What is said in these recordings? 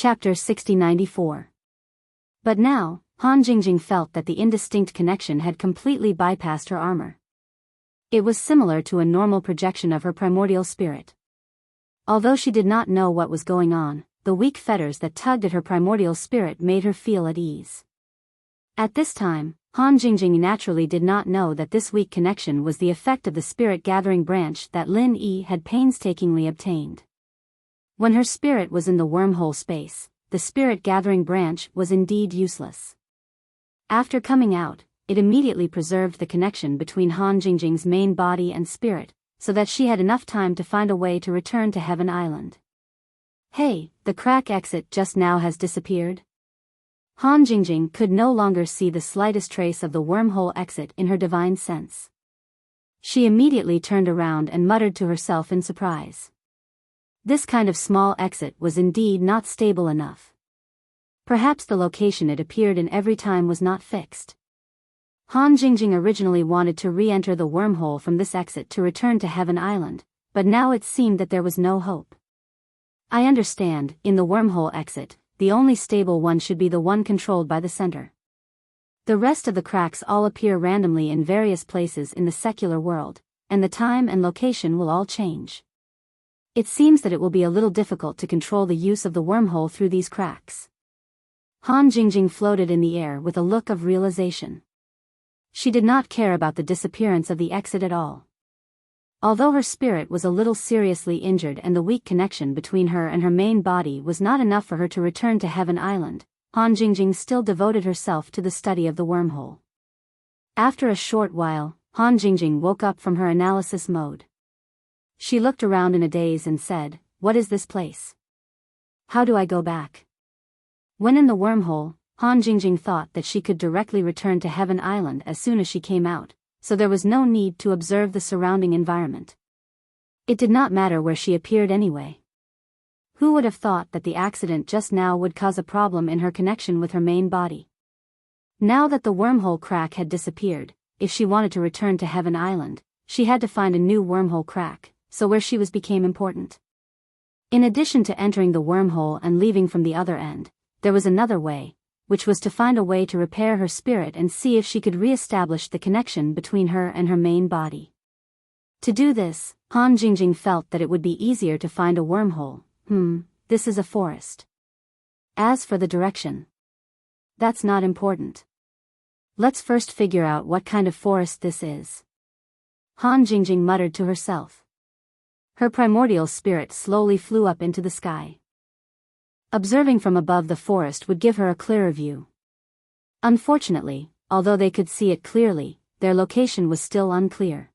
Chapter 6094. But now, Han Jingjing felt that the indistinct connection had completely bypassed her armor. It was similar to a normal projection of her primordial spirit. Although she did not know what was going on, the weak fetters that tugged at her primordial spirit made her feel at ease. At this time, Han Jingjing naturally did not know that this weak connection was the effect of the spirit-gathering branch that Lin Yi had painstakingly obtained. When her spirit was in the wormhole space, the spirit-gathering branch was indeed useless. After coming out, it immediately preserved the connection between Han Jingjing's main body and spirit, so that she had enough time to find a way to return to Heaven Island. Hey, the crack exit just now has disappeared? Han Jingjing could no longer see the slightest trace of the wormhole exit in her divine sense. She immediately turned around and muttered to herself in surprise. This kind of small exit was indeed not stable enough. Perhaps the location it appeared in every time was not fixed. Han Jingjing originally wanted to re-enter the wormhole from this exit to return to Heaven Island, but now it seemed that there was no hope. I understand, in the wormhole exit, the only stable one should be the one controlled by the center. The rest of the cracks all appear randomly in various places in the secular world, and the time and location will all change. It seems that it will be a little difficult to control the use of the wormhole through these cracks. Han Jingjing floated in the air with a look of realization. She did not care about the disappearance of the exit at all. Although her spirit was a little seriously injured and the weak connection between her and her main body was not enough for her to return to Heaven Island, Han Jingjing still devoted herself to the study of the wormhole. After a short while, Han Jingjing woke up from her analysis mode. She looked around in a daze and said, "What is this place? How do I go back?" When in the wormhole, Han Jingjing thought that she could directly return to Heaven Island as soon as she came out, so there was no need to observe the surrounding environment. It did not matter where she appeared anyway. Who would have thought that the accident just now would cause a problem in her connection with her main body? Now that the wormhole crack had disappeared, if she wanted to return to Heaven Island, she had to find a new wormhole crack, so where she was became important. In addition to entering the wormhole and leaving from the other end, there was another way, which was to find a way to repair her spirit and see if she could re-establish the connection between her and her main body. To do this, Han Jingjing felt that it would be easier to find a wormhole. This is a forest. As for the direction, that's not important. Let's first figure out what kind of forest this is. Han Jingjing muttered to herself. Her primordial spirit slowly flew up into the sky. Observing from above the forest would give her a clearer view. Unfortunately, although they could see it clearly, their location was still unclear.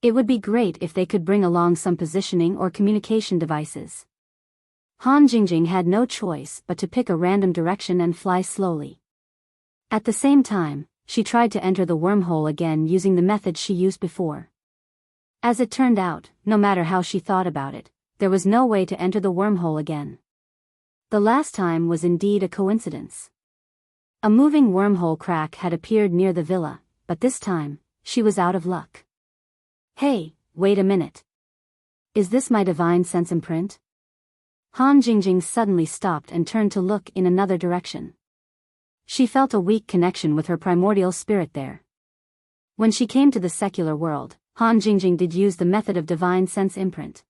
It would be great if they could bring along some positioning or communication devices. Han Jingjing had no choice but to pick a random direction and fly slowly. At the same time, she tried to enter the wormhole again using the method she used before. As it turned out, no matter how she thought about it, there was no way to enter the wormhole again. The last time was indeed a coincidence. A moving wormhole crack had appeared near the villa, but this time, she was out of luck. Hey, wait a minute. Is this my divine sense imprint? Han Jingjing suddenly stopped and turned to look in another direction. She felt a weak connection with her primordial spirit there. When she came to the secular world, Han Jingjing did use the method of divine sense imprint.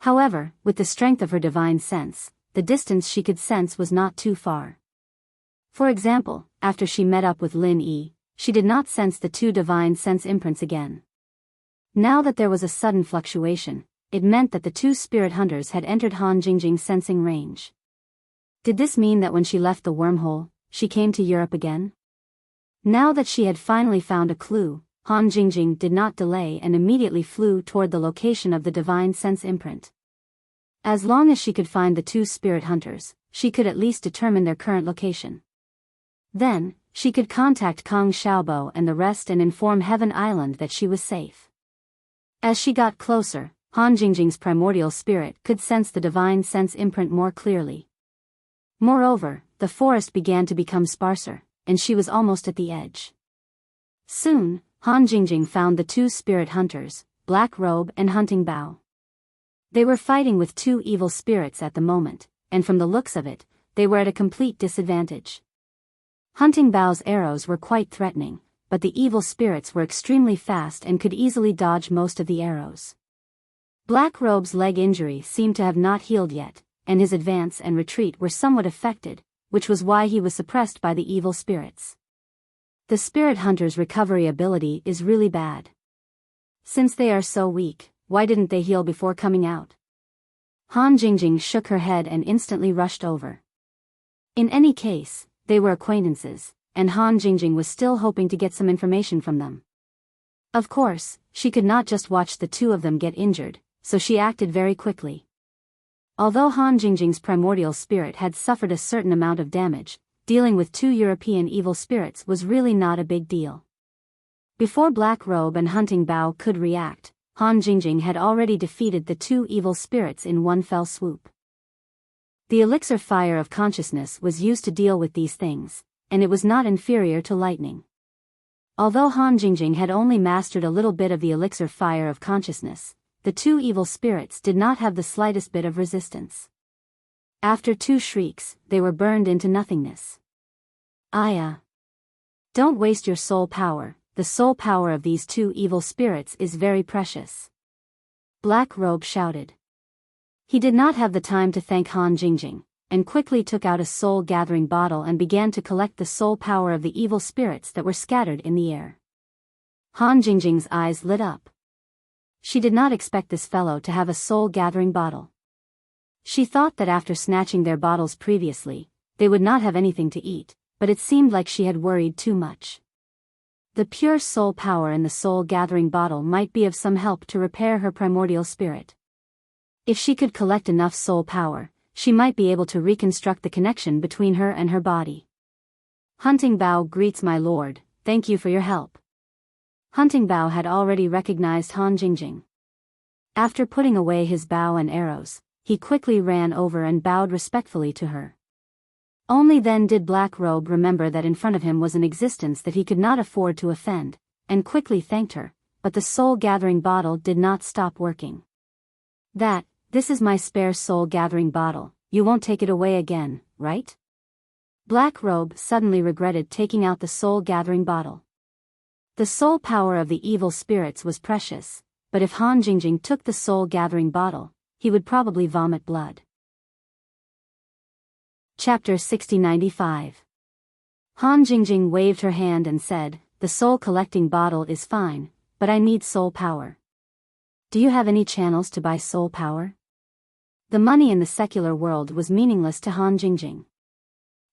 However, with the strength of her divine sense, the distance she could sense was not too far. For example, after she met up with Lin Yi, she did not sense the two divine sense imprints again. Now that there was a sudden fluctuation, it meant that the two spirit hunters had entered Han Jingjing's sensing range. Did this mean that when she left the wormhole, she came to Europe again? Now that she had finally found a clue, Han Jingjing did not delay and immediately flew toward the location of the divine sense imprint. As long as she could find the two spirit hunters, she could at least determine their current location. Then, she could contact Kong Xiaobo and the rest and inform Heaven Island that she was safe. As she got closer, Han Jingjing's primordial spirit could sense the divine sense imprint more clearly. Moreover, the forest began to become sparser, and she was almost at the edge. Soon, Han Jingjing found the two spirit hunters, Black Robe and Hunting Bow. They were fighting with two evil spirits at the moment, and from the looks of it, they were at a complete disadvantage. Hunting Bao's arrows were quite threatening, but the evil spirits were extremely fast and could easily dodge most of the arrows. Black Robe's leg injury seemed to have not healed yet, and his advance and retreat were somewhat affected, which was why he was suppressed by the evil spirits. The spirit hunter's recovery ability is really bad. Since they are so weak, why didn't they heal before coming out? Han Jingjing shook her head and instantly rushed over. In any case, they were acquaintances, and Han Jingjing was still hoping to get some information from them. Of course, she could not just watch the two of them get injured, so she acted very quickly. Although Han Jingjing's primordial spirit had suffered a certain amount of damage, dealing with two European evil spirits was really not a big deal. Before Black Robe and Hunting Bao could react, Han Jingjing had already defeated the two evil spirits in one fell swoop. The elixir fire of consciousness was used to deal with these things, and it was not inferior to lightning. Although Han Jingjing had only mastered a little bit of the elixir fire of consciousness, the two evil spirits did not have the slightest bit of resistance. After two shrieks, they were burned into nothingness. Aya! Don't waste your soul power, the soul power of these two evil spirits is very precious. Black Robe shouted. He did not have the time to thank Han Jingjing, and quickly took out a soul-gathering bottle and began to collect the soul power of the evil spirits that were scattered in the air. Han Jingjing's eyes lit up. She did not expect this fellow to have a soul-gathering bottle. She thought that after snatching their bottles previously, they would not have anything to eat, but it seemed like she had worried too much. The pure soul power in the soul-gathering bottle might be of some help to repair her primordial spirit. If she could collect enough soul power, she might be able to reconstruct the connection between her and her body. Hunting Bao greets my lord, thank you for your help. Hunting Bao had already recognized Han Jingjing. After putting away his bow and arrows, he quickly ran over and bowed respectfully to her. Only then did Black Robe remember that in front of him was an existence that he could not afford to offend, and quickly thanked her, but the soul-gathering bottle did not stop working. This is my spare soul-gathering bottle, you won't take it away again, right? Black Robe suddenly regretted taking out the soul-gathering bottle. The soul power of the evil spirits was precious, but if Han Jingjing took the soul-gathering bottle, he would probably vomit blood. Chapter 6095. Han Jingjing waved her hand and said, the soul-collecting bottle is fine, but I need soul power. Do you have any channels to buy soul power? The money in the secular world was meaningless to Han Jingjing.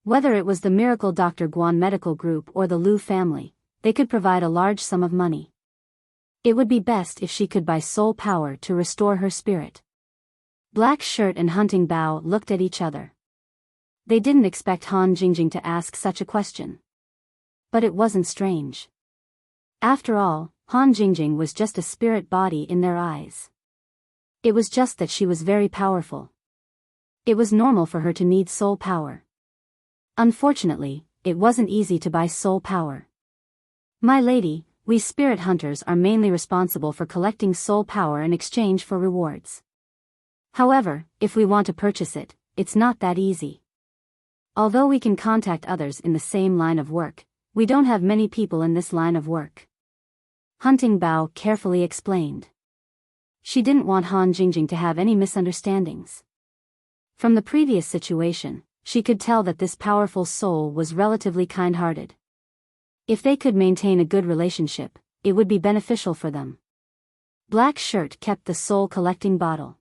Whether it was the Miracle Dr. Guan Medical Group or the Lu family, they could provide a large sum of money. It would be best if she could buy soul power to restore her spirit. Black Shirt and Hunting Bao looked at each other. They didn't expect Han Jingjing to ask such a question. But it wasn't strange. After all, Han Jingjing was just a spirit body in their eyes. It was just that she was very powerful. It was normal for her to need soul power. Unfortunately, it wasn't easy to buy soul power. My lady, we spirit hunters are mainly responsible for collecting soul power in exchange for rewards. However, if we want to purchase it, it's not that easy. Although we can contact others in the same line of work, we don't have many people in this line of work. Hunting Bao carefully explained. She didn't want Han Jingjing to have any misunderstandings. From the previous situation, she could tell that this powerful soul was relatively kind-hearted. If they could maintain a good relationship, it would be beneficial for them. Black Shirt kept the soul-collecting bottle.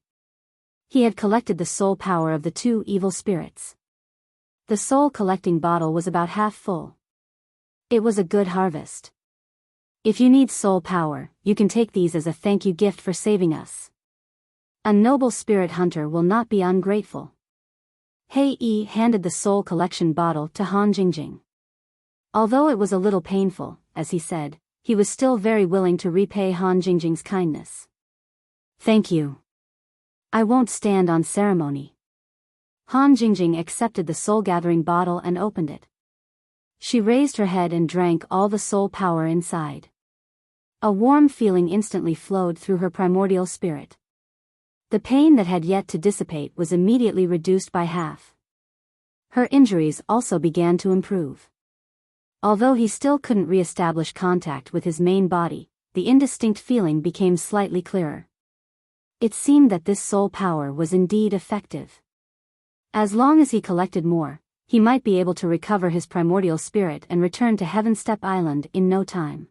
He had collected the soul power of the two evil spirits. The soul-collecting bottle was about half full. It was a good harvest. If you need soul power, you can take these as a thank you gift for saving us. A noble spirit hunter will not be ungrateful. Hei Yi handed the soul collection bottle to Han Jingjing. Although it was a little painful, as he said, he was still very willing to repay Han Jingjing's kindness. Thank you. I won't stand on ceremony. Han Jingjing accepted the soul-gathering bottle and opened it. She raised her head and drank all the soul power inside. A warm feeling instantly flowed through her primordial spirit. The pain that had yet to dissipate was immediately reduced by half. Her injuries also began to improve. Although he still couldn't re-establish contact with his main body, the indistinct feeling became slightly clearer. It seemed that this soul power was indeed effective. As long as he collected more, he might be able to recover his primordial spirit and return to Heavenstep Island in no time.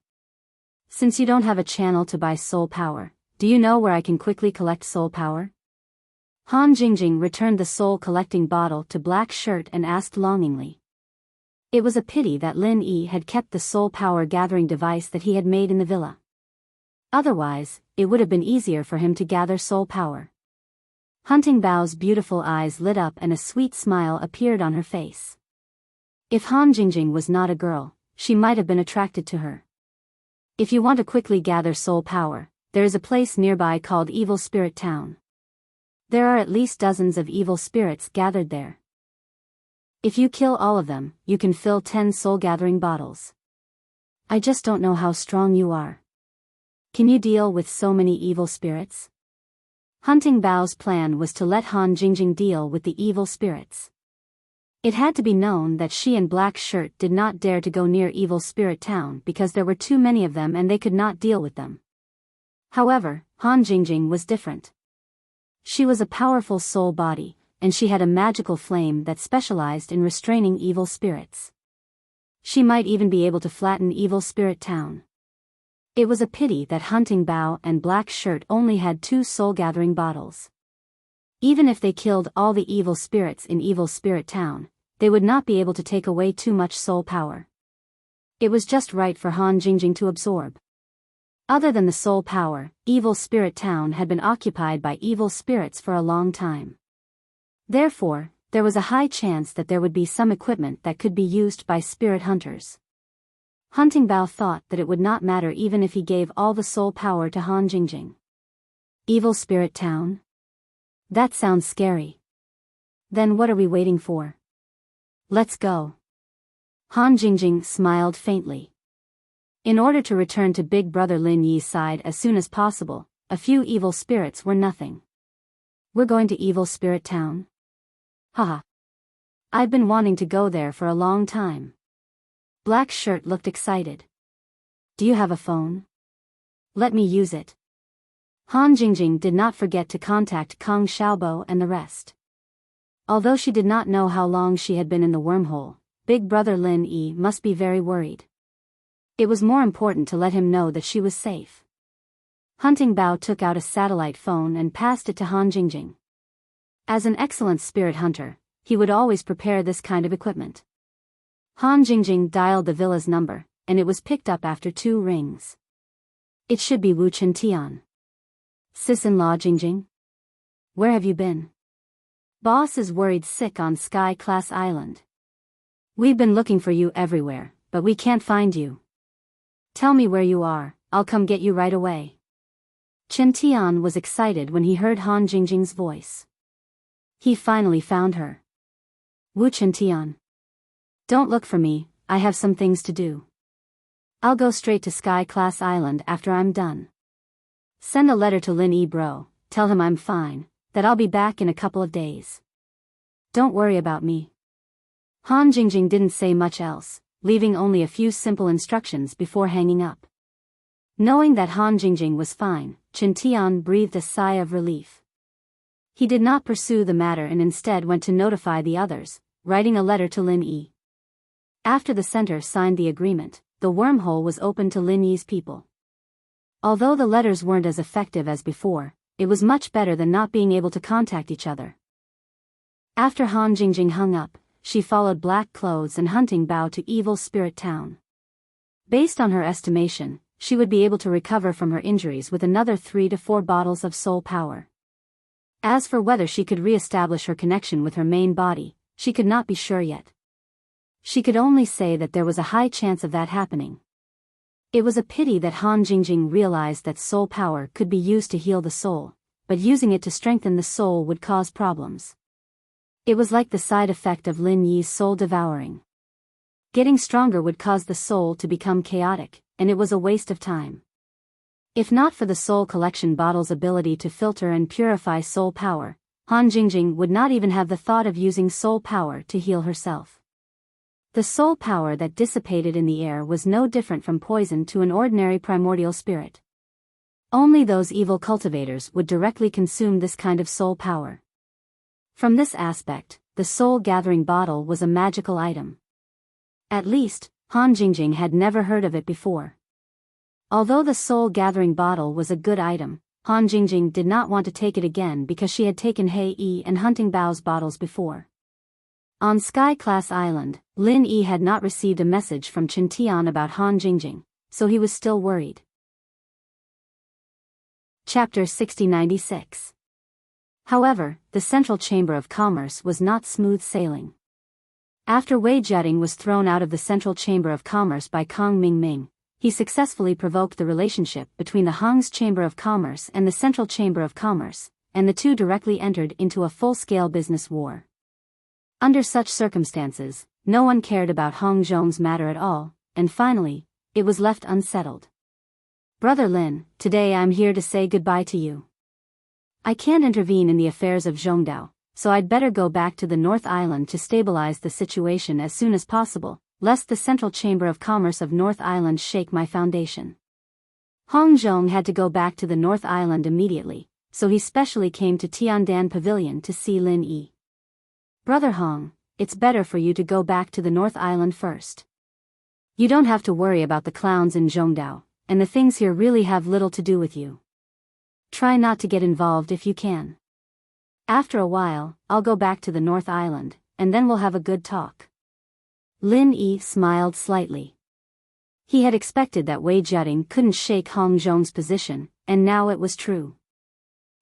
Since you don't have a channel to buy soul power, do you know where I can quickly collect soul power? Han Jingjing returned the soul-collecting bottle to Black Shirt and asked longingly. It was a pity that Lin Yi had kept the soul power gathering device that he had made in the villa. Otherwise, it would have been easier for him to gather soul power. Hunting Bao's beautiful eyes lit up and a sweet smile appeared on her face. If Han Jingjing was not a girl, she might have been attracted to her. If you want to quickly gather soul power, there is a place nearby called Evil Spirit Town. There are at least dozens of evil spirits gathered there. If you kill all of them, you can fill 10 soul-gathering bottles. I just don't know how strong you are. Can you deal with so many evil spirits? Hunting Bao's plan was to let Han Jingjing deal with the evil spirits. It had to be known that she and Black Shirt did not dare to go near Evil Spirit Town because there were too many of them and they could not deal with them. However, Han Jingjing was different. She was a powerful soul body, and she had a magical flame that specialized in restraining evil spirits. She might even be able to flatten Evil Spirit Town. It was a pity that Hunting Bao and Black Shirt only had 2 soul-gathering bottles. Even if they killed all the evil spirits in Evil Spirit Town, they would not be able to take away too much soul power. It was just right for Han Jingjing to absorb. Other than the soul power, Evil Spirit Town had been occupied by evil spirits for a long time. Therefore, there was a high chance that there would be some equipment that could be used by spirit hunters. Hunting Bao thought that it would not matter even if he gave all the soul power to Han Jingjing. Evil Spirit Town? That sounds scary. Then what are we waiting for? Let's go. Han Jingjing smiled faintly. In order to return to Big Brother Lin Yi's side as soon as possible, a few evil spirits were nothing. We're going to Evil Spirit Town? Haha. I've been wanting to go there for a long time. Black Shirt looked excited. Do you have a phone? Let me use it. Han Jingjing did not forget to contact Kang Xiaobo and the rest. Although she did not know how long she had been in the wormhole, Big Brother Lin Yi must be very worried. It was more important to let him know that she was safe. Hunting Bao took out a satellite phone and passed it to Han Jingjing. As an excellent spirit hunter, he would always prepare this kind of equipment. Han Jingjing dialed the villa's number, and it was picked up after 2 rings. It should be Wu Chentian. Sis-in-law Jingjing? Where have you been? Boss is worried sick on Sky Class Island. We've been looking for you everywhere, but we can't find you. Tell me where you are, I'll come get you right away. Chen Tian was excited when he heard Han Jingjing's voice. He finally found her. Wu Chen Tian. Don't look for me, I have some things to do. I'll go straight to Sky Class Island after I'm done. Send a letter to Lin Yi bro, tell him I'm fine, that I'll be back in a couple of days. Don't worry about me. Han Jingjing didn't say much else, leaving only a few simple instructions before hanging up. Knowing that Han Jingjing was fine, Chen Tian breathed a sigh of relief. He did not pursue the matter and instead went to notify the others, writing a letter to Lin Yi. After the center signed the agreement, the wormhole was open to Lin Yi's people. Although the letters weren't as effective as before, it was much better than not being able to contact each other. After Han Jingjing hung up, she followed Black Clothes and Hunting Bao to Evil Spirit Town. Based on her estimation, she would be able to recover from her injuries with another 3 to 4 bottles of soul power. As for whether she could re-establish her connection with her main body, she could not be sure yet. She could only say that there was a high chance of that happening. It was a pity that Han Jingjing realized that soul power could be used to heal the soul, but using it to strengthen the soul would cause problems. It was like the side effect of Lin Yi's soul devouring. Getting stronger would cause the soul to become chaotic, and it was a waste of time. If not for the soul collection bottle's ability to filter and purify soul power, Han Jingjing would not even have the thought of using soul power to heal herself. The soul power that dissipated in the air was no different from poison to an ordinary primordial spirit. Only those evil cultivators would directly consume this kind of soul power. From this aspect, the soul-gathering bottle was a magical item. At least, Han Jingjing had never heard of it before. Although the soul-gathering bottle was a good item, Han Jingjing did not want to take it again because she had taken Hei Yi and Hunting Bao's bottles before. On Sky Class Island, Lin Yi had not received a message from Chen Tian about Han Jingjing, so he was still worried. Chapter 6096. However, the Central Chamber of Commerce was not smooth sailing. After Wei Jiating was thrown out of the Central Chamber of Commerce by Kang Mingming, he successfully provoked the relationship between the Hang's Chamber of Commerce and the Central Chamber of Commerce, and the two directly entered into a full-scale business war. Under such circumstances, no one cared about Hong Zhong's matter at all, and finally, it was left unsettled. Brother Lin, today I'm here to say goodbye to you. I can't intervene in the affairs of Zhongdao, so I'd better go back to the North Island to stabilize the situation as soon as possible, lest the Central Chamber of Commerce of North Island shake my foundation. Hong Zhong had to go back to the North Island immediately, so he specially came to Tiandan Pavilion to see Lin Yi. Brother Hong, it's better for you to go back to the North Island first. You don't have to worry about the clowns in Zhongdao, and the things here really have little to do with you. Try not to get involved if you can. After a while, I'll go back to the North Island, and then we'll have a good talk. Lin Yi smiled slightly. He had expected that Wei Jiating couldn't shake Hong Zhong's position, and now it was true.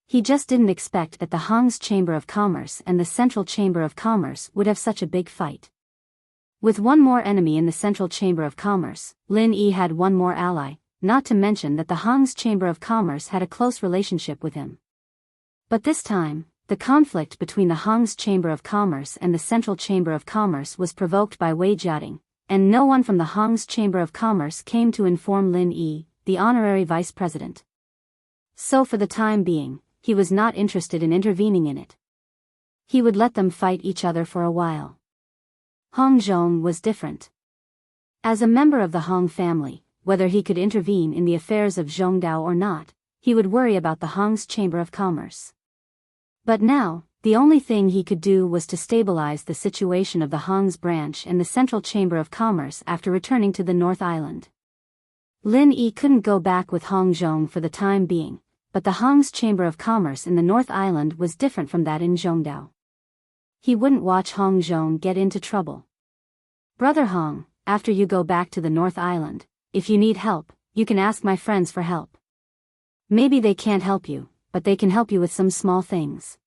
He just didn't expect that the Hang's Chamber of Commerce and the Central Chamber of Commerce would have such a big fight. With one more enemy in the Central Chamber of Commerce, Lin Yi had one more ally, not to mention that the Hang's Chamber of Commerce had a close relationship with him. But this time, the conflict between the Hang's Chamber of Commerce and the Central Chamber of Commerce was provoked by Wei Jiating, and no one from the Hang's Chamber of Commerce came to inform Lin Yi, the honorary vice president. So for the time being, he was not interested in intervening in it. He would let them fight each other for a while. Hong Zhong was different. As a member of the Hong family, whether he could intervene in the affairs of Zhongdao or not, he would worry about the Hang's Chamber of Commerce. But now, the only thing he could do was to stabilize the situation of the Hang's branch and the Central Chamber of Commerce after returning to the North Island. Lin Yi couldn't go back with Hong Zhong for the time being, but the Hang's Chamber of Commerce in the North Island was different from that in Zhongdao. He wouldn't watch Hong Zhong get into trouble. Brother Hong, after you go back to the North Island, if you need help, you can ask my friends for help. Maybe they can't help you, but they can help you with some small things.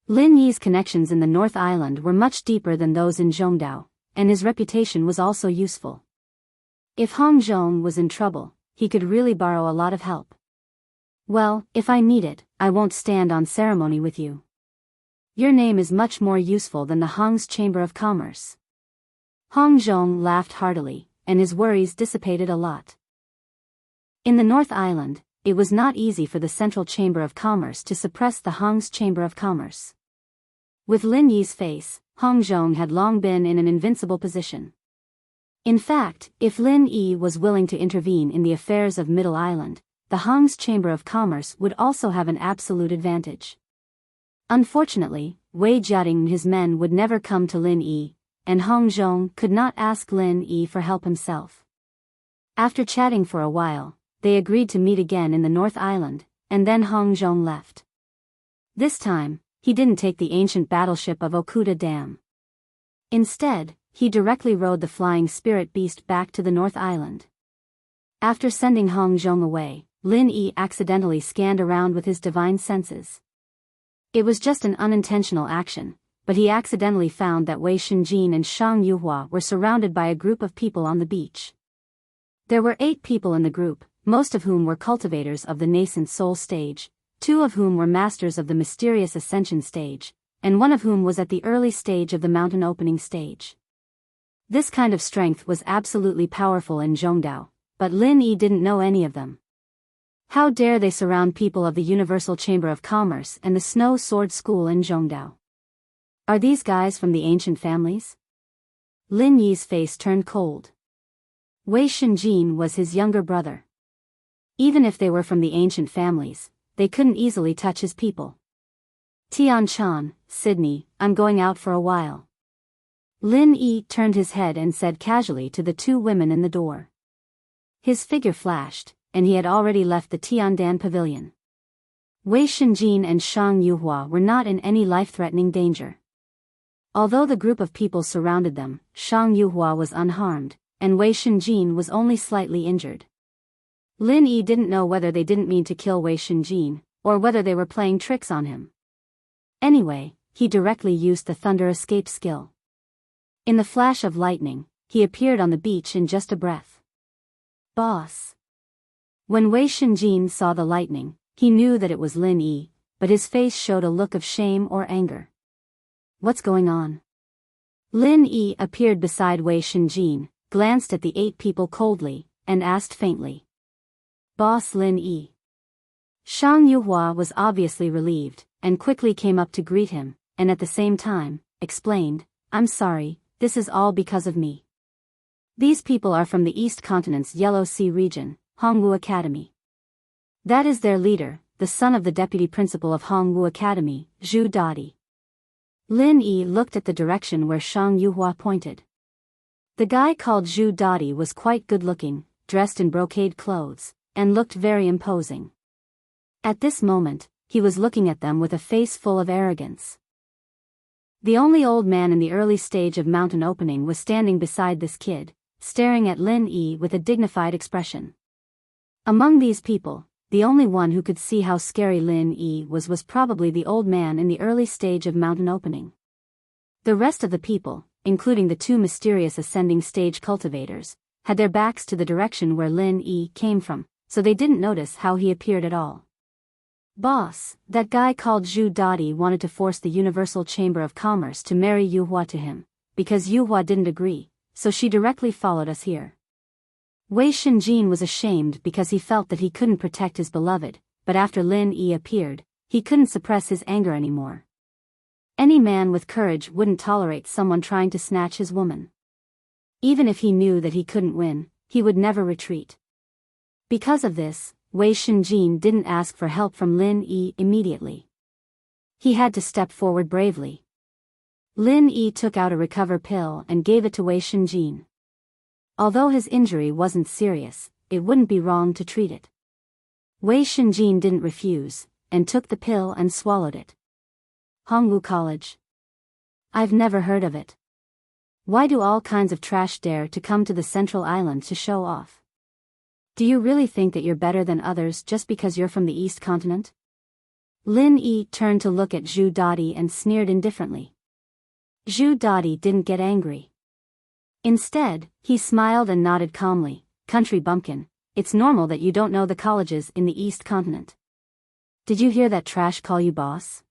Lin Yi's connections in the North Island were much deeper than those in Zhongdao, and his reputation was also useful. If Hong Zhong was in trouble, he could really borrow a lot of help. Well, if I need it, I won't stand on ceremony with you. Your name is much more useful than the Hang's Chamber of Commerce. Hong Zhong laughed heartily, and his worries dissipated a lot. In the North Island, it was not easy for the Central Chamber of Commerce to suppress the Hang's Chamber of Commerce. With Lin Yi's face, Hong Zhong had long been in an invincible position. In fact, if Lin Yi was willing to intervene in the affairs of Middle Island, the Hang's Chamber of Commerce would also have an absolute advantage. Unfortunately, Wei Jiating and his men would never come to Lin Yi, and Hong Zhong could not ask Lin Yi for help himself. After chatting for a while, they agreed to meet again in the North Island, and then Hong Zhong left. This time, he didn't take the ancient battleship of Okuda Dam. Instead, he directly rode the flying spirit beast back to the North Island. After sending Hong Zhong away, Lin Yi accidentally scanned around with his divine senses. It was just an unintentional action, but he accidentally found that Wei Shenjin and Shang Yuhua were surrounded by a group of people on the beach. There were 8 people in the group, most of whom were cultivators of the nascent soul stage, 2 of whom were masters of the mysterious ascension stage, and 1 of whom was at the early stage of the mountain opening stage. This kind of strength was absolutely powerful in Zhongdao, but Lin Yi didn't know any of them. How dare they surround people of the Universal Chamber of Commerce and the Snow Sword School in Zhongdao? Are these guys from the ancient families? Lin Yi's face turned cold. Wei Shenjin was his younger brother. Even if they were from the ancient families, they couldn't easily touch his people. Tian Chan, Sydney, I'm going out for a while. Lin Yi turned his head and said casually to the two women in the door. His figure flashed, and he had already left the Tiandan pavilion. Wei Shenjin and Shang Yuhua were not in any life-threatening danger. Although the group of people surrounded them, Shang Yuhua was unharmed, and Wei Shenjin was only slightly injured. Lin Yi didn't know whether they didn't mean to kill Wei Shenjin, or whether they were playing tricks on him. Anyway, he directly used the thunder escape skill. In the flash of lightning, he appeared on the beach in just a breath. Boss. When Wei Shenjin saw the lightning, he knew that it was Lin Yi, but his face showed a look of shame or anger. What's going on? Lin Yi appeared beside Wei Shenjin, glanced at the 8 people coldly, and asked faintly. Boss Lin Yi. Shang Yuhua was obviously relieved, and quickly came up to greet him, and at the same time, explained, I'm sorry, this is all because of me. These people are from the East Continent's Yellow Sea region, Hongwu Academy. That is their leader, the son of the deputy principal of Hongwu Academy, Zhu Dadi. Lin Yi looked at the direction where Shang Yuhua pointed. The guy called Zhu Dadi was quite good-looking, dressed in brocade clothes, and looked very imposing. At this moment, he was looking at them with a face full of arrogance. The only old man in the early stage of mountain opening was standing beside this kid, staring at Lin Yi with a dignified expression. Among these people, the only one who could see how scary Lin Yi was probably the old man in the early stage of mountain opening. The rest of the people, including the 2 mysterious ascending stage cultivators, had their backs to the direction where Lin Yi came from, so they didn't notice how he appeared at all. Boss, that guy called Zhu Dadi wanted to force the Universal Chamber of Commerce to marry Yuhua to him, because Yuhua didn't agree, so she directly followed us here. Wei Shenjin was ashamed because he felt that he couldn't protect his beloved, but after Lin Yi appeared, he couldn't suppress his anger anymore. Any man with courage wouldn't tolerate someone trying to snatch his woman. Even if he knew that he couldn't win, he would never retreat. Because of this, Wei Shenjin didn't ask for help from Lin Yi immediately. He had to step forward bravely. Lin Yi took out a recover pill and gave it to Wei Shenjin. Although his injury wasn't serious, it wouldn't be wrong to treat it. Wei Shenjin didn't refuse, and took the pill and swallowed it. Hongwu College. I've never heard of it. Why do all kinds of trash dare to come to the Central Island to show off? Do you really think that you're better than others just because you're from the East Continent? Lin Yi turned to look at Zhu Dadi and sneered indifferently. Zhu Dadi didn't get angry. Instead, he smiled and nodded calmly. Country bumpkin, it's normal that you don't know the colleges in the East Continent. Did you hear that trash call you boss?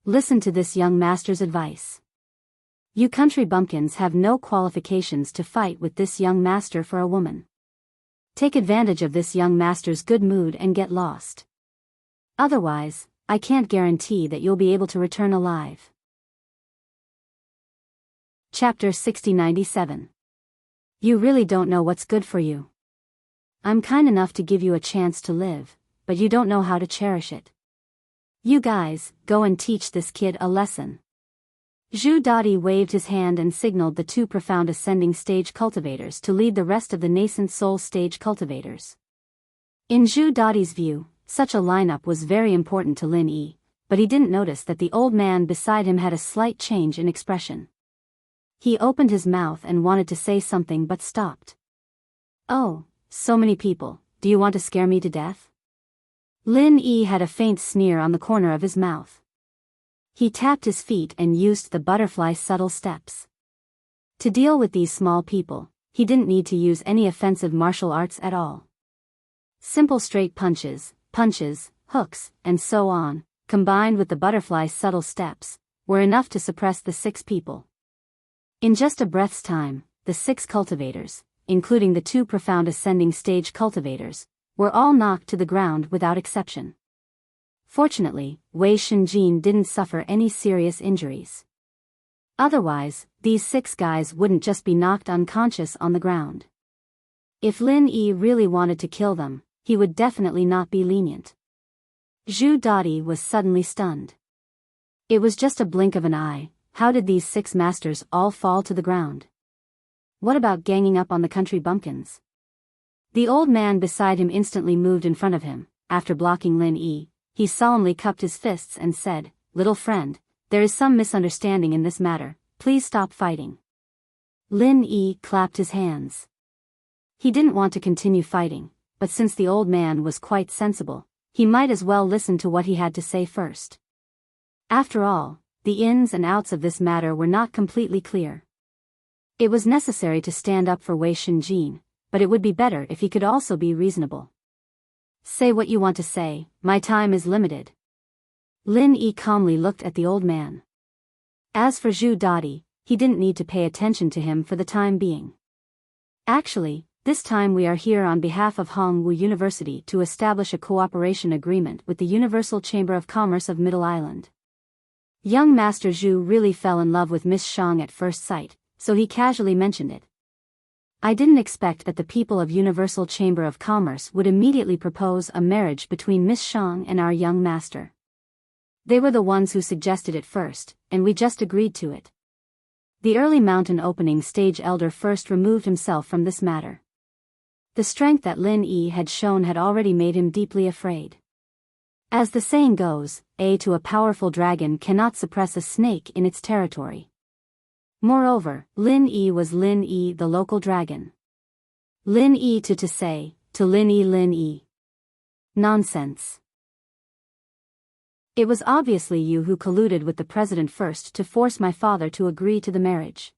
Listen to this young master's advice. You country bumpkins have no qualifications to fight with this young master for a woman. Take advantage of this young master's good mood and get lost. Otherwise, I can't guarantee that you'll be able to return alive. Chapter 6097. You really don't know what's good for you. I'm kind enough to give you a chance to live, but you don't know how to cherish it. You guys, go and teach this kid a lesson. Zhu Dadi waved his hand and signaled the 2 profound ascending stage cultivators to lead the rest of the nascent soul stage cultivators. In Zhu Dadi's view, such a lineup was very important to Lin Yi, but he didn't notice that the old man beside him had a slight change in expression. He opened his mouth and wanted to say something but stopped. Oh, so many people, do you want to scare me to death? Lin Yi had a faint sneer on the corner of his mouth. He tapped his feet and used the butterfly subtle steps. To deal with these small people, he didn't need to use any offensive martial arts at all. Simple straight punches, hooks, and so on, combined with the butterfly subtle steps, were enough to suppress the 6 people. In just a breath's time, the 6 cultivators, including the 2 profound ascending stage cultivators, were all knocked to the ground without exception. Fortunately, Wei Shenjin didn't suffer any serious injuries. Otherwise, these 6 guys wouldn't just be knocked unconscious on the ground. If Lin Yi really wanted to kill them, he would definitely not be lenient. Zhu Dadi was suddenly stunned. It was just a blink of an eye. How did these 6 masters all fall to the ground? What about ganging up on the country bumpkins? The old man beside him instantly moved in front of him. After blocking Lin Yi, he solemnly cupped his fists and said, "Little friend, there is some misunderstanding in this matter, please stop fighting." Lin Yi clapped his hands. He didn't want to continue fighting, but since the old man was quite sensible, he might as well listen to what he had to say first. After all, the ins and outs of this matter were not completely clear. It was necessary to stand up for Wei Shenjin, but it would be better if he could also be reasonable. "Say what you want to say, my time is limited." Lin Yi calmly looked at the old man. As for Zhu Dadi, he didn't need to pay attention to him for the time being. "Actually, this time we are here on behalf of Hongwu University to establish a cooperation agreement with the Universal Chamber of Commerce of Middle Island." Young Master Zhu really fell in love with Miss Shang at first sight, so he casually mentioned it. "I didn't expect that the people of Universal Chamber of Commerce would immediately propose a marriage between Miss Shang and our young master. They were the ones who suggested it first, and we just agreed to it." The early mountain opening stage elder first removed himself from this matter. The strength that Lin Yi had shown had already made him deeply afraid. As the saying goes, a powerful dragon cannot suppress a snake in its territory. Moreover, Lin Yi was Lin Yi the local dragon. Lin Yi to say, to Lin Yi. Nonsense. "It was obviously you who colluded with the president first to force my father to agree to the marriage.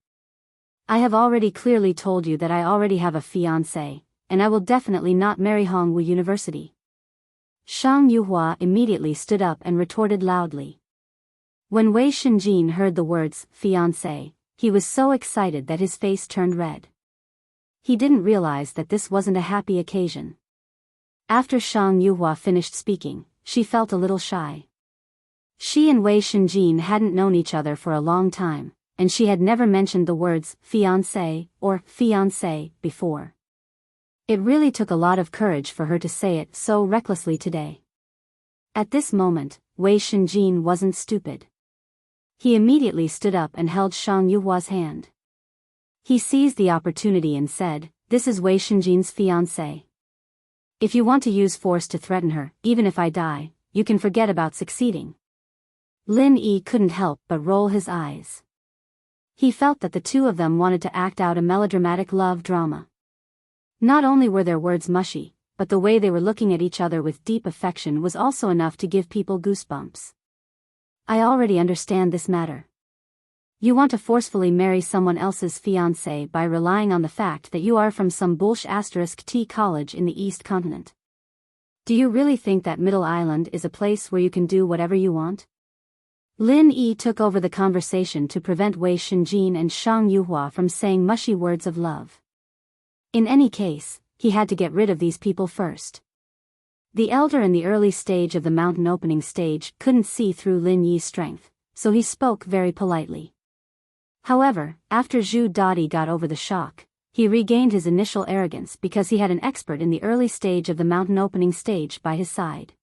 I have already clearly told you that I already have a fiancé, and I will definitely not marry Hongwu University." Shang Yuhua immediately stood up and retorted loudly. When Wei Shenjin heard the words, fiancé, he was so excited that his face turned red. He didn't realize that this wasn't a happy occasion. After Shang Yuhua finished speaking, she felt a little shy. She and Wei Shenjin hadn't known each other for a long time, and she had never mentioned the words fiancé or fiancé before. It really took a lot of courage for her to say it so recklessly today. At this moment, Wei Shenjin wasn't stupid. He immediately stood up and held Shang Yuhua's hand. He seized the opportunity and said, "This is Wei Shenjin's fiancé. If you want to use force to threaten her, even if I die, you can forget about succeeding." Lin Yi couldn't help but roll his eyes. He felt that the two of them wanted to act out a melodramatic love drama. Not only were their words mushy, but the way they were looking at each other with deep affection was also enough to give people goosebumps. "I already understand this matter. You want to forcefully marry someone else's fiancé by relying on the fact that you are from some *T college in the East Continent. Do you really think that Middle Island is a place where you can do whatever you want?" Lin Yi took over the conversation to prevent Wei Shenjin and Shang Yuhua from saying mushy words of love. In any case, he had to get rid of these people first. The elder in the early stage of the mountain opening stage couldn't see through Lin Yi's strength, so he spoke very politely. However, after Zhu Dadi got over the shock, he regained his initial arrogance because he had an expert in the early stage of the mountain opening stage by his side.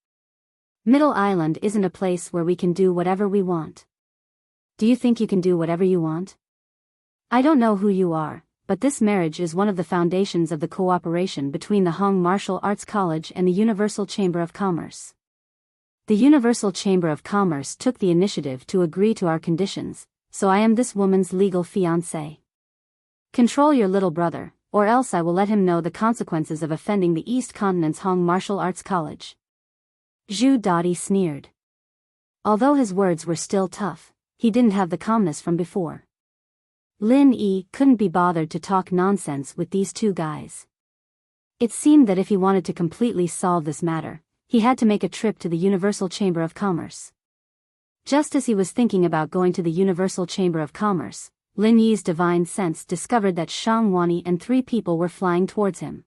"Middle Island isn't a place where we can do whatever we want. Do you think you can do whatever you want? I don't know who you are, but this marriage is one of the foundations of the cooperation between the Hong Martial Arts College and the Universal Chamber of Commerce. The Universal Chamber of Commerce took the initiative to agree to our conditions, so I am this woman's legal fiancé. Control your little brother, or else I will let him know the consequences of offending the East Continent's Hong Martial Arts College." Zhu Dadi sneered. Although his words were still tough, he didn't have the calmness from before. Lin Yi couldn't be bothered to talk nonsense with these two guys. It seemed that if he wanted to completely solve this matter, he had to make a trip to the Universal Chamber of Commerce. Just as he was thinking about going to the Universal Chamber of Commerce, Lin Yi's divine sense discovered that Shang Wani and 3 people were flying towards him.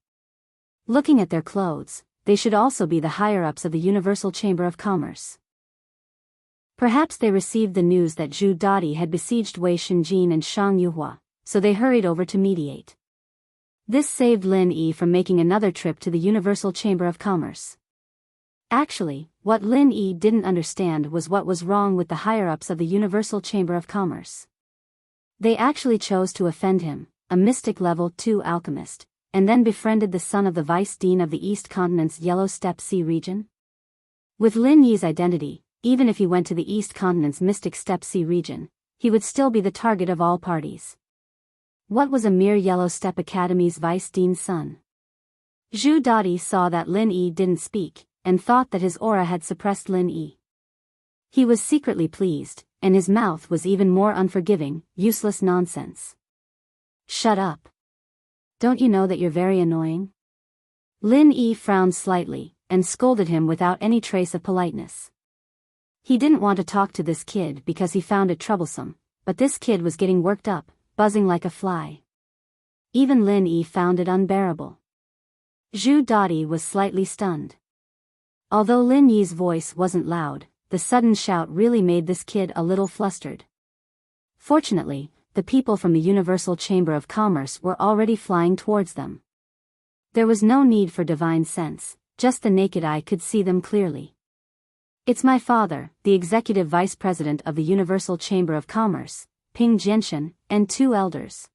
Looking at their clothes, they should also be the higher-ups of the Universal Chamber of Commerce. Perhaps they received the news that Zhu Dadi had besieged Wei Shenjin and Shang Yuhua, so they hurried over to mediate. This saved Lin Yi from making another trip to the Universal Chamber of Commerce. Actually, what Lin Yi didn't understand was what was wrong with the higher-ups of the Universal Chamber of Commerce. They actually chose to offend him, a mystic level 2 alchemist, and then befriended the son of the vice dean of the East Continent's Yellow Steppe Sea region? With Lin Yi's identity, even if he went to the East Continent's Mystic Steppe Sea region, he would still be the target of all parties. What was a mere Yellow Steppe Academy's vice dean's son? Zhu Dadi saw that Lin Yi didn't speak, and thought that his aura had suppressed Lin Yi. He was secretly pleased, and his mouth was even more unforgiving. Useless nonsense. Shut up. Don't you know that you're very annoying? Lin Yi frowned slightly, and scolded him without any trace of politeness. He didn't want to talk to this kid because he found it troublesome, but this kid was getting worked up, buzzing like a fly. Even Lin Yi found it unbearable. Zhu Dadi was slightly stunned. Although Lin Yi's voice wasn't loud, the sudden shout really made this kid a little flustered. Fortunately, the people from the Universal Chamber of Commerce were already flying towards them. There was no need for divine sense, just the naked eye could see them clearly. It's my father, the executive vice president of the Universal Chamber of Commerce, Ping Jianshan, and 2 elders.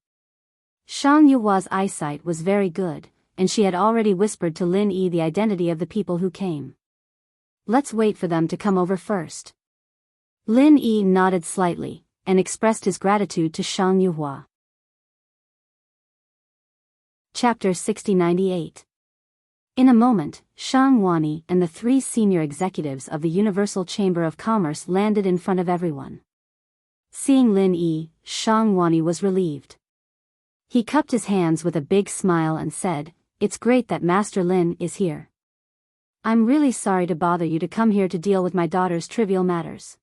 Shang Yuhua's eyesight was very good, and she had already whispered to Lin Yi the identity of the people who came. Let's wait for them to come over first. Lin Yi nodded slightly, and expressed his gratitude to Shang Yuhua. Chapter 6098. In a moment, Shang Wani and the 3 senior executives of the Universal Chamber of Commerce landed in front of everyone. Seeing Lin Yi, Shang Wani was relieved. He cupped his hands with a big smile and said, "It's great that Master Lin is here. I'm really sorry to bother you to come here to deal with my daughter's trivial matters."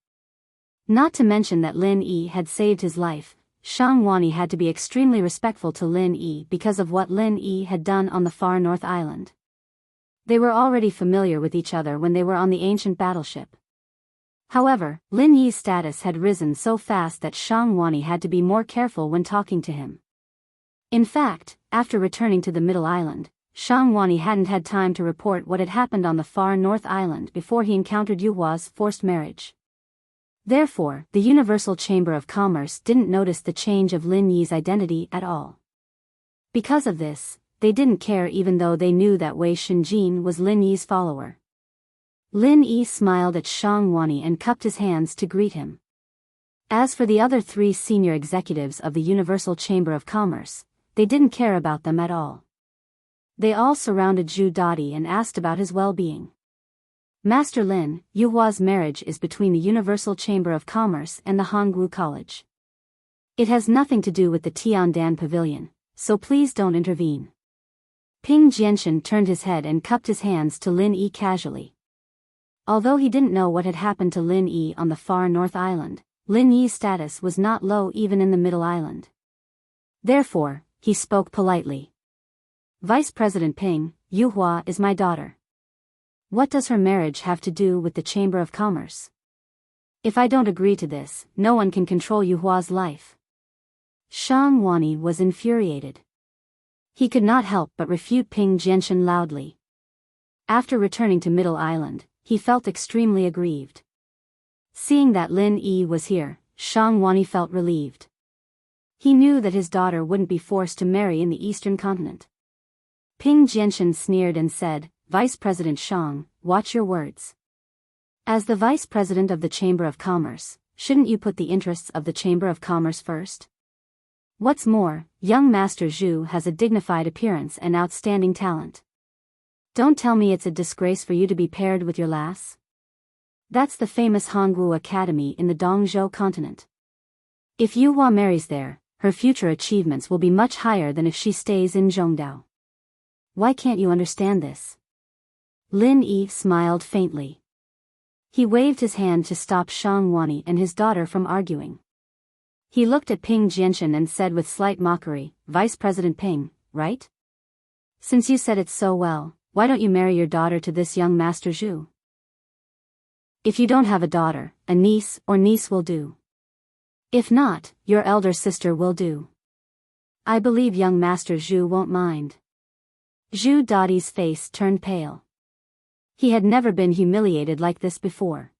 Not to mention that Lin Yi had saved his life, Shang Wani had to be extremely respectful to Lin Yi because of what Lin Yi had done on the far north island. They were already familiar with each other when they were on the ancient battleship. However, Lin Yi's status had risen so fast that Shang Wani had to be more careful when talking to him. In fact, after returning to the Middle Island, Shang Wani hadn't had time to report what had happened on the far north island before he encountered Yuhua's forced marriage. Therefore, the Universal Chamber of Commerce didn't notice the change of Lin Yi's identity at all. Because of this, they didn't care even though they knew that Wei Shenjin was Lin Yi's follower. Lin Yi smiled at Shang Wani and cupped his hands to greet him. As for the other 3 senior executives of the Universal Chamber of Commerce, they didn't care about them at all. They all surrounded Zhu Dadi and asked about his well-being. "Master Lin, Yuhua's marriage is between the Universal Chamber of Commerce and the Hongwu College. It has nothing to do with the Tiandan Pavilion, so please don't intervene." Ping Jianshan turned his head and cupped his hands to Lin Yi casually. Although he didn't know what had happened to Lin Yi on the far north island, Lin Yi's status was not low even in the Middle Island. Therefore, he spoke politely. "Vice President Ping, Yuhua is my daughter. What does her marriage have to do with the Chamber of Commerce? If I don't agree to this, no one can control Yuhua's life." Shang Wani was infuriated. He could not help but refute Ping Jianshan loudly. After returning to Middle Island, he felt extremely aggrieved. Seeing that Lin Yi was here, Shang Wani felt relieved. He knew that his daughter wouldn't be forced to marry in the Eastern Continent. Ping Jianshan sneered and said, "Vice President Shang, watch your words. As the Vice President of the Chamber of Commerce, shouldn't you put the interests of the Chamber of Commerce first? What's more, young Master Zhu has a dignified appearance and outstanding talent. Don't tell me it's a disgrace for you to be paired with your lass. That's the famous Hongwu Academy in the Dongzhou continent. If Yuhua marries there, her future achievements will be much higher than if she stays in Zhongdao. Why can't you understand this?" Lin Yi smiled faintly. He waved his hand to stop Shang Wani and his daughter from arguing. He looked at Ping Jianshan and said with slight mockery, "Vice President Ping, right? Since you said it so well, why don't you marry your daughter to this young Master Zhu? If you don't have a daughter, a niece or niece will do. If not, your elder sister will do. I believe young Master Zhu won't mind. Zhu Dadi's face turned pale. He had never been humiliated like this before.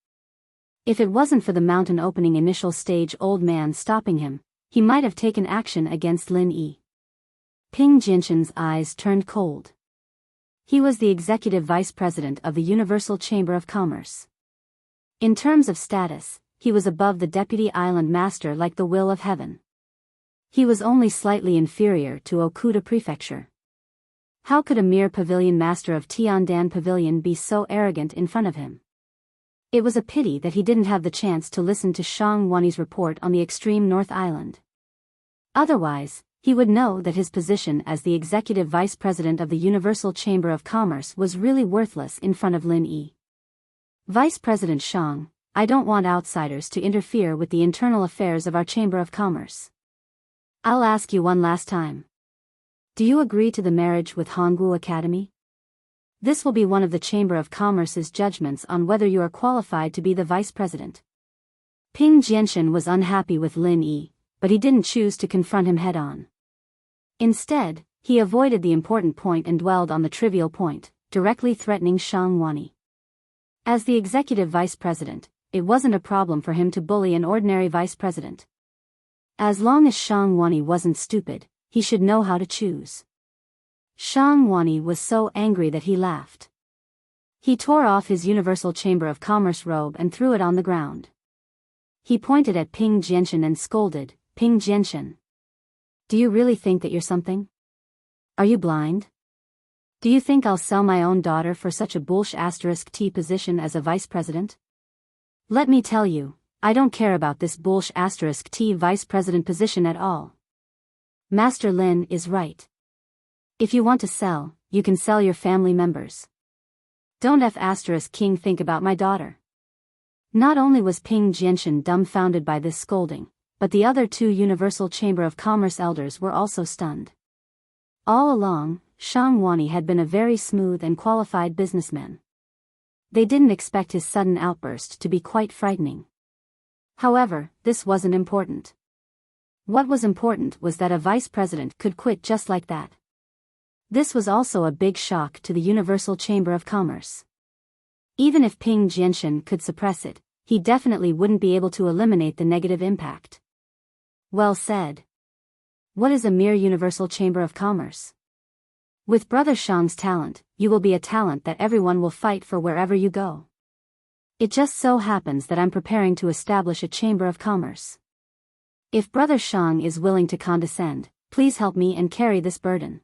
If it wasn't for the mountain opening initial stage old man stopping him, he might have taken action against Lin Yi. Ping Jinshan's eyes turned cold. He was the executive vice president of the Universal Chamber of Commerce. In terms of status, he was above the deputy island master like the will of heaven. He was only slightly inferior to Okuda Prefecture. How could a mere pavilion master of Tiandan Pavilion be so arrogant in front of him? It was a pity that he didn't have the chance to listen to Shang Wani's report on the extreme North Island. Otherwise, he would know that his position as the executive vice president of the Universal Chamber of Commerce was really worthless in front of Lin Yi. Vice President Shang, I don't want outsiders to interfere with the internal affairs of our Chamber of Commerce. I'll ask you one last time. Do you agree to the marriage with Hongguo Academy? This will be one of the Chamber of Commerce's judgments on whether you are qualified to be the vice president. Ping Jianshan was unhappy with Lin Yi, but he didn't choose to confront him head-on. Instead, he avoided the important point and dwelled on the trivial point, directly threatening Shang Wani. As the executive vice president, it wasn't a problem for him to bully an ordinary vice president. As long as Shang Wani wasn't stupid, he should know how to choose. Shang Wani was so angry that he laughed. He tore off his Universal Chamber of Commerce robe and threw it on the ground. He pointed at Ping Jianshan and scolded, Ping Jianshan. Do you really think that you're something? Are you blind? Do you think I'll sell my own daughter for such a bullsh*t position as a vice president? Let me tell you, I don't care about this bullsh*t vice president position at all. Master Lin is right. If you want to sell, you can sell your family members. Don't King think about my daughter. Not only was Ping Jianshan dumbfounded by this scolding, but the other two Universal Chamber of Commerce elders were also stunned. All along, Shang Wani had been a very smooth and qualified businessman. They didn't expect his sudden outburst to be quite frightening. However, this wasn't important. What was important was that a vice president could quit just like that. This was also a big shock to the Universal Chamber of Commerce. Even if Ping Jianshan could suppress it, he definitely wouldn't be able to eliminate the negative impact. Well said. What is a mere Universal Chamber of Commerce? With Brother Shang's talent, you will be a talent that everyone will fight for wherever you go. It just so happens that I'm preparing to establish a Chamber of Commerce. If Brother Shang is willing to condescend, please help me and carry this burden.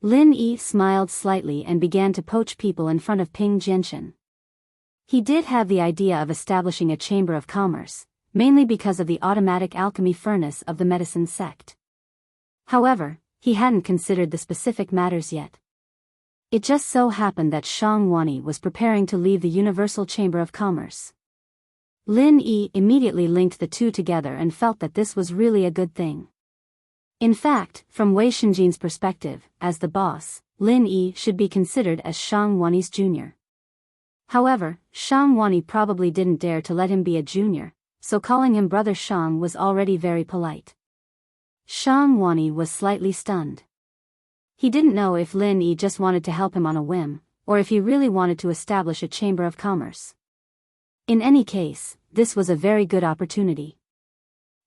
Lin Yi smiled slightly and began to poach people in front of Ping Jianshan. He did have the idea of establishing a Chamber of Commerce, mainly because of the automatic alchemy furnace of the medicine sect. However, he hadn't considered the specific matters yet. It just so happened that Shang Wani was preparing to leave the Universal Chamber of Commerce. Lin Yi immediately linked the two together and felt that this was really a good thing. In fact, from Wei Shenjin's perspective, as the boss, Lin Yi should be considered as Shang Wani's junior. However, Shang Wani probably didn't dare to let him be a junior, so calling him Brother Shang was already very polite. Shang Wani was slightly stunned. He didn't know if Lin Yi just wanted to help him on a whim, or if he really wanted to establish a Chamber of Commerce. In any case, this was a very good opportunity.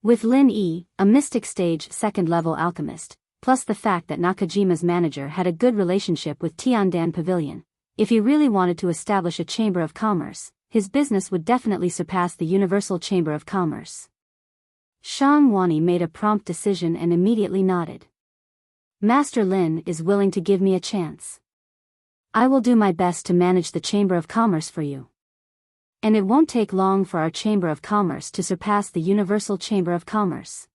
With Lin Yi, a mystic stage second-level alchemist, plus the fact that Nakajima's manager had a good relationship with Tiandan Pavilion, if he really wanted to establish a Chamber of Commerce, his business would definitely surpass the Universal Chamber of Commerce. Shang Wani made a prompt decision and immediately nodded. Master Lin is willing to give me a chance. I will do my best to manage the Chamber of Commerce for you. And it won't take long for our Chamber of Commerce to surpass the Universal Chamber of Commerce.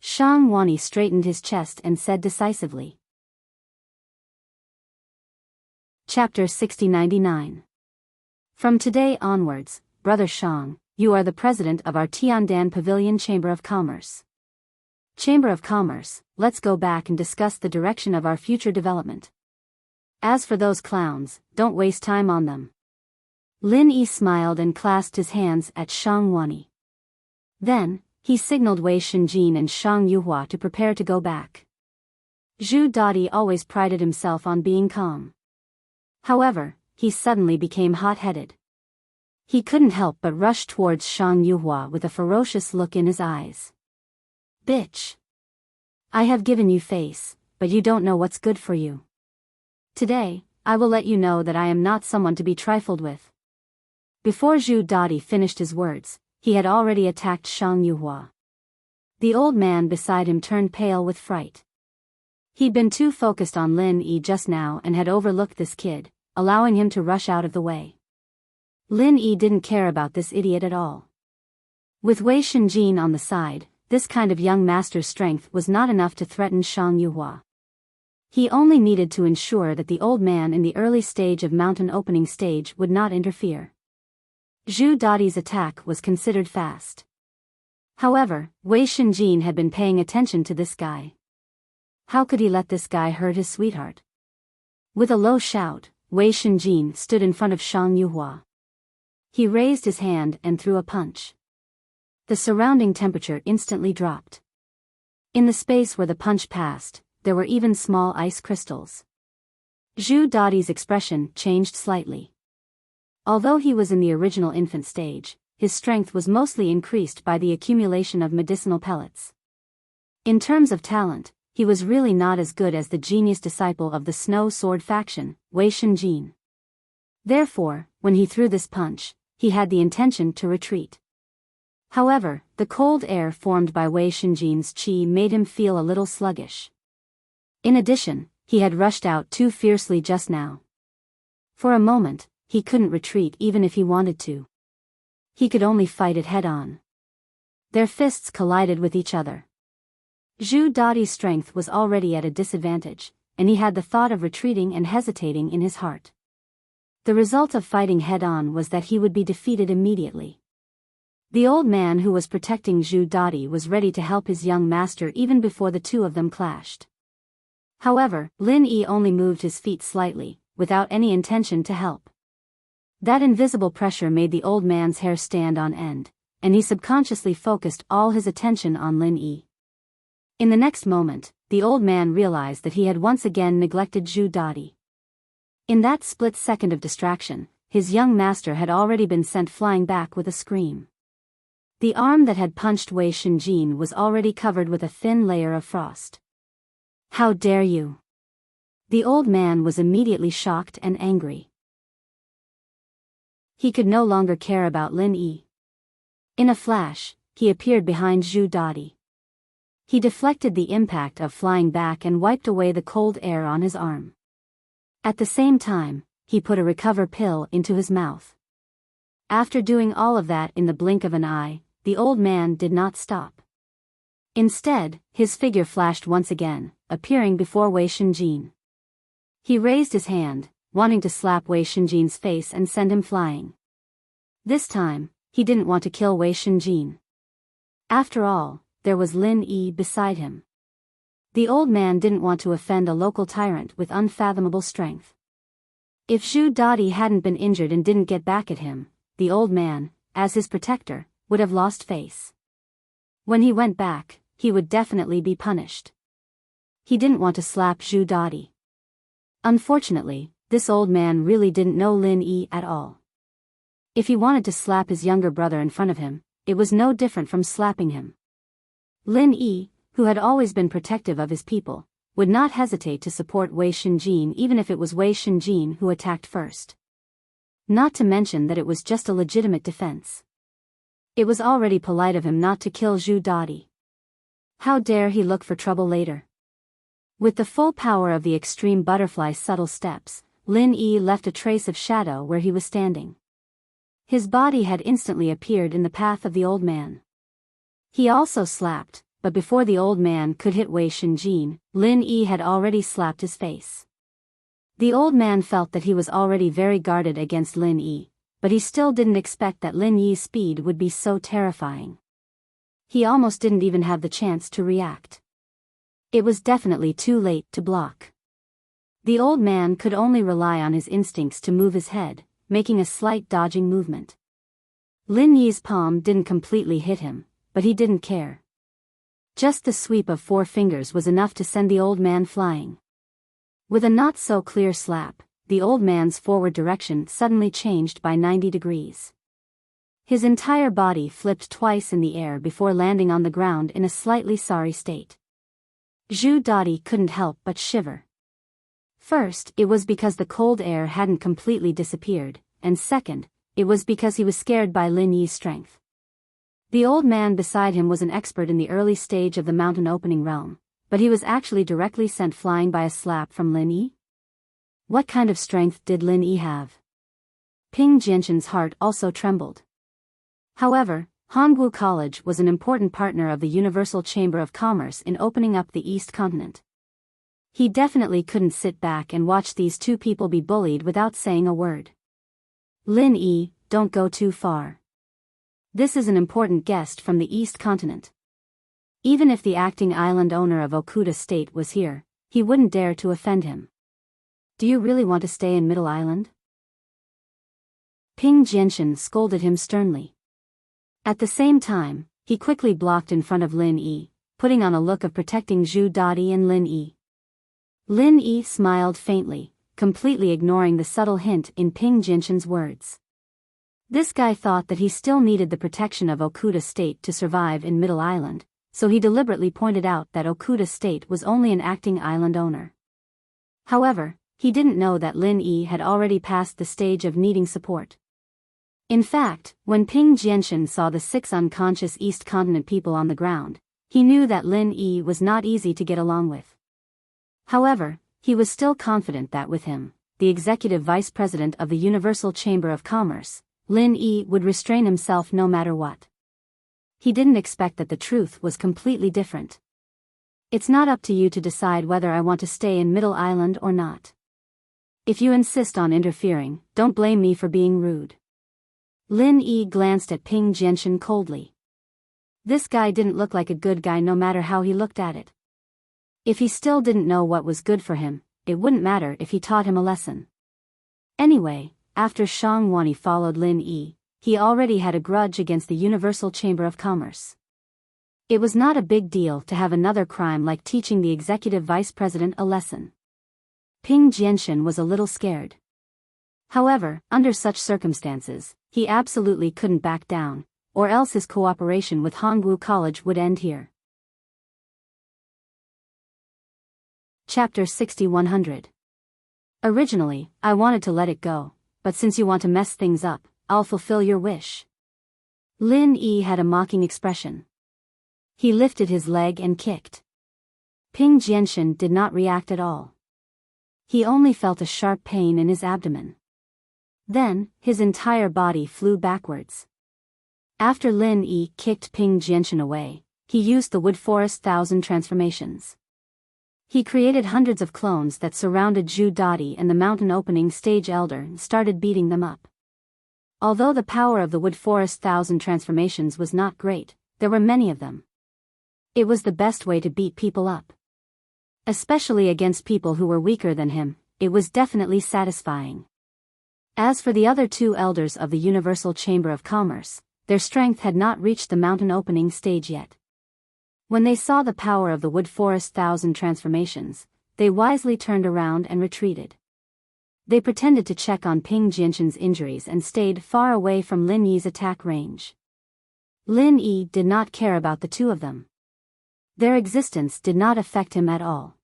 Shang Wani straightened his chest and said decisively. Chapter 6099. From today onwards, Brother Shang, you are the president of our Tiandan Pavilion Chamber of Commerce. Chamber of Commerce, let's go back and discuss the direction of our future development. As for those clowns, don't waste time on them. Lin Yi smiled and clasped his hands at Shang Wani. Then, he signaled Wei Shenjin and Shang Yuhua to prepare to go back. Zhu Dadi always prided himself on being calm. However, he suddenly became hot-headed. He couldn't help but rush towards Shang Yuhua with a ferocious look in his eyes. Bitch! I have given you face, but you don't know what's good for you. Today, I will let you know that I am not someone to be trifled with. Before Zhu Dadi finished his words, he had already attacked Shang Yuhua. The old man beside him turned pale with fright. He'd been too focused on Lin Yi just now and had overlooked this kid, allowing him to rush out of the way. Lin Yi didn't care about this idiot at all. With Wei Shenjin on the side, this kind of young master's strength was not enough to threaten Shang Yuhua. He only needed to ensure that the old man in the early stage of mountain opening stage would not interfere. Zhu Dadi's attack was considered fast. However, Wei Shenjin had been paying attention to this guy. How could he let this guy hurt his sweetheart? With a low shout, Wei Shenjin stood in front of Shang Yuhua. He raised his hand and threw a punch. The surrounding temperature instantly dropped. In the space where the punch passed, there were even small ice crystals. Zhu Dadi's expression changed slightly. Although he was in the original infant stage, his strength was mostly increased by the accumulation of medicinal pellets. In terms of talent, he was really not as good as the genius disciple of the Snow Sword faction, Wei Shenjin. Therefore, when he threw this punch, he had the intention to retreat. However, the cold air formed by Wei Shenjin's qi made him feel a little sluggish. In addition, he had rushed out too fiercely just now. For a moment, he couldn't retreat even if he wanted to. He could only fight it head-on. Their fists collided with each other. Zhu Dadi's strength was already at a disadvantage, and he had the thought of retreating and hesitating in his heart. The result of fighting head-on was that he would be defeated immediately. The old man who was protecting Zhu Dadi was ready to help his young master even before the two of them clashed. However, Lin Yi only moved his feet slightly, without any intention to help. That invisible pressure made the old man's hair stand on end, and he subconsciously focused all his attention on Lin Yi. In the next moment, the old man realized that he had once again neglected Zhu Dadi. In that split second of distraction, his young master had already been sent flying back with a scream. The arm that had punched Wei Shenjin was already covered with a thin layer of frost. How dare you! The old man was immediately shocked and angry. He could no longer care about Lin Yi. In a flash, he appeared behind Zhu Dadi. He deflected the impact of flying back and wiped away the cold air on his arm. At the same time, he put a recover pill into his mouth. After doing all of that in the blink of an eye, the old man did not stop. Instead, his figure flashed once again, appearing before Wei Shenjin. He raised his hand, wanting to slap Wei Shenjin's face and send him flying. This time, he didn't want to kill Wei Shenjin. After all, there was Lin Yi beside him. The old man didn't want to offend a local tyrant with unfathomable strength. If Zhu Dadi hadn't been injured and didn't get back at him, the old man, as his protector, would have lost face. When he went back, he would definitely be punished. He didn't want to slap Zhu Dadi. Unfortunately, this old man really didn't know Lin Yi at all. If he wanted to slap his younger brother in front of him, it was no different from slapping him. Lin Yi, who had always been protective of his people, would not hesitate to support Wei Shenjin even if it was Wei Shenjin who attacked first. Not to mention that it was just a legitimate defense. It was already polite of him not to kill Zhu Dadi. How dare he look for trouble later? With the full power of the extreme butterfly's subtle steps, Lin Yi left a trace of shadow where he was standing. His body had instantly appeared in the path of the old man. He also slapped, but before the old man could hit Wei Shenjin, Lin Yi had already slapped his face. The old man felt that he was already very guarded against Lin Yi, but he still didn't expect that Lin Yi's speed would be so terrifying. He almost didn't even have the chance to react. It was definitely too late to block. The old man could only rely on his instincts to move his head, making a slight dodging movement. Lin Yi's palm didn't completely hit him, but he didn't care. Just the sweep of 4 fingers was enough to send the old man flying. With a not-so-clear slap, the old man's forward direction suddenly changed by 90 degrees. His entire body flipped twice in the air before landing on the ground in a slightly sorry state. Zhu Dadi couldn't help but shiver. First, it was because the cold air hadn't completely disappeared, and second, it was because he was scared by Lin Yi's strength. The old man beside him was an expert in the early stage of the mountain opening realm, but he was actually directly sent flying by a slap from Lin Yi? What kind of strength did Lin Yi have? Ping Jianshan's heart also trembled. However, Hongwu College was an important partner of the Universal Chamber of Commerce in opening up the East Continent. He definitely couldn't sit back and watch these 2 people be bullied without saying a word. Lin Yi, don't go too far. This is an important guest from the East Continent. Even if the acting island owner of Okuda State was here, he wouldn't dare to offend him. Do you really want to stay in Middle Island? Ping Jianshan scolded him sternly. At the same time, he quickly blocked in front of Lin Yi, putting on a look of protecting Zhu Dadi and Lin Yi. Lin Yi smiled faintly, completely ignoring the subtle hint in Ping Jianshan's words. This guy thought that he still needed the protection of Okuda State to survive in Middle Island, so he deliberately pointed out that Okuda State was only an acting island owner. However, he didn't know that Lin Yi had already passed the stage of needing support. In fact, when Ping Jianshan saw the 6 unconscious East Continent people on the ground, he knew that Lin Yi was not easy to get along with. However, he was still confident that with him, the executive vice president of the Universal Chamber of Commerce, Lin Yi would restrain himself no matter what. He didn't expect that the truth was completely different. It's not up to you to decide whether I want to stay in Middle Island or not. If you insist on interfering, don't blame me for being rude. Lin Yi glanced at Ping Jianshan coldly. This guy didn't look like a good guy no matter how he looked at it. If he still didn't know what was good for him, it wouldn't matter if he taught him a lesson. Anyway, after Shang Wani followed Lin Yi, he already had a grudge against the Universal Chamber of Commerce. It was not a big deal to have another crime like teaching the executive vice president a lesson. Ping Jianshan was a little scared. However, under such circumstances, he absolutely couldn't back down, or else his cooperation with Hongwu College would end here. Chapter 6100. Originally, I wanted to let it go, but since you want to mess things up, I'll fulfill your wish. Lin Yi had a mocking expression. He lifted his leg and kicked. Ping Jianshan did not react at all. He only felt a sharp pain in his abdomen. Then, his entire body flew backwards. After Lin Yi kicked Ping Jianshan away, he used the Wood Forest 1000 transformations. He created hundreds of clones that surrounded Zhu Dadi and the mountain opening stage elder and started beating them up. Although the power of the Wood Forest 1000 transformations was not great, there were many of them. It was the best way to beat people up. Especially against people who were weaker than him, it was definitely satisfying. As for the other 2 elders of the Universal Chamber of Commerce, their strength had not reached the mountain opening stage yet. When they saw the power of the Wood Forest 1000 transformations, they wisely turned around and retreated. They pretended to check on Ping Jianshan's injuries and stayed far away from Lin Yi's attack range. Lin Yi did not care about the 2 of them. Their existence did not affect him at all.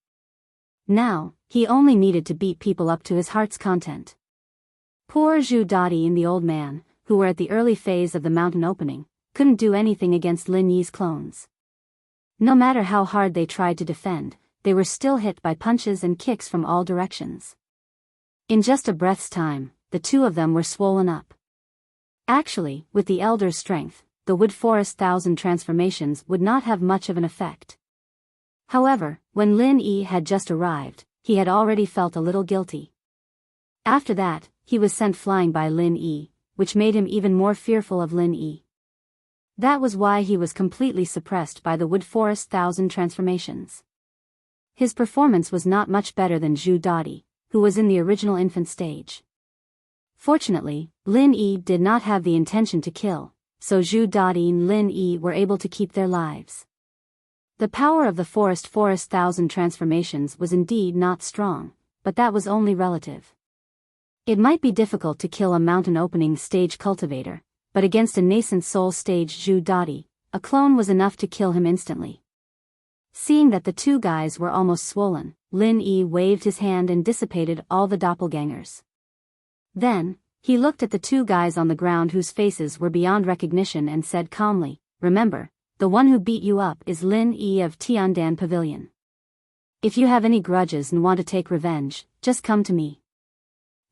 Now, he only needed to beat people up to his heart's content. Poor Zhu Dadi and the old man, who were at the early phase of the mountain opening, couldn't do anything against Lin Yi's clones. No matter how hard they tried to defend, they were still hit by punches and kicks from all directions. In just a breath's time, the 2 of them were swollen up. Actually, with the elder's strength, the Wood Forest 1000 transformations would not have much of an effect. However, when Lin Yi had just arrived, he had already felt a little guilty. After that, he was sent flying by Lin Yi, which made him even more fearful of Lin Yi. That was why he was completely suppressed by the Wood Forest 1000 transformations. His performance was not much better than Zhu Dadi, who was in the original infant stage. Fortunately, Lin Yi did not have the intention to kill, so Zhu Dadi and Lin Yi were able to keep their lives. The power of the forest thousand transformations was indeed not strong, but that was only relative. It might be difficult to kill a mountain opening stage cultivator, but against a nascent soul stage Zhu Dadi, a clone was enough to kill him instantly. Seeing that the two guys were almost swollen, Lin Yi waved his hand and dissipated all the doppelgangers. Then, he looked at the two guys on the ground whose faces were beyond recognition and said calmly, "Remember, the one who beat you up is Lin Yi of Tiandan Pavilion. If you have any grudges and want to take revenge, just come to me.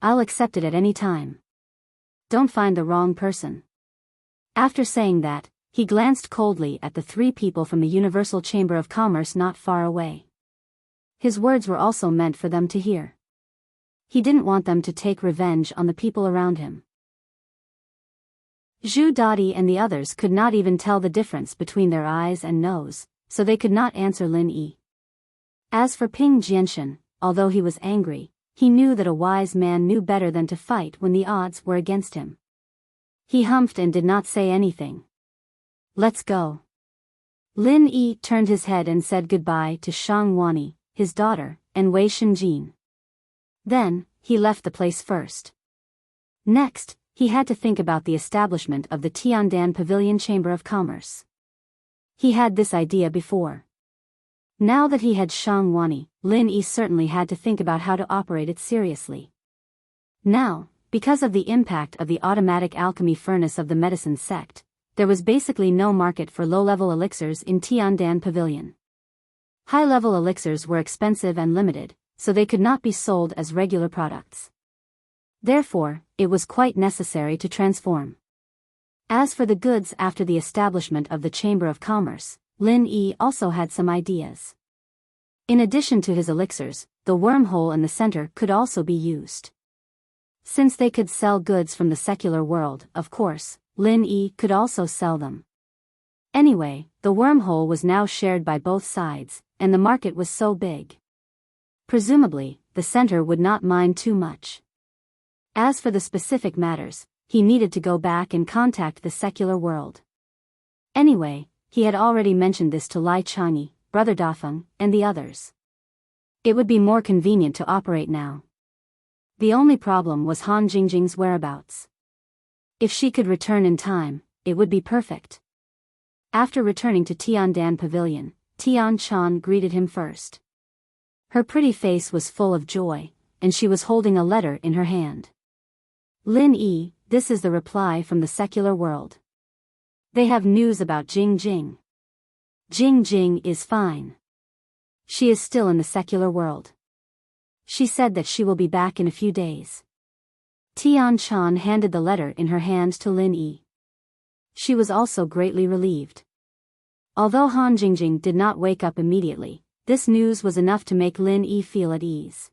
I'll accept it at any time. Don't find the wrong person." After saying that, he glanced coldly at the three people from the Universal Chamber of Commerce not far away. His words were also meant for them to hear. He didn't want them to take revenge on the people around him. Zhu Dadi and the others could not even tell the difference between their eyes and nose, so they could not answer Lin Yi. As for Ping Jianshan, although he was angry, he knew that a wise man knew better than to fight when the odds were against him. He humphed and did not say anything. "Let's go." Lin Yi turned his head and said goodbye to Shang Wani, his daughter, and Wei Shenjin. Then, he left the place first. Next, he had to think about the establishment of the Tiandan Pavilion Chamber of Commerce. He had this idea before. Now that he had Shang Wani, Lin Yi certainly had to think about how to operate it seriously. Now, because of the impact of the automatic alchemy furnace of the medicine sect, there was basically no market for low-level elixirs in Tiandan Pavilion. High-level elixirs were expensive and limited, so they could not be sold as regular products. Therefore, it was quite necessary to transform. As for the goods after the establishment of the Chamber of Commerce, Lin Yi also had some ideas. In addition to his elixirs, the wormhole in the center could also be used. Since they could sell goods from the secular world, of course, Lin Yi could also sell them. Anyway, the wormhole was now shared by both sides, and the market was so big. Presumably, the center would not mind too much. As for the specific matters, he needed to go back and contact the secular world. Anyway, he had already mentioned this to Lai Changyi, Brother Dafeng, and the others. It would be more convenient to operate now. The only problem was Han Jingjing's whereabouts. If she could return in time, it would be perfect. After returning to Tiandan Pavilion, Tian Chan greeted him first. Her pretty face was full of joy, and she was holding a letter in her hand. "Lin Yi, this is the reply from the secular world. They have news about Jing Jing. Jing Jing is fine. She is still in the secular world. She said that she will be back in a few days." Tian Chan handed the letter in her hand to Lin Yi. She was also greatly relieved. Although Han Jingjing did not wake up immediately, this news was enough to make Lin Yi feel at ease.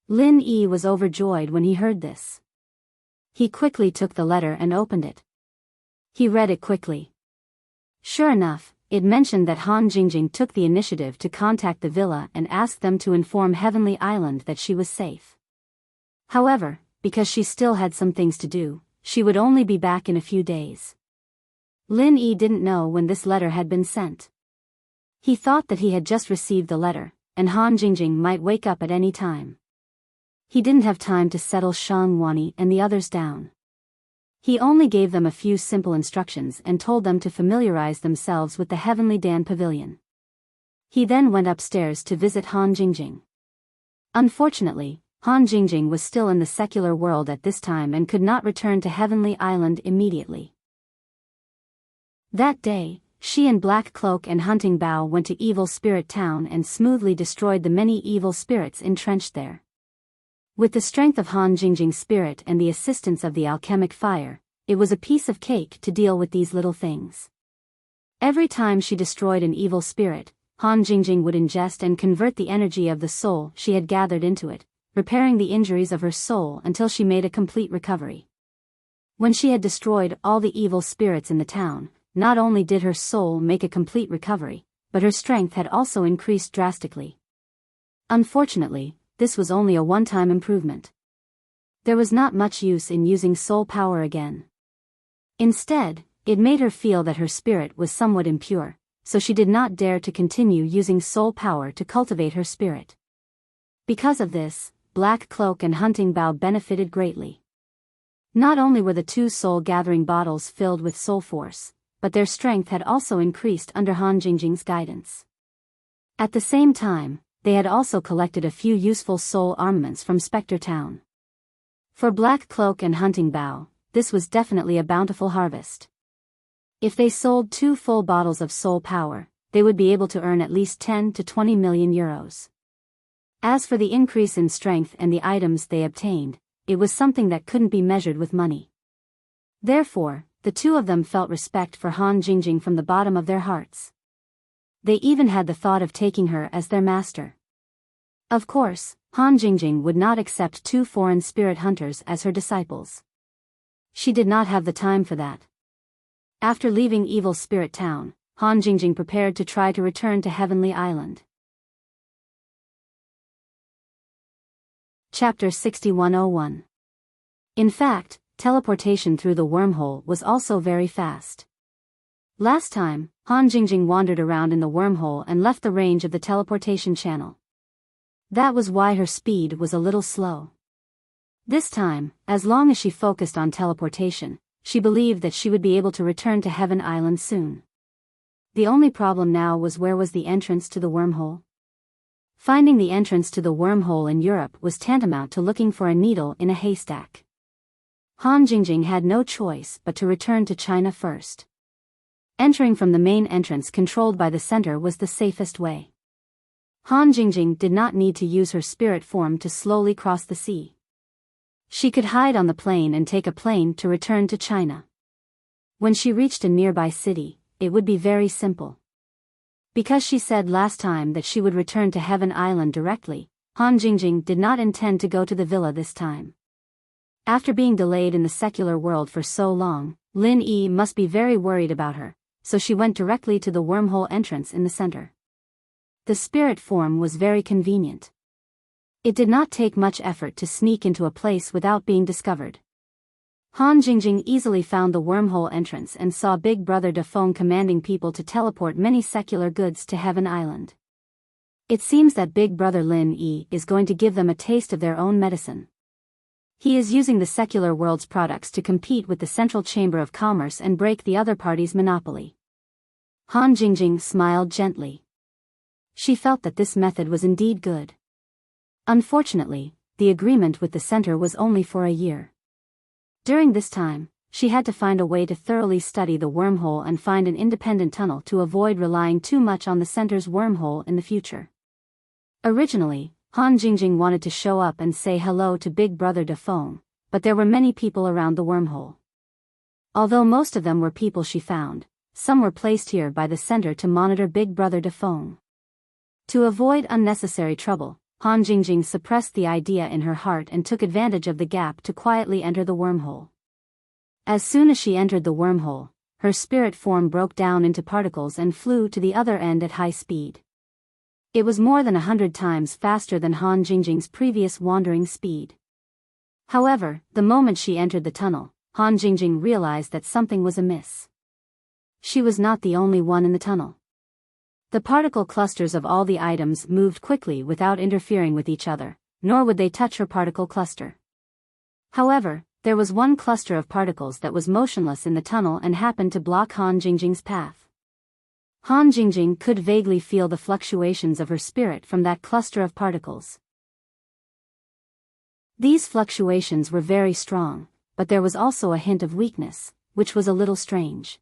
Lin Yi was overjoyed when he heard this. He quickly took the letter and opened it. He read it quickly. Sure enough, it mentioned that Han Jingjing took the initiative to contact the villa and ask them to inform Heavenly Island that she was safe. However, because she still had some things to do, she would only be back in a few days. Lin Yi didn't know when this letter had been sent. He thought that he had just received the letter, and Han Jingjing might wake up at any time. He didn't have time to settle Shang Wani and the others down. He only gave them a few simple instructions and told them to familiarize themselves with the Heavenly Dan Pavilion. He then went upstairs to visit Han Jingjing. Unfortunately, Han Jingjing was still in the secular world at this time and could not return to Heavenly Island immediately. That day, she and Black Cloak and Hunting Bow went to Evil Spirit Town and smoothly destroyed the many evil spirits entrenched there. With the strength of Han Jingjing's spirit and the assistance of the alchemic fire, it was a piece of cake to deal with these little things. Every time she destroyed an evil spirit, Han Jingjing would ingest and convert the energy of the soul she had gathered into it, repairing the injuries of her soul until she made a complete recovery. When she had destroyed all the evil spirits in the town, not only did her soul make a complete recovery, but her strength had also increased drastically. Unfortunately, this was only a one-time improvement. There was not much use in using soul power again. Instead, it made her feel that her spirit was somewhat impure, so she did not dare to continue using soul power to cultivate her spirit. Because of this, Black Cloak and Hunting Bow benefited greatly. Not only were the 2 soul-gathering bottles filled with soul force, but their strength had also increased under Han Jingjing's guidance. At the same time, they had also collected a few useful soul armaments from Spectre Town. For Black Cloak and Hunting Bow, this was definitely a bountiful harvest. If they sold 2 full bottles of soul power, they would be able to earn at least 10 to 20 million euros. As for the increase in strength and the items they obtained, it was something that couldn't be measured with money. Therefore, the 2 of them felt respect for Han Jingjing from the bottom of their hearts. They even had the thought of taking her as their master. Of course, Han Jingjing would not accept 2 foreign spirit hunters as her disciples. She did not have the time for that. After leaving Evil Spirit Town, Han Jingjing prepared to try to return to Heavenly Island. Chapter 6101. In fact, teleportation through the wormhole was also very fast. Last time, Han Jingjing wandered around in the wormhole and left the range of the teleportation channel. That was why her speed was a little slow. This time, as long as she focused on teleportation, she believed that she would be able to return to Heaven Island soon. The only problem now was where was the entrance to the wormhole? Finding the entrance to the wormhole in Europe was tantamount to looking for a needle in a haystack. Han Jingjing had no choice but to return to China first. Entering from the main entrance controlled by the center was the safest way. Han Jingjing did not need to use her spirit form to slowly cross the sea. She could hide on the plane and take a plane to return to China. When she reached a nearby city, it would be very simple. Because she said last time that she would return to Heaven Island directly, Han Jingjing did not intend to go to the villa this time. After being delayed in the secular world for so long, Lin Yi must be very worried about her, so she went directly to the wormhole entrance in the center. The spirit form was very convenient. It did not take much effort to sneak into a place without being discovered. Han Jingjing easily found the wormhole entrance and saw Big Brother Dafeng commanding people to teleport many secular goods to Heaven Island. It seems that Big Brother Lin Yi is going to give them a taste of their own medicine. He is using the secular world's products to compete with the Central Chamber of Commerce and break the other party's monopoly. Han Jingjing smiled gently. She felt that this method was indeed good. Unfortunately, the agreement with the center was only for a year. During this time, she had to find a way to thoroughly study the wormhole and find an independent tunnel to avoid relying too much on the center's wormhole in the future. Originally, Han Jingjing wanted to show up and say hello to Big Brother Dafeng, but there were many people around the wormhole. Although most of them were people she found, some were placed here by the center to monitor Big Brother Dafeng. To avoid unnecessary trouble, Han Jingjing suppressed the idea in her heart and took advantage of the gap to quietly enter the wormhole. As soon as she entered the wormhole, her spirit form broke down into particles and flew to the other end at high speed. It was more than 100 times faster than Han Jingjing's previous wandering speed. However, the moment she entered the tunnel, Han Jingjing realized that something was amiss. She was not the only one in the tunnel. The particle clusters of all the items moved quickly without interfering with each other, nor would they touch her particle cluster. However, there was one cluster of particles that was motionless in the tunnel and happened to block Han Jingjing's path. Han Jingjing could vaguely feel the fluctuations of her spirit from that cluster of particles. These fluctuations were very strong, but there was also a hint of weakness, which was a little strange.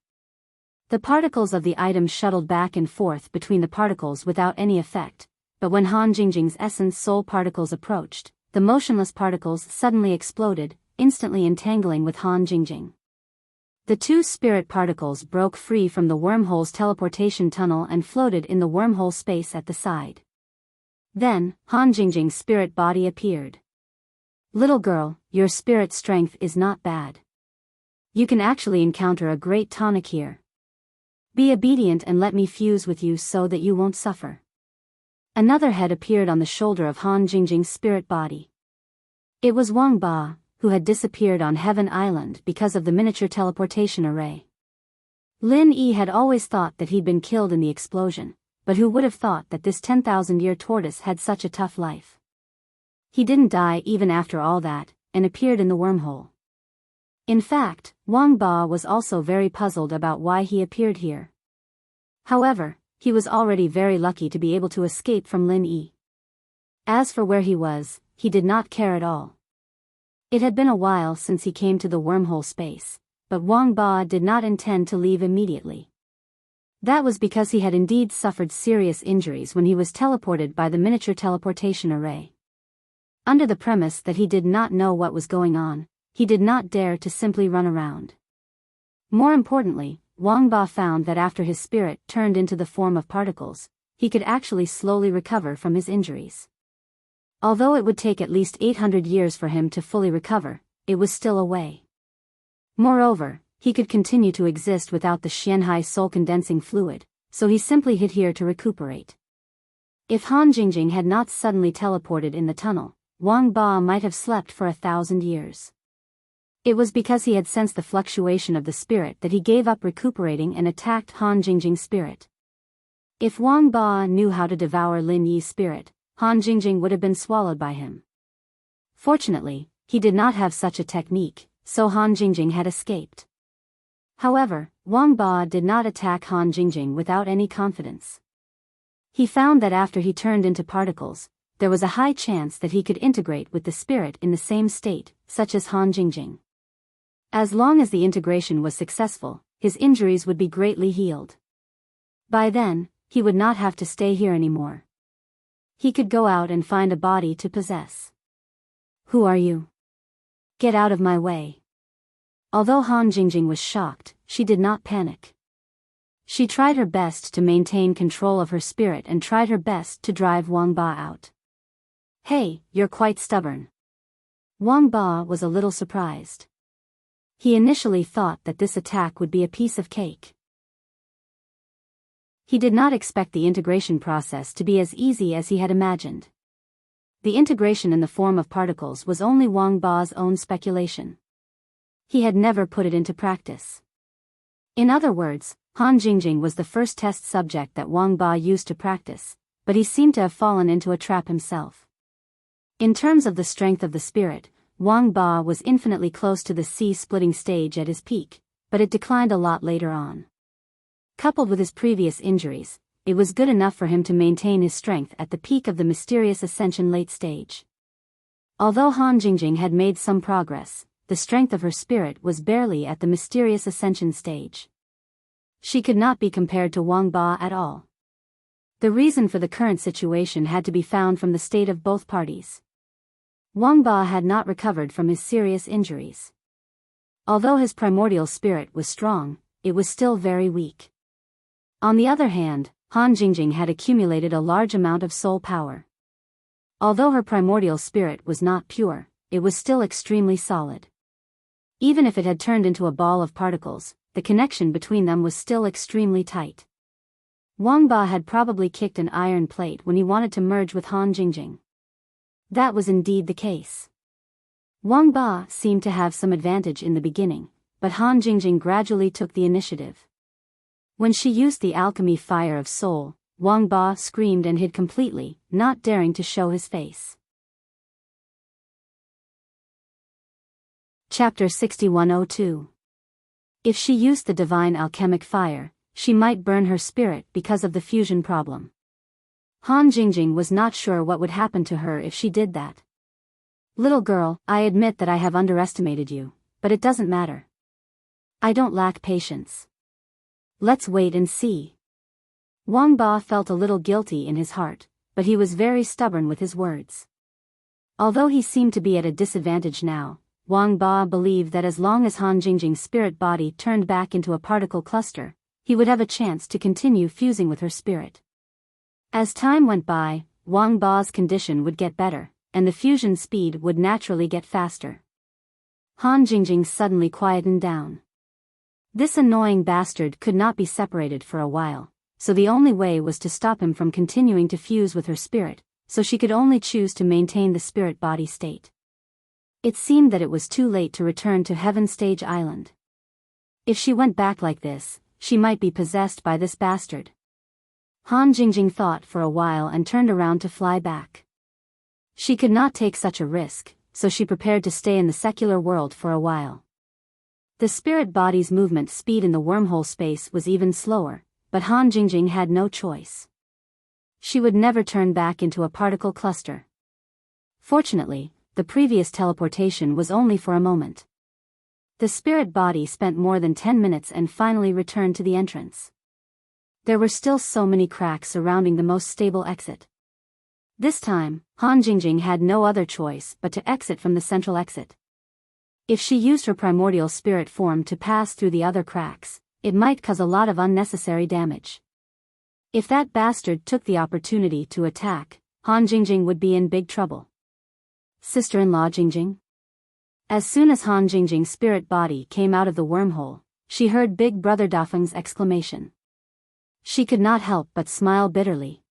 The particles of the items shuttled back and forth between the particles without any effect, but when Han Jingjing's essence soul particles approached, the motionless particles suddenly exploded, instantly entangling with Han Jingjing. The 2 spirit particles broke free from the wormhole's teleportation tunnel and floated in the wormhole space at the side. Then, Han Jingjing's spirit body appeared. "Little girl, your spirit strength is not bad. You can actually encounter a great tonic here. Be obedient and let me fuse with you so that you won't suffer." Another head appeared on the shoulder of Han Jingjing's spirit body. It was Wang Ba, who had disappeared on Heaven Island because of the miniature teleportation array. Lin Yi had always thought that he'd been killed in the explosion, but who would have thought that this 10,000-year tortoise had such a tough life? He didn't die even after all that, and appeared in the wormhole. In fact, Wang Ba was also very puzzled about why he appeared here. However, he was already very lucky to be able to escape from Lin Yi. As for where he was, he did not care at all. It had been a while since he came to the wormhole space, but Wang Ba did not intend to leave immediately. That was because he had indeed suffered serious injuries when he was teleported by the miniature teleportation array. Under the premise that he did not know what was going on, he did not dare to simply run around. More importantly, Wang Ba found that after his spirit turned into the form of particles, he could actually slowly recover from his injuries. Although it would take at least 800 years for him to fully recover, it was still a way. Moreover, he could continue to exist without the Xianhai soul-condensing fluid, so he simply hid here to recuperate. If Han Jingjing had not suddenly teleported in the tunnel, Wang Ba might have slept for 1,000 years. It was because he had sensed the fluctuation of the spirit that he gave up recuperating and attacked Han Jingjing's spirit. If Wang Ba knew how to devour Lin Yi's spirit, Han Jingjing would have been swallowed by him. Fortunately, he did not have such a technique, so Han Jingjing had escaped. However, Wang Ba did not attack Han Jingjing without any confidence. He found that after he turned into particles, there was a high chance that he could integrate with the spirit in the same state, such as Han Jingjing. As long as the integration was successful, his injuries would be greatly healed. By then, he would not have to stay here anymore. He could go out and find a body to possess. Who are you? Get out of my way. Although Han Jingjing was shocked, she did not panic. She tried her best to maintain control of her spirit and tried her best to drive Wang Ba out. Hey, you're quite stubborn. Wang Ba was a little surprised. He initially thought that this attack would be a piece of cake. He did not expect the integration process to be as easy as he had imagined. The integration in the form of particles was only Wang Ba's own speculation. He had never put it into practice. In other words, Han Jingjing was the first test subject that Wang Ba used to practice, but he seemed to have fallen into a trap himself. In terms of the strength of the spirit, Wang Ba was infinitely close to the sea-splitting stage at his peak, but it declined a lot later on. Coupled with his previous injuries, it was good enough for him to maintain his strength at the peak of the mysterious ascension late stage. Although Han Jingjing had made some progress, the strength of her spirit was barely at the mysterious ascension stage. She could not be compared to Wang Ba at all. The reason for the current situation had to be found from the state of both parties. Wang Ba had not recovered from his serious injuries. Although his primordial spirit was strong, it was still very weak. On the other hand, Han Jingjing had accumulated a large amount of soul power. Although her primordial spirit was not pure, it was still extremely solid. Even if it had turned into a ball of particles, the connection between them was still extremely tight. Wang Ba had probably kicked an iron plate when he wanted to merge with Han Jingjing. That was indeed the case. Wang Ba seemed to have some advantage in the beginning, but Han Jingjing gradually took the initiative. When she used the alchemy fire of soul, Wang Ba screamed and hid completely, not daring to show his face. Chapter 6102. If she used the divine alchemic fire, she might burn her spirit because of the fusion problem. Han Jingjing was not sure what would happen to her if she did that. Little girl, I admit that I have underestimated you, but it doesn't matter. I don't lack patience. Let's wait and see. Wang Ba felt a little guilty in his heart, but he was very stubborn with his words. Although he seemed to be at a disadvantage now, Wang Ba believed that as long as Han Jingjing's spirit body turned back into a particle cluster, he would have a chance to continue fusing with her spirit. As time went by, Wang Ba's condition would get better, and the fusion speed would naturally get faster. Han Jingjing suddenly quietened down. This annoying bastard could not be separated for a while, so the only way was to stop him from continuing to fuse with her spirit, so she could only choose to maintain the spirit-body state. It seemed that it was too late to return to Heaven Stage Island. If she went back like this, she might be possessed by this bastard. Han Jingjing thought for a while and turned around to fly back. She could not take such a risk, so she prepared to stay in the secular world for a while. The spirit body's movement speed in the wormhole space was even slower, but Han Jingjing had no choice. She would never turn back into a particle cluster. Fortunately, the previous teleportation was only for a moment. The spirit body spent more than 10 minutes and finally returned to the entrance. There were still so many cracks surrounding the most stable exit. This time, Han Jingjing had no other choice but to exit from the central exit. If she used her primordial spirit form to pass through the other cracks, it might cause a lot of unnecessary damage. If that bastard took the opportunity to attack, Han Jingjing would be in big trouble. Sister-in-law Jingjing? As soon as Han Jingjing's spirit body came out of the wormhole, she heard Big Brother Dafeng's exclamation. She could not help but smile bitterly.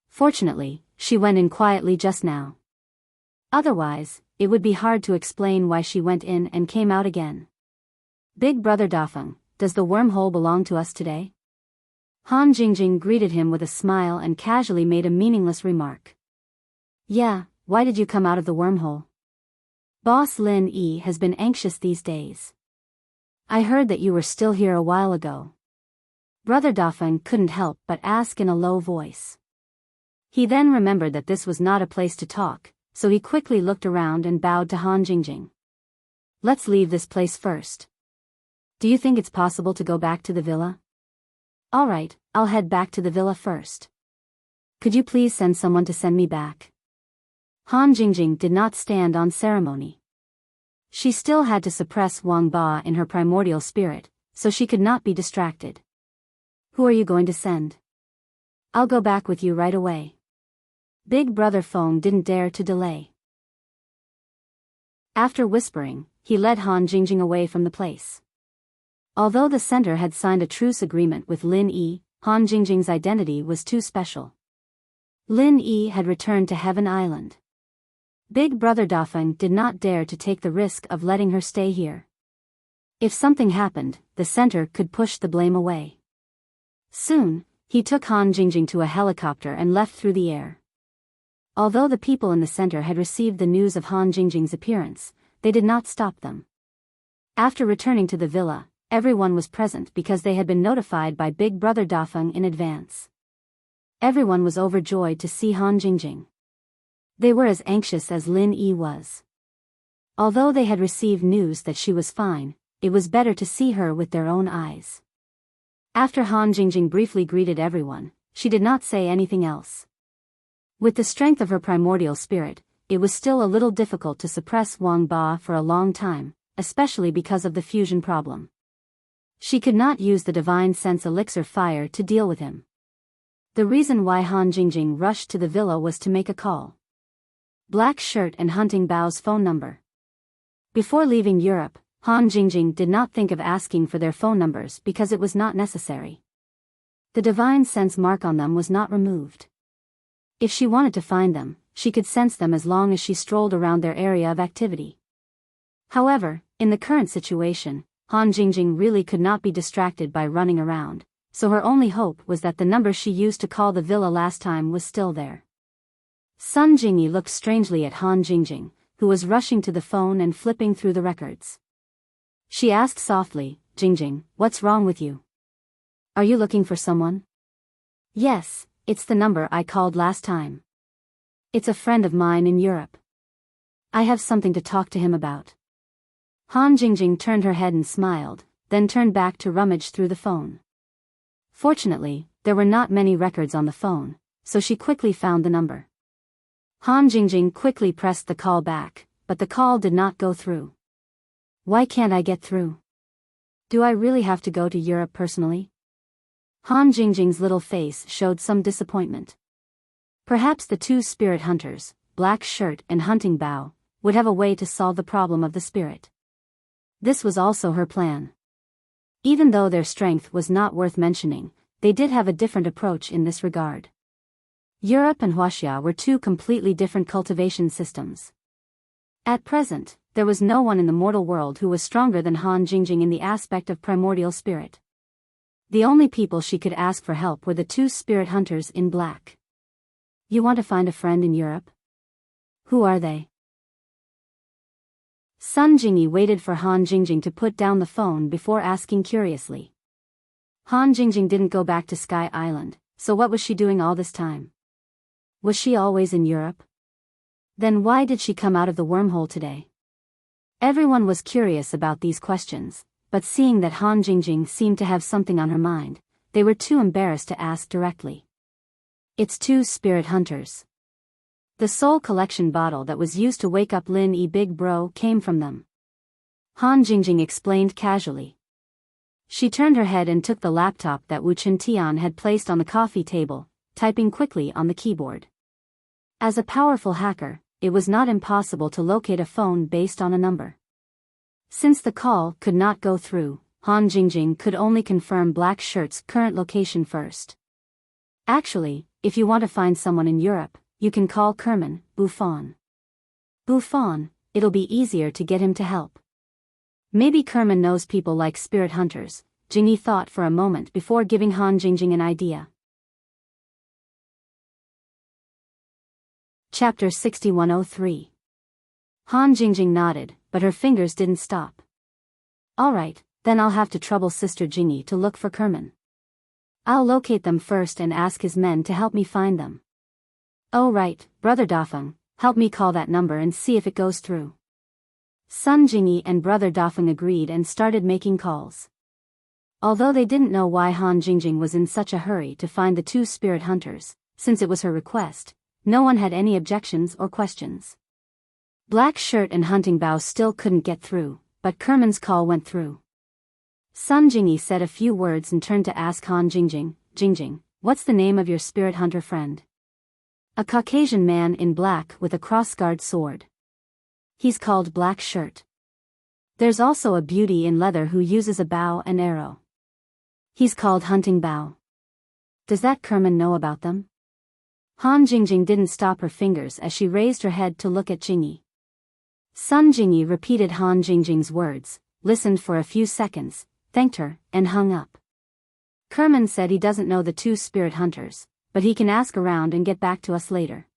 Fortunately, she went in quietly just now. Otherwise, it would be hard to explain why she went in and came out again. Big Brother Dafeng, does the wormhole belong to us today? Han Jingjing greeted him with a smile and casually made a meaningless remark. Yeah, why did you come out of the wormhole? Boss Lin Yi has been anxious these days. I heard that you were still here a while ago. Brother Dafeng couldn't help but ask in a low voice. He then remembered that this was not a place to talk, so he quickly looked around and bowed to Han Jingjing. Let's leave this place first. Do you think it's possible to go back to the villa? Alright, I'll head back to the villa first. Could you please send someone to send me back? Han Jingjing did not stand on ceremony. She still had to suppress Wang Ba in her primordial spirit, so she could not be distracted. Who are you going to send? I'll go back with you right away. Big Brother Feng didn't dare to delay. After whispering, he led Han Jingjing away from the place. Although the center had signed a truce agreement with Lin Yi, Han Jingjing's identity was too special. Lin Yi had returned to Heaven Island. Big Brother Dafeng did not dare to take the risk of letting her stay here. If something happened, the center could push the blame away. Soon, he took Han Jingjing to a helicopter and left through the air. Although the people in the center had received the news of Han Jingjing's appearance, they did not stop them. After returning to the villa, everyone was present because they had been notified by Big Brother Dafeng in advance. Everyone was overjoyed to see Han Jingjing. They were as anxious as Lin Yi was. Although they had received news that she was fine, it was better to see her with their own eyes. After Han Jingjing briefly greeted everyone, she did not say anything else. With the strength of her primordial spirit, it was still a little difficult to suppress Wang Ba for a long time, especially because of the fusion problem. She could not use the divine sense elixir fire to deal with him. The reason why Han Jingjing rushed to the villa was to make a call. Black Shirt and Hunting Bao's phone number. Before leaving Europe, Han Jingjing did not think of asking for their phone numbers because it was not necessary. The divine sense mark on them was not removed. If she wanted to find them, she could sense them as long as she strolled around their area of activity. However, in the current situation, Han Jingjing really could not be distracted by running around, so her only hope was that the number she used to call the villa last time was still there. Sun Jingyi looked strangely at Han Jingjing, who was rushing to the phone and flipping through the records. She asked softly, Jingjing, what's wrong with you? Are you looking for someone? Yes, it's the number I called last time. It's a friend of mine in Europe. I have something to talk to him about. Han Jingjing turned her head and smiled, then turned back to rummage through the phone. Fortunately, there were not many records on the phone, so she quickly found the number. Han Jingjing quickly pressed the call back, but the call did not go through. Why can't I get through? Do I really have to go to Europe personally? Han Jingjing's little face showed some disappointment. Perhaps the two spirit hunters, Black Shirt and Hunting Bao, would have a way to solve the problem of the spirit. This was also her plan. Even though their strength was not worth mentioning, they did have a different approach in this regard. Europe and Huaxia were two completely different cultivation systems. At present, there was no one in the mortal world who was stronger than Han Jingjing in the aspect of primordial spirit. The only people she could ask for help were the two spirit hunters in black. You want to find a friend in Europe? Who are they? Sun Jingyi waited for Han Jingjing to put down the phone before asking curiously. Han Jingjing didn't go back to Sky Island, so what was she doing all this time? Was she always in Europe? Then why did she come out of the wormhole today? Everyone was curious about these questions, but seeing that Han Jingjing seemed to have something on her mind, they were too embarrassed to ask directly. It's two spirit hunters. The soul collection bottle that was used to wake up Lin Yi Big Bro came from them. Han Jingjing explained casually. She turned her head and took the laptop that Wu Chintian had placed on the coffee table, typing quickly on the keyboard. As a powerful hacker, it was not impossible to locate a phone based on a number. Since the call could not go through, Han Jingjing could only confirm Black Shirt's current location first. Actually, if you want to find someone in Europe, you can call Kerman, Buffon. Buffon, it'll be easier to get him to help. Maybe Kerman knows people like spirit hunters, Jingyi thought for a moment before giving Han Jingjing an idea. Chapter 6103. Han Jingjing nodded, but her fingers didn't stop. Alright, then I'll have to trouble Sister Jingyi to look for Kerman. I'll locate them first and ask his men to help me find them. Oh right, Brother Dafeng, help me call that number and see if it goes through. Sun Jingyi and Brother Dafeng agreed and started making calls. Although they didn't know why Han Jingjing was in such a hurry to find the two spirit hunters, since it was her request, no one had any objections or questions. Black Shirt and Hunting Bow still couldn't get through, but Kerman's call went through. Sun Jingyi said a few words and turned to ask Han Jingjing, Jingjing, what's the name of your spirit hunter friend? A Caucasian man in black with a crossguard sword. He's called Black Shirt. There's also a beauty in leather who uses a bow and arrow. He's called Hunting Bow. Does that Kerman know about them? Han Jingjing didn't stop her fingers as she raised her head to look at Jingyi. Sun Jingyi repeated Han Jingjing's words, listened for a few seconds, thanked her, and hung up. Kerman said he doesn't know the two spirit hunters, but he can ask around and get back to us later.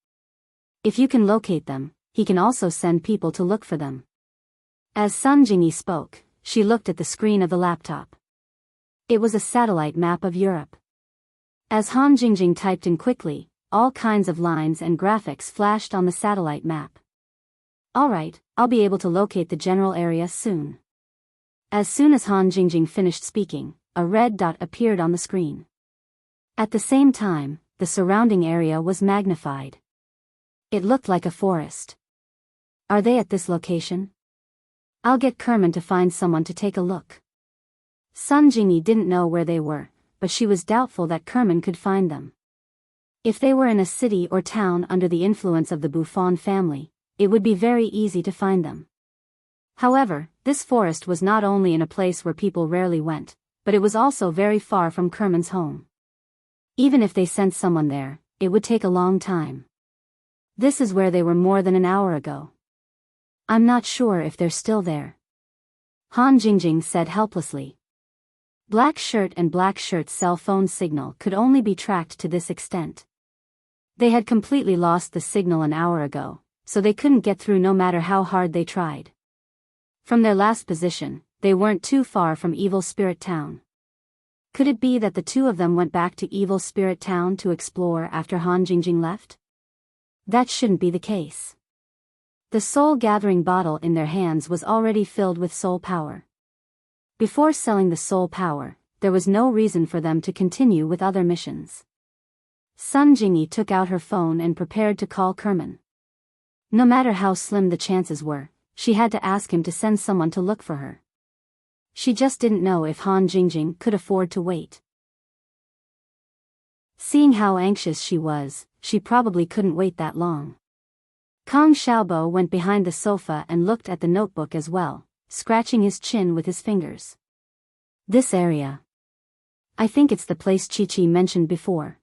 If you can locate them, he can also send people to look for them. As Sun Jingyi spoke, she looked at the screen of the laptop. It was a satellite map of Europe. As Han Jingjing typed in quickly, all kinds of lines and graphics flashed on the satellite map. Alright, I'll be able to locate the general area soon. As soon as Han Jingjing finished speaking, a red dot appeared on the screen. At the same time, the surrounding area was magnified. It looked like a forest. Are they at this location? I'll get Kerman to find someone to take a look. Sun Jingyi didn't know where they were, but she was doubtful that Kerman could find them. If they were in a city or town under the influence of the Buffon family, it would be very easy to find them. However, this forest was not only in a place where people rarely went, but it was also very far from Kerman's home. Even if they sent someone there, it would take a long time. This is where they were more than an hour ago. I'm not sure if they're still there. Han Jingjing said helplessly. Black Shirt and Black Shirt's cell phone signal could only be tracked to this extent. They had completely lost the signal an hour ago, so they couldn't get through no matter how hard they tried. From their last position, they weren't too far from Evil Spirit Town. Could it be that the two of them went back to Evil Spirit Town to explore after Han Jingjing left? That shouldn't be the case. The soul-gathering bottle in their hands was already filled with soul power. Before selling the soul power, there was no reason for them to continue with other missions. Sun Jingyi took out her phone and prepared to call Kerman. No matter how slim the chances were, she had to ask him to send someone to look for her. She just didn't know if Han Jingjing could afford to wait. Seeing how anxious she was, she probably couldn't wait that long. Kong Xiaobo went behind the sofa and looked at the notebook as well, scratching his chin with his fingers. This area. I think it's the place Chi-Chi mentioned before.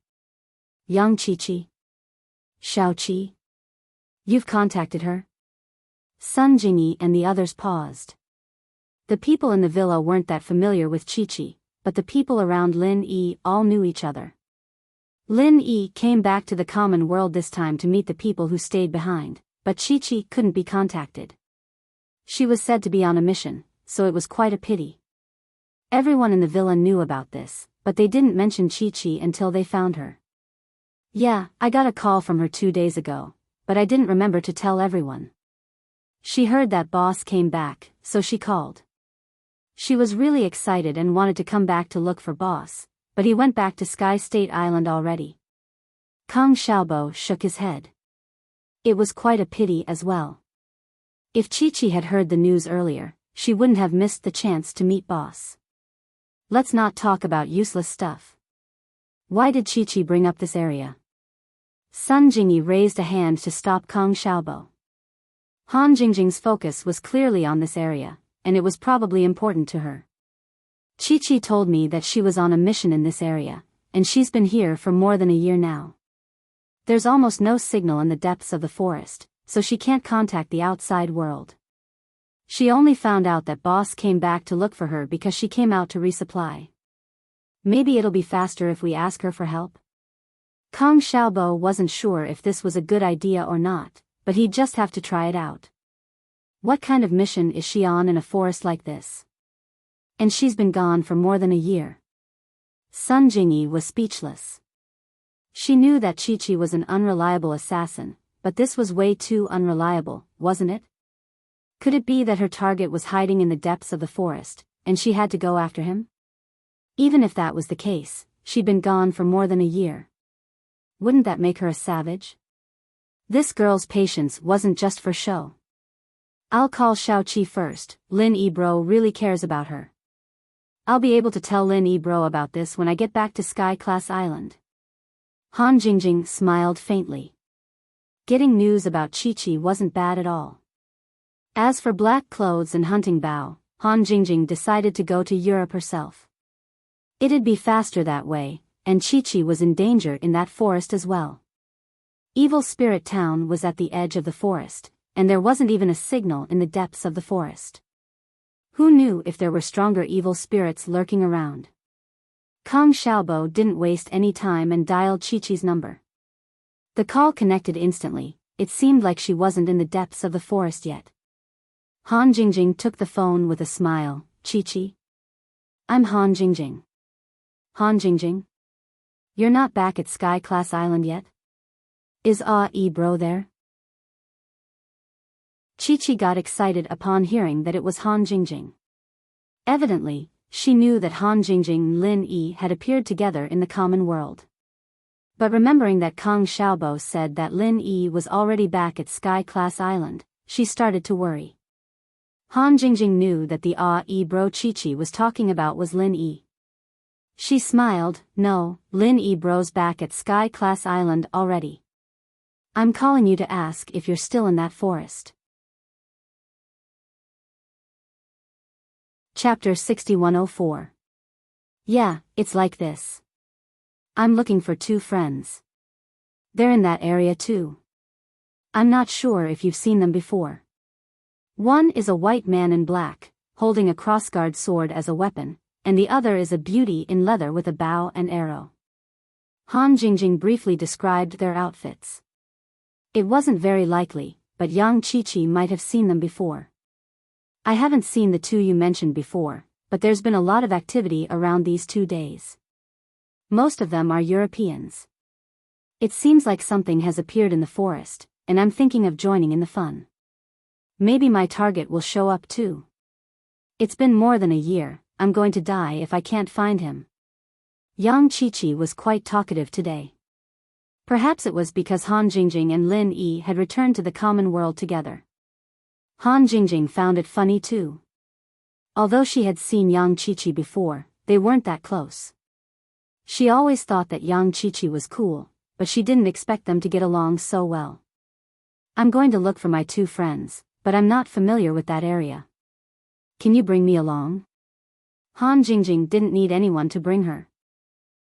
Young Chi-Chi? Xiao-Chi? You've contacted her? Sun Jingyi and the others paused. The people in the villa weren't that familiar with Chi-Chi, but the people around Lin Yi all knew each other. Lin Yi came back to the common world this time to meet the people who stayed behind, but Chi-Chi couldn't be contacted. She was said to be on a mission, so it was quite a pity. Everyone in the villa knew about this, but they didn't mention Chi-Chi until they found her. Yeah, I got a call from her 2 days ago, but I didn't remember to tell everyone. She heard that boss came back, so she called. She was really excited and wanted to come back to look for boss, but he went back to Sky State Island already. Kang Xiaobo shook his head. It was quite a pity as well. If Chi-Chi had heard the news earlier, she wouldn't have missed the chance to meet boss. Let's not talk about useless stuff. Why did Chi-Chi bring up this area? Sun Jingyi raised a hand to stop Kang Xiaobo. Han Jingjing's focus was clearly on this area, and it was probably important to her. Chi-Chi told me that she was on a mission in this area, and she's been here for more than a year now. There's almost no signal in the depths of the forest, so she can't contact the outside world. She only found out that boss came back to look for her because she came out to resupply. Maybe it'll be faster if we ask her for help? Kang Xiaobo wasn't sure if this was a good idea or not, but he'd just have to try it out. What kind of mission is she on in a forest like this? And she's been gone for more than a year. Sun Jingyi was speechless. She knew that Chi-Chi was an unreliable assassin, but this was way too unreliable, wasn't it? Could it be that her target was hiding in the depths of the forest, and she had to go after him? Even if that was the case, she'd been gone for more than a year. Wouldn't that make her a savage? This girl's patience wasn't just for show. I'll call Xiao-Chi first. Lin Yi bro really cares about her. I'll be able to tell Lin Yi bro about this when I get back to Sky Class Island. Han Jingjing smiled faintly. Getting news about Chi-Chi wasn't bad at all. As for black clothes and hunting bow, Han Jingjing decided to go to Europe herself. It'd be faster that way, and Chi-Chi was in danger in that forest as well. Evil Spirit Town was at the edge of the forest, and there wasn't even a signal in the depths of the forest. Who knew if there were stronger evil spirits lurking around? Kang Xiaobo didn't waste any time and dialed Chi-Chi's number. The call connected instantly. It seemed like she wasn't in the depths of the forest yet. Han Jingjing took the phone with a smile. Chi-Chi? I'm Han Jingjing. Han Jingjing? You're not back at Sky Class Island yet? Is A.E. bro there? Chi-Chi got excited upon hearing that it was Han Jingjing. Evidently, she knew that Han Jingjing and Lin Yi had appeared together in the common world. But remembering that Kang Xiaobo said that Lin Yi was already back at Sky Class Island, she started to worry. Han Jingjing knew that the A.E. bro Chi-Chi was talking about was Lin Yi. She smiled. No, Lin Yi bro's back at Sky Class Island already. I'm calling you to ask if you're still in that forest. Chapter 6104. Yeah, it's like this. I'm looking for 2 friends. They're in that area too. I'm not sure if you've seen them before. One is a white man in black, holding a crossguard sword as a weapon, and the other is a beauty in leather with a bow and arrow. Han Jingjing briefly described their outfits. It wasn't very likely, but young Chi-Chi might have seen them before. I haven't seen the 2 you mentioned before, but there's been a lot of activity around these 2 days. Most of them are Europeans. It seems like something has appeared in the forest, and I'm thinking of joining in the fun. Maybe my target will show up too. It's been more than a year. I'm going to die if I can't find him. Young Chi-Chi was quite talkative today. Perhaps it was because Han Jingjing and Lin Yi had returned to the common world together. Han Jingjing found it funny too. Although she had seen young Chi-Chi before, they weren't that close. She always thought that young Chi-Chi was cool, but she didn't expect them to get along so well. I'm going to look for my 2 friends, but I'm not familiar with that area. Can you bring me along? Han Jingjing didn't need anyone to bring her.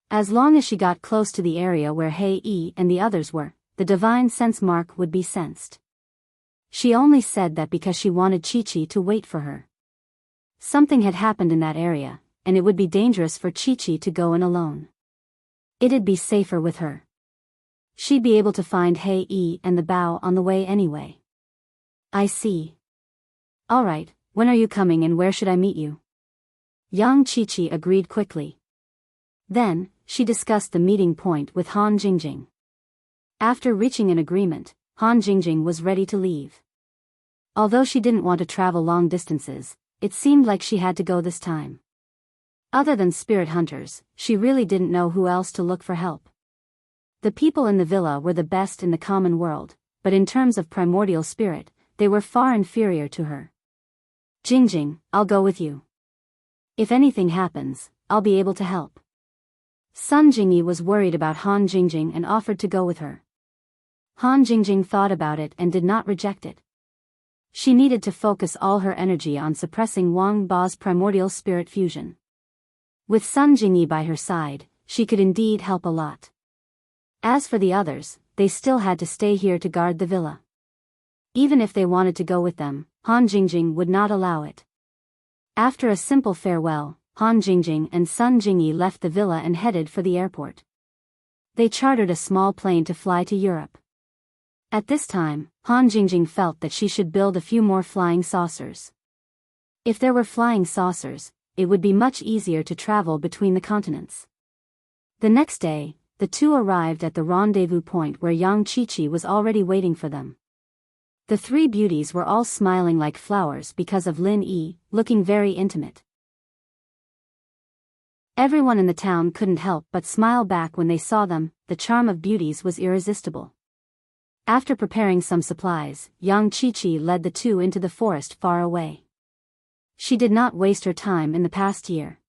As long as she got close to the area where Hei and the others were, the divine sense mark would be sensed. She only said that because she wanted Chi-Chi to wait for her. Something had happened in that area, and it would be dangerous for Chi-Chi to go in alone. It'd be safer with her. She'd be able to find Hei and the bow on the way anyway. I see. Alright, when are you coming and where should I meet you? Young Chi-Chi agreed quickly. Then, she discussed the meeting point with Han Jingjing. After reaching an agreement, Han Jingjing was ready to leave. Although she didn't want to travel long distances, it seemed like she had to go this time. Other than spirit hunters, she really didn't know who else to look for help. The people in the villa were the best in the common world, but in terms of primordial spirit, they were far inferior to her. Jingjing, I'll go with you. If anything happens, I'll be able to help. Sun Jingyi was worried about Han Jingjing and offered to go with her. Han Jingjing thought about it and did not reject it. She needed to focus all her energy on suppressing Wang Ba's primordial spirit fusion. With Sun Jingyi by her side, she could indeed help a lot. As for the others, they still had to stay here to guard the villa. Even if they wanted to go with them, Han Jingjing would not allow it. After a simple farewell, Han Jingjing and Sun Jingyi left the villa and headed for the airport. They chartered a small plane to fly to Europe. At this time, Han Jingjing felt that she should build a few more flying saucers. If there were flying saucers, it would be much easier to travel between the continents. The next day, the two arrived at the rendezvous point where young Chi-Chi was already waiting for them. The three beauties were all smiling like flowers because of Lin Yi, looking very intimate. Everyone in the town couldn't help but smile back when they saw them. The charm of beauties was irresistible. After preparing some supplies, young Chi-Chi led the two into the forest far away. She did not waste her time in the past year.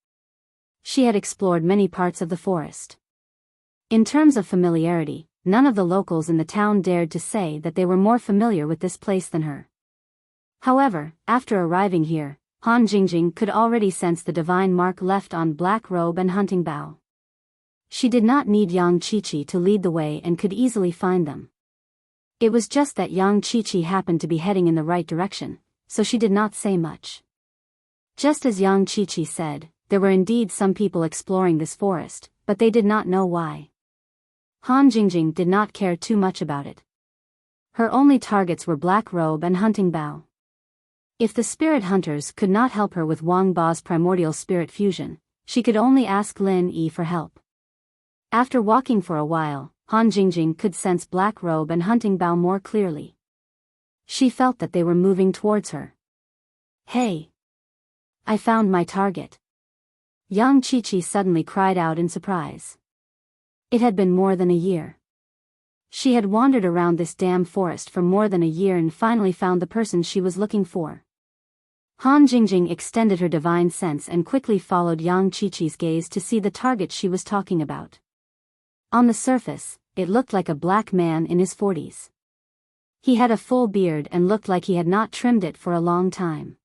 She had explored many parts of the forest. In terms of familiarity, none of the locals in the town dared to say that they were more familiar with this place than her. However, after arriving here, Han Jingjing could already sense the divine mark left on Black Robe and Hunting Bow. She did not need young Chi-Chi to lead the way and could easily find them. It was just that young Chi-Chi happened to be heading in the right direction, so she did not say much. Just as young Chi-Chi said, there were indeed some people exploring this forest, but they did not know why. Han Jingjing did not care too much about it. Her only targets were Black Robe and Hunting Bow. If the spirit hunters could not help her with Wang Ba's primordial spirit fusion, she could only ask Lin Yi for help. After walking for a while, Han Jingjing could sense Black Robe and Hunting Bow more clearly. She felt that they were moving towards her. Hey! I found my target. Young Chi-Chi suddenly cried out in surprise. It had been more than a year. She had wandered around this damn forest for more than a year and finally found the person she was looking for. Han Jingjing extended her divine sense and quickly followed young Chi-Chi's gaze to see the target she was talking about. On the surface, it looked like a black man in his 40s. He had a full beard and looked like he had not trimmed it for a long time.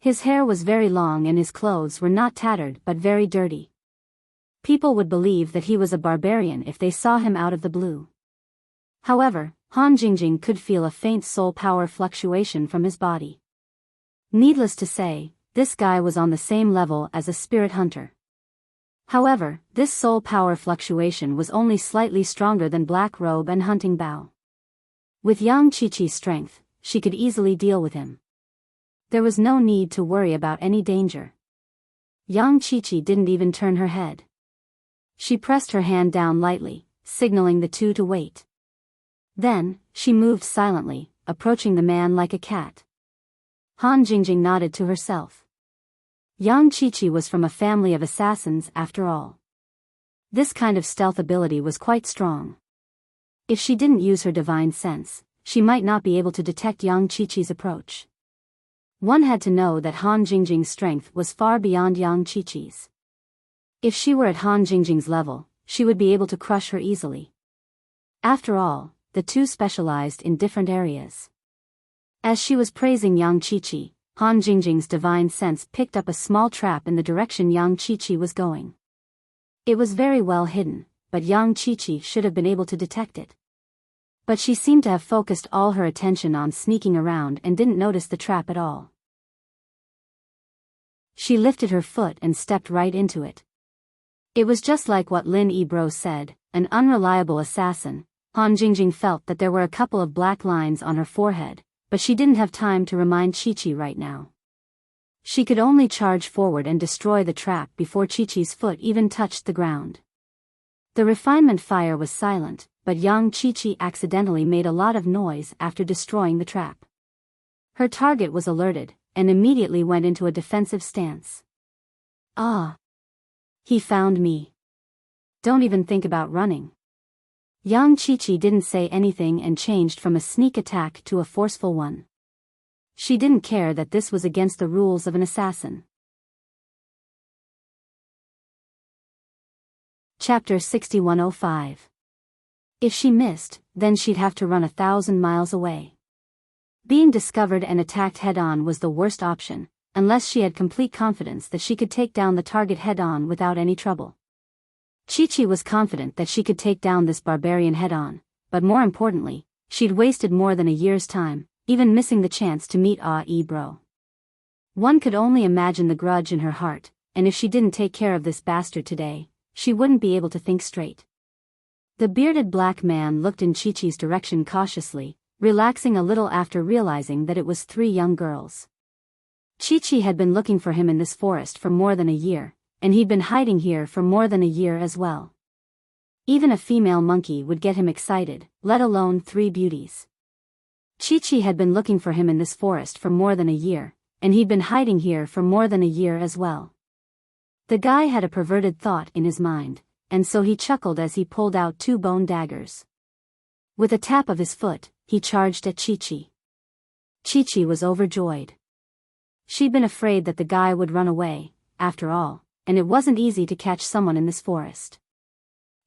His hair was very long and his clothes were not tattered but very dirty. People would believe that he was a barbarian if they saw him out of the blue. However, Han Jingjing could feel a faint soul power fluctuation from his body. Needless to say, this guy was on the same level as a spirit hunter. However, this soul power fluctuation was only slightly stronger than Black Robe and Hunting Bow. With young Chi-Chi's strength, she could easily deal with him. There was no need to worry about any danger. Young Chi-Chi didn't even turn her head. She pressed her hand down lightly, signaling the two to wait. Then, she moved silently, approaching the man like a cat. Han Jingjing nodded to herself. Young Chi-Chi was from a family of assassins after all. This kind of stealth ability was quite strong. If she didn't use her divine sense, she might not be able to detect young Chi-Chi's approach. One had to know that Han Jingjing's strength was far beyond young Chi-Chi's. If she were at Han Jingjing's level, she would be able to crush her easily. After all, the two specialized in different areas. As she was praising young Chi-Chi, Han Jingjing's divine sense picked up a small trap in the direction young Chi-Chi was going. It was very well hidden, but young Chi-Chi should have been able to detect it. But she seemed to have focused all her attention on sneaking around and didn't notice the trap at all. She lifted her foot and stepped right into it. It was just like what Lin Ebro said, an unreliable assassin. Han Jingjing felt that there were a couple of black lines on her forehead, but she didn't have time to remind Chi-Chi right now. She could only charge forward and destroy the trap before Chi-Chi's foot even touched the ground. The refinement fire was silent, but young Chi-Chi accidentally made a lot of noise after destroying the trap. Her target was alerted, and immediately went into a defensive stance. Ah! He found me. Don't even think about running. Young Chi-Chi didn't say anything and changed from a sneak attack to a forceful one. She didn't care that this was against the rules of an assassin. Chapter 6105. If she missed, then she'd have to run 1,000 miles away. Being discovered and attacked head-on was the worst option, unless she had complete confidence that she could take down the target head-on without any trouble. Chi-Chi was confident that she could take down this barbarian head-on, but more importantly, she'd wasted more than a year's time, even missing the chance to meet Ebro. One could only imagine the grudge in her heart, and if she didn't take care of this bastard today, she wouldn't be able to think straight. The bearded black man looked in Chi-Chi's direction cautiously, relaxing a little after realizing that it was 3 young girls. Chi-Chi had been looking for him in this forest for more than a year, and he'd been hiding here for more than a year as well. Even a female monkey would get him excited, let alone 3 beauties. Chi-Chi had been looking for him in this forest for more than a year, and he'd been hiding here for more than a year as well. The guy had a perverted thought in his mind, and so he chuckled as he pulled out 2 bone daggers. With a tap of his foot, he charged at Chi-Chi. Chi-Chi was overjoyed. She'd been afraid that the guy would run away, after all, and it wasn't easy to catch someone in this forest.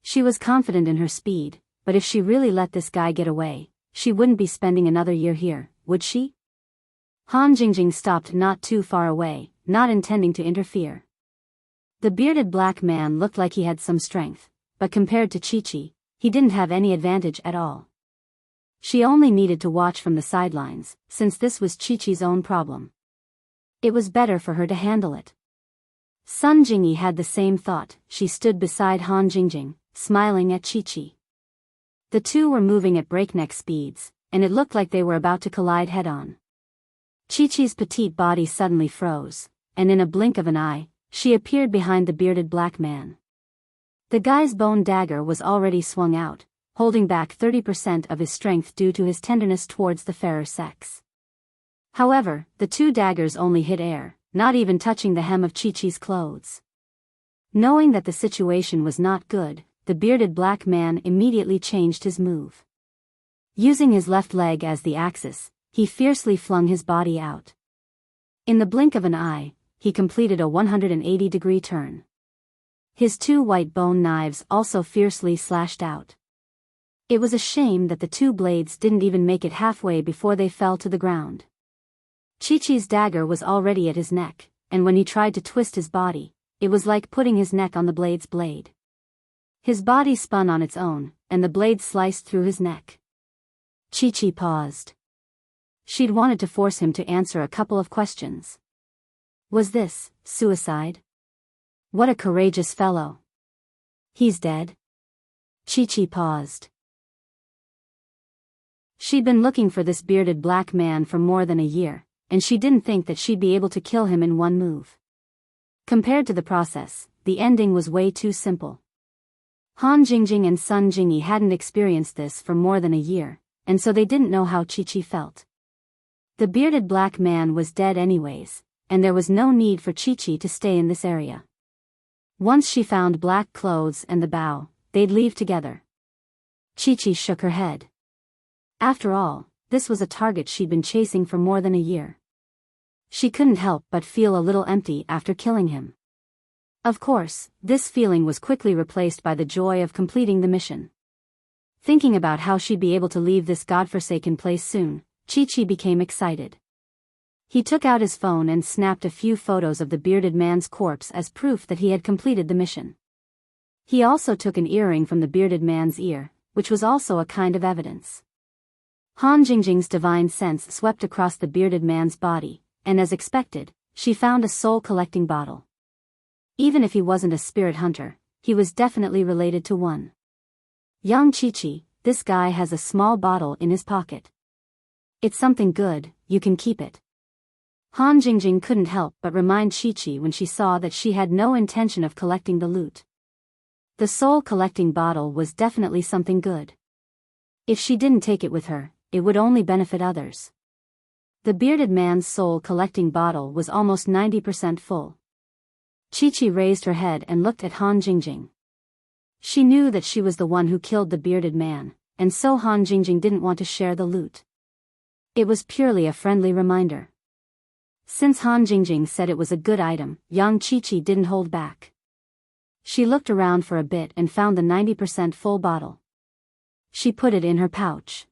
She was confident in her speed, but if she really let this guy get away, she wouldn't be spending another year here, would she? Han Jingjing stopped not too far away, not intending to interfere. The bearded black man looked like he had some strength, but compared to Chi-Chi, he didn't have any advantage at all. She only needed to watch from the sidelines, since this was Chi-Chi's own problem. It was better for her to handle it. Sun Jingyi had the same thought. She stood beside Han Jingjing, smiling at Chi-Chi. The two were moving at breakneck speeds, and it looked like they were about to collide head-on. Chi-Chi's petite body suddenly froze, and in a blink of an eye, she appeared behind the bearded black man. The guy's bone dagger was already swung out, holding back 30% of his strength due to his tenderness towards the fairer sex. However, the 2 daggers only hit air, not even touching the hem of Chi-Chi's clothes. Knowing that the situation was not good, the bearded black man immediately changed his move. Using his left leg as the axis, he fiercely flung his body out. In the blink of an eye, he completed a 180-degree turn. His 2 white bone knives also fiercely slashed out. It was a shame that the 2 blades didn't even make it halfway before they fell to the ground. Chi-Chi's dagger was already at his neck, and when he tried to twist his body, it was like putting his neck on the blade's blade. His body spun on its own, and the blade sliced through his neck. Chi-Chi paused. She'd wanted to force him to answer a couple of questions. Was this suicide? What a courageous fellow. He's dead? Chi-Chi paused. She'd been looking for this bearded black man for more than a year, and she didn't think that she'd be able to kill him in one move. Compared to the process, the ending was way too simple. Han Jingjing and Sun Jingyi hadn't experienced this for more than a year, and so they didn't know how Chi-Chi felt. The bearded black man was dead anyways, and there was no need for Chi-Chi to stay in this area. Once she found black clothes and the bow, they'd leave together. Chi-Chi shook her head. After all, this was a target she'd been chasing for more than a year. She couldn't help but feel a little empty after killing him. Of course, this feeling was quickly replaced by the joy of completing the mission. Thinking about how she'd be able to leave this godforsaken place soon, Chi-Chi became excited. He took out his phone and snapped a few photos of the bearded man's corpse as proof that he had completed the mission. He also took an earring from the bearded man's ear, which was also a kind of evidence. Han Jingjing's divine sense swept across the bearded man's body, and as expected, she found a soul-collecting bottle. Even if he wasn't a spirit hunter, he was definitely related to one. Young Chi-Chi, this guy has a small bottle in his pocket. It's something good, you can keep it. Han Jingjing couldn't help but remind Chi-Chi when she saw that she had no intention of collecting the loot. The soul-collecting bottle was definitely something good. If she didn't take it with her, it would only benefit others. The bearded man's soul-collecting bottle was almost 90% full. Chi-Chi raised her head and looked at Han Jingjing. She knew that she was the one who killed the bearded man, and so Han Jingjing didn't want to share the loot. It was purely a friendly reminder. Since Han Jingjing said it was a good item, young Chi-Chi didn't hold back. She looked around for a bit and found the 90% full bottle. She put it in her pouch.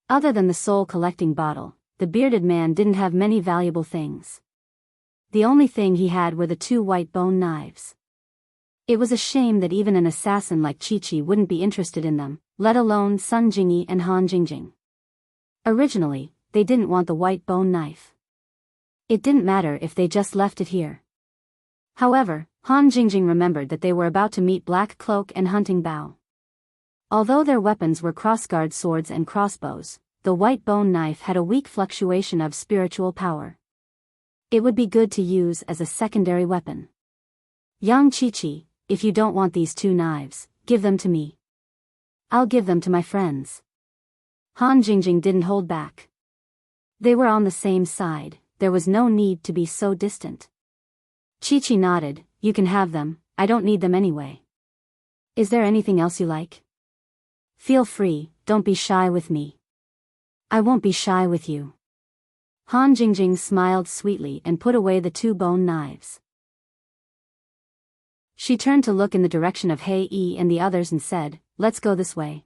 Other than the soul-collecting bottle, the bearded man didn't have many valuable things. The only thing he had were the 2 white bone knives. It was a shame that even an assassin like Chi-Chi wouldn't be interested in them, let alone Sun Jingyi and Han Jingjing. Originally, they didn't want the white bone knife. It didn't matter if they just left it here. However, Han Jingjing remembered that they were about to meet Black Cloak and Hunting Bao. Although their weapons were crossguard swords and crossbows, the white bone knife had a weak fluctuation of spiritual power. It would be good to use as a secondary weapon. Young Chi-Chi, if you don't want these 2 knives, give them to me. I'll give them to my friends. Han Jingjing didn't hold back. They were on the same side, there was no need to be so distant. Chi-Chi nodded, you can have them, I don't need them anyway. Is there anything else you like? Feel free, don't be shy with me. I won't be shy with you. Han Jingjing smiled sweetly and put away the 2 bone knives. She turned to look in the direction of Hei Yi and the others and said, let's go this way.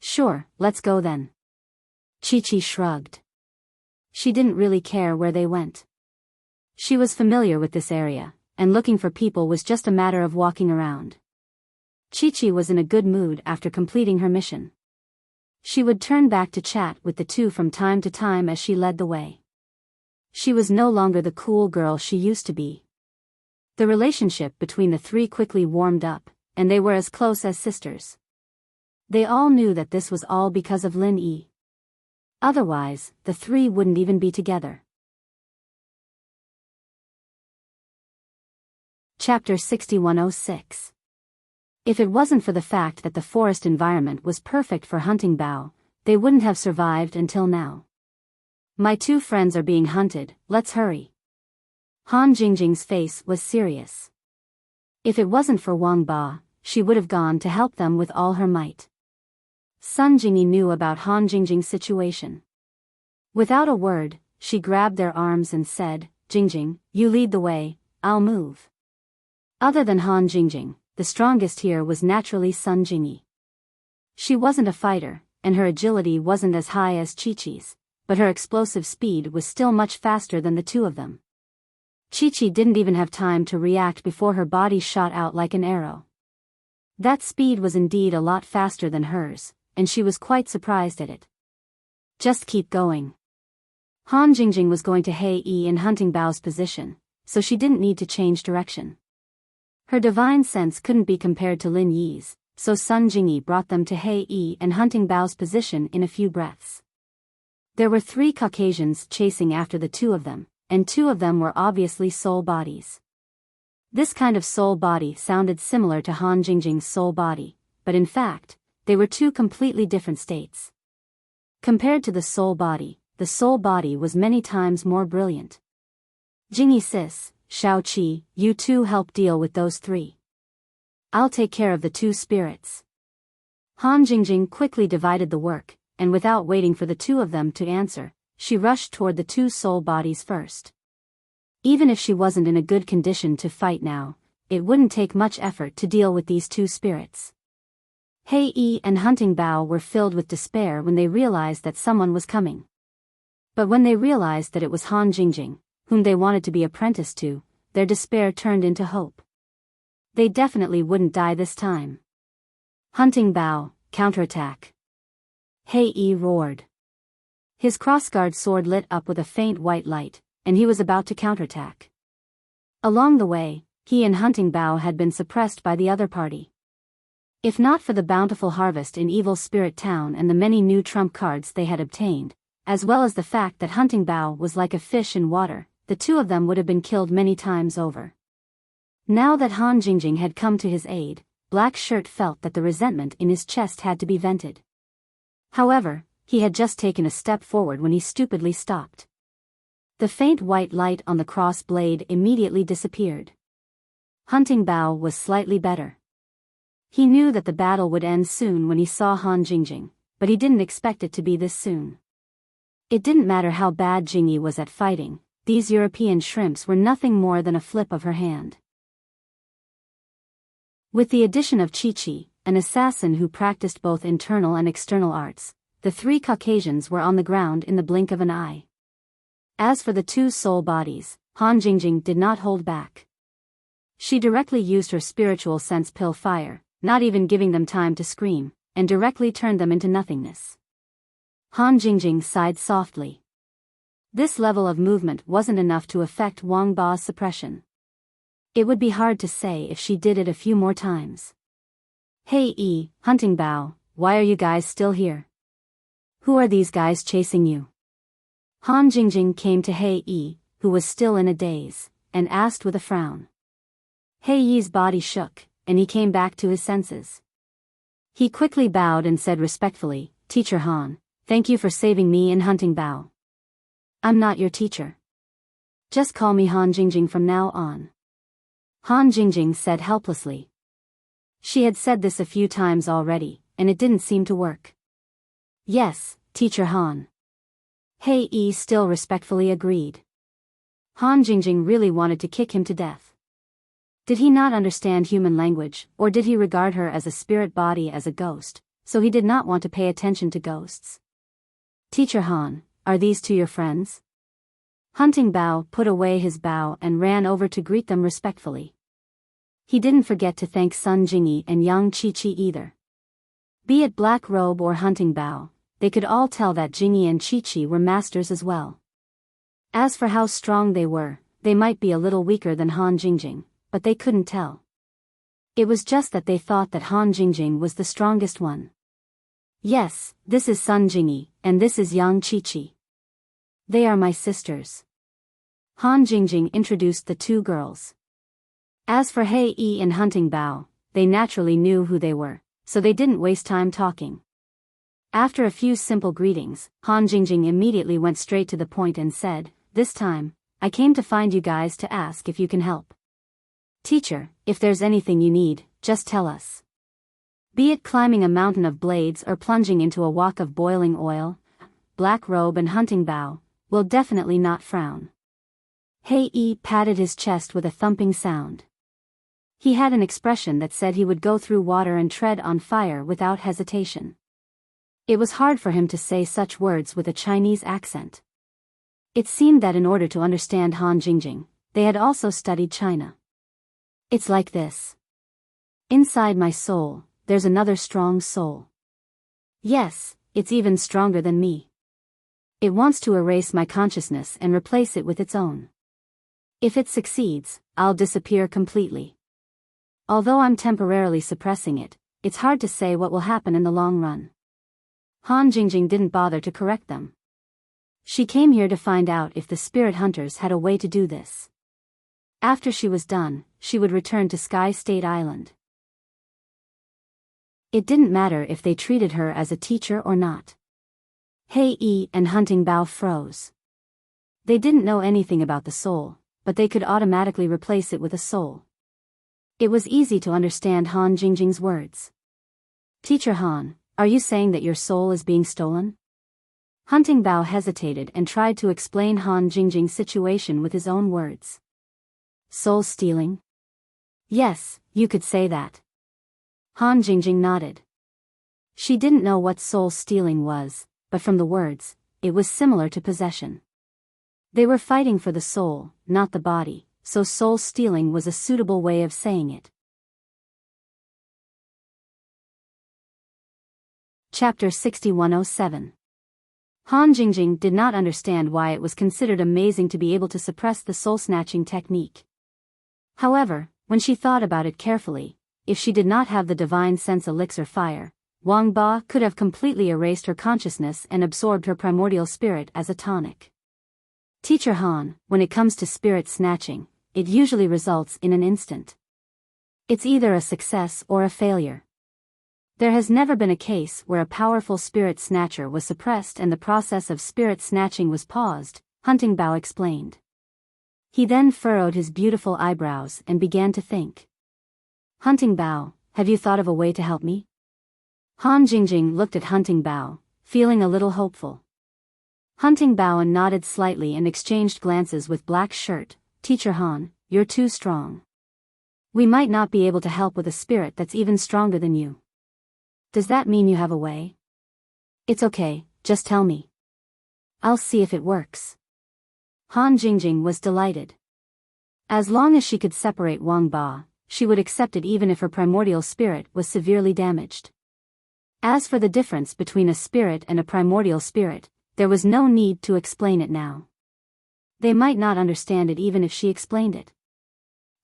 Sure, let's go then. Chi-Chi shrugged. She didn't really care where they went. She was familiar with this area, and looking for people was just a matter of walking around. Chi-Chi was in a good mood after completing her mission. She would turn back to chat with the 2 from time to time as she led the way. She was no longer the cool girl she used to be. The relationship between the 3 quickly warmed up, and they were as close as sisters. They all knew that this was all because of Lin Yi. Otherwise, the 3 wouldn't even be together. Chapter 6106. If it wasn't for the fact that the forest environment was perfect for hunting Bao, they wouldn't have survived until now. My 2 friends are being hunted, let's hurry. Han Jingjing's face was serious. If it wasn't for Wang Ba, she would have gone to help them with all her might. Sun Jingyi knew about Han Jingjing's situation. Without a word, she grabbed their arms and said, Jingjing, you lead the way, I'll move. Other than Han Jingjing, the strongest here was naturally Sun Jingyi. She wasn't a fighter, and her agility wasn't as high as Chi-Chi's, but her explosive speed was still much faster than the 2 of them. Chi-Chi didn't even have time to react before her body shot out like an arrow. That speed was indeed a lot faster than hers, and she was quite surprised at it. Just keep going. Han Jingjing was going to Hei Yi in Hunting Bao's position, so she didn't need to change direction. Her divine sense couldn't be compared to Lin Yi's, so Sun Jingyi brought them to Hei Yi and Hunting Bao's position in a few breaths. There were 3 Caucasians chasing after the 2 of them, and 2 of them were obviously soul bodies. This kind of soul body sounded similar to Han Jingjing's soul body, but in fact, they were 2 completely different states. Compared to the soul body was many times more brilliant. Jingyi sis, Shao Qi, you 2 help deal with those 3. I'll take care of the 2 spirits. Han Jingjing quickly divided the work, and without waiting for the 2 of them to answer, she rushed toward the 2 soul bodies first. Even if she wasn't in a good condition to fight now, it wouldn't take much effort to deal with these 2 spirits. Hei Yi and Hunting Bao were filled with despair when they realized that someone was coming. But when they realized that it was Han Jingjing, whom they wanted to be apprenticed to, their despair turned into hope. They definitely wouldn't die this time. Hunting bow, counterattack. Hei roared. His crossguard sword lit up with a faint white light, and he was about to counterattack. Along the way, he and Hunting Bow had been suppressed by the other party. If not for the bountiful harvest in Evil Spirit Town and the many new trump cards they had obtained, as well as the fact that Hunting Bow was like a fish in water, the two of them would have been killed many times over. Now that Han Jingjing had come to his aid, Black Shirt felt that the resentment in his chest had to be vented. However, he had just taken a step forward when he stupidly stopped. The faint white light on the cross blade immediately disappeared. Hunting Bow was slightly better. He knew that the battle would end soon when he saw Han Jingjing, but he didn't expect it to be this soon. It didn't matter how bad Jingyi was at fighting, these European shrimps were nothing more than a flip of her hand. With the addition of Chi-Chi, an assassin who practiced both internal and external arts, the three Caucasians were on the ground in the blink of an eye. As for the two soul bodies, Han Jingjing did not hold back. She directly used her spiritual sense pill fire, not even giving them time to scream, and directly turned them into nothingness. Han Jingjing sighed softly. This level of movement wasn't enough to affect Wang Ba's suppression. It would be hard to say if she did it a few more times. Hey, Hunting Bow, why are you guys still here? Who are these guys chasing you? Han Jingjing came to Hei, who was still in a daze, and asked with a frown. Hei's body shook, and he came back to his senses. He quickly bowed and said respectfully, Teacher Han, thank you for saving me and Hunting Bow. I'm not your teacher. Just call me Han Jingjing from now on. Han Jingjing said helplessly. She had said this a few times already, and it didn't seem to work. Yes, Teacher Han. Hei still respectfully agreed. Han Jingjing really wanted to kick him to death. Did he not understand human language, or did he regard her as a spirit body as a ghost, so he did not want to pay attention to ghosts? Teacher Han, are these two your friends? Hunting Bow put away his bow and ran over to greet them respectfully. He didn't forget to thank Sun Jingyi and Yang Chi-Chi either. Be it Black Robe or Hunting Bow, they could all tell that Jingyi and Chi-Chi were masters as well. As for how strong they were, they might be a little weaker than Han Jingjing, but they couldn't tell. It was just that they thought that Han Jingjing was the strongest one. Yes, this is Sun Jingyi, and this is Yang Chi-Chi. They are my sisters. Han Jingjing introduced the two girls. As for Hei and Hunting Bow, they naturally knew who they were, so they didn't waste time talking. After a few simple greetings, Han Jingjing immediately went straight to the point and said, This time, I came to find you guys to ask if you can help. Teacher, if there's anything you need, just tell us. Be it climbing a mountain of blades or plunging into a wok of boiling oil, Black Robe and Hunting Bow will definitely not frown. Hei patted his chest with a thumping sound. He had an expression that said he would go through water and tread on fire without hesitation. It was hard for him to say such words with a Chinese accent. It seemed that in order to understand Han Jingjing, they had also studied China. It's like this. Inside my soul, there's another strong soul. Yes, it's even stronger than me. It wants to erase my consciousness and replace it with its own. If it succeeds, I'll disappear completely. Although I'm temporarily suppressing it, it's hard to say what will happen in the long run. Han Jingjing didn't bother to correct them. She came here to find out if the spirit hunters had a way to do this. After she was done, she would return to Sky State Island. It didn't matter if they treated her as a teacher or not. Hei and Hunting Bow froze. They didn't know anything about the soul, but they could automatically replace it with a soul. It was easy to understand Han Jingjing's words. Teacher Han, are you saying that your soul is being stolen? Hunting Bow hesitated and tried to explain Han Jingjing's situation with his own words. Soul stealing? Yes, you could say that. Han Jingjing nodded. She didn't know what soul stealing was, but from the words, it was similar to possession. They were fighting for the soul, not the body, so soul stealing was a suitable way of saying it. Chapter 6107. Han Jingjing did not understand why it was considered amazing to be able to suppress the soul-snatching technique. However, when she thought about it carefully, if she did not have the divine sense elixir fire, Wang Ba could have completely erased her consciousness and absorbed her primordial spirit as a tonic. Teacher Han, when it comes to spirit snatching, it usually results in an instant. It's either a success or a failure. There has never been a case where a powerful spirit snatcher was suppressed and the process of spirit snatching was paused, Hunting Bao explained. He then furrowed his beautiful eyebrows and began to think. Hunting Bao, have you thought of a way to help me? Han Jingjing looked at Hunting Bao, feeling a little hopeful. Hunting Bao nodded slightly and exchanged glances with Black Shirt. Teacher Han, you're too strong. We might not be able to help with a spirit that's even stronger than you. Does that mean you have a way? It's okay, just tell me. I'll see if it works. Han Jingjing was delighted. As long as she could separate Wang Ba, she would accept it even if her primordial spirit was severely damaged. As for the difference between a spirit and a primordial spirit, there was no need to explain it now. They might not understand it even if she explained it.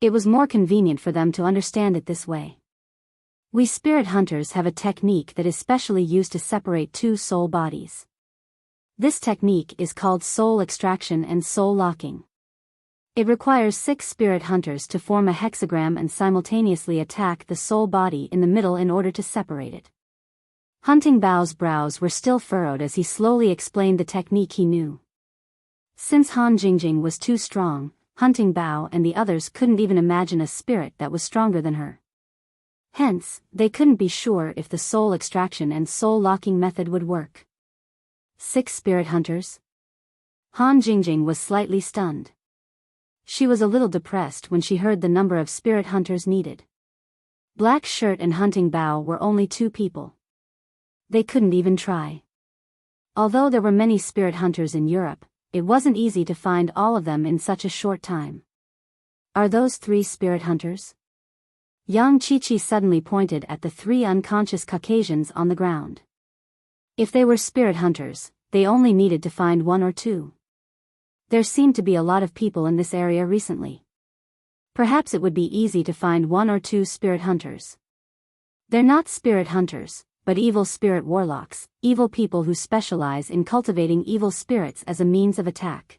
It was more convenient for them to understand it this way. We spirit hunters have a technique that is specially used to separate two soul bodies. This technique is called soul extraction and soul locking. It requires 6 spirit hunters to form a hexagram and simultaneously attack the soul body in the middle in order to separate it. Hunting Bao's brows were still furrowed as he slowly explained the technique he knew. Since Han Jingjing was too strong, Hunting Bao and the others couldn't even imagine a spirit that was stronger than her. Hence, they couldn't be sure if the soul extraction and soul locking method would work. 6 spirit hunters? Han Jingjing was slightly stunned. She was a little depressed when she heard the number of spirit hunters needed. Black Shirt and Hunting Bao were only 2 people. They couldn't even try. Although there were many spirit hunters in Europe, it wasn't easy to find all of them in such a short time. Are those 3 spirit hunters? Yang Qiqi suddenly pointed at the 3 unconscious Caucasians on the ground. If they were spirit hunters, they only needed to find 1 or 2. There seemed to be a lot of people in this area recently. Perhaps it would be easy to find 1 or 2 spirit hunters. They're not spirit hunters, but evil spirit warlocks, evil people who specialize in cultivating evil spirits as a means of attack.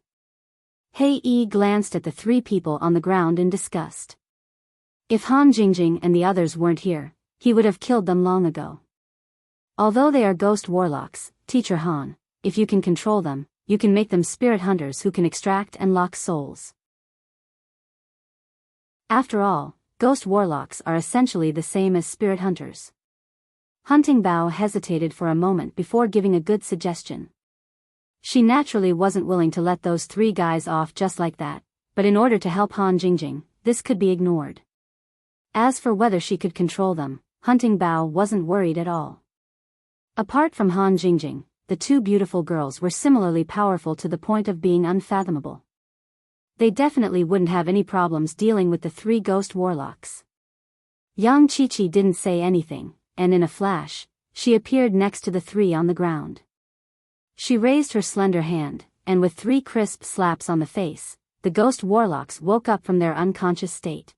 Hei Yi glanced at the 3 people on the ground in disgust. If Han Jingjing and the others weren't here, he would have killed them long ago. Although they are ghost warlocks, Teacher Han, if you can control them, you can make them spirit hunters who can extract and lock souls. After all, ghost warlocks are essentially the same as spirit hunters. Hunting Bao hesitated for a moment before giving a good suggestion. She naturally wasn't willing to let those 3 guys off just like that, but in order to help Han Jingjing, this could be ignored. As for whether she could control them, Hunting Bao wasn't worried at all. Apart from Han Jingjing, the 2 beautiful girls were similarly powerful to the point of being unfathomable. They definitely wouldn't have any problems dealing with the 3 ghost warlocks. Yang Qiqi didn't say anything, and in a flash, she appeared next to the 3 on the ground. She raised her slender hand, and with 3 crisp slaps on the face, the ghost warlocks woke up from their unconscious state.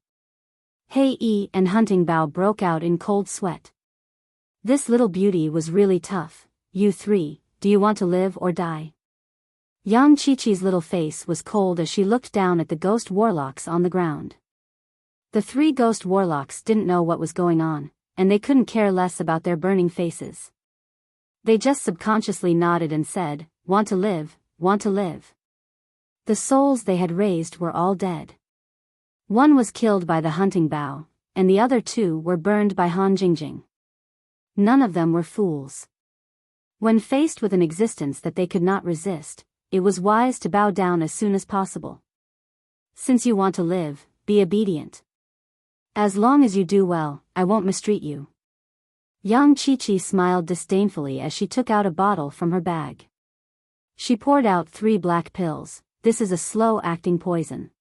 Hei Yi and Hunting Bao broke out in cold sweat. This little beauty was really tough. You 3, do you want to live or die? Yang Qiqi's little face was cold as she looked down at the ghost warlocks on the ground. The 3 ghost warlocks didn't know what was going on, and they couldn't care less about their burning faces. They just subconsciously nodded and said, "Want to live, want to live." The souls they had raised were all dead. 1 was killed by the Hunting Bao, and the other 2 were burned by Han Jingjing. None of them were fools. When faced with an existence that they could not resist, it was wise to bow down as soon as possible. Since you want to live, be obedient. As long as you do well, I won't mistreat you. Yang Qiqi smiled disdainfully as she took out a bottle from her bag. She poured out 3 black pills. This is a slow-acting poison.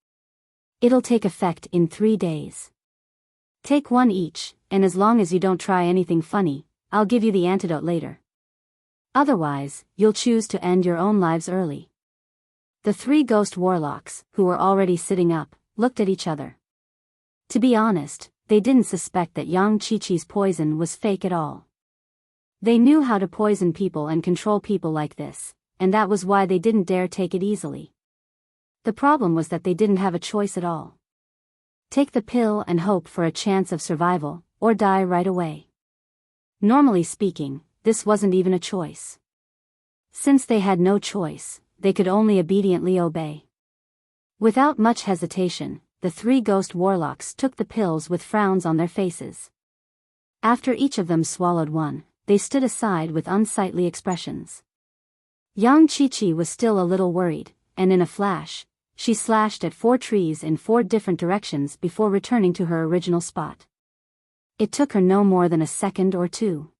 It'll take effect in 3 days. Take 1 each, and as long as you don't try anything funny, I'll give you the antidote later. Otherwise, you'll choose to end your own lives early. The three ghost warlocks, who were already sitting up, looked at each other. To be honest, they didn't suspect that Yang Qiqi's poison was fake at all. They knew how to poison people and control people like this, and that was why they didn't dare take it easily. The problem was that they didn't have a choice at all. Take the pill and hope for a chance of survival, or die right away. Normally speaking, this wasn't even a choice. Since they had no choice, they could only obediently obey. Without much hesitation, the three ghost warlocks took the pills with frowns on their faces. After each of them swallowed one, they stood aside with unsightly expressions. Yang Qiqi was still a little worried, and in a flash, she slashed at 4 trees in 4 different directions before returning to her original spot. It took her no more than a second or two.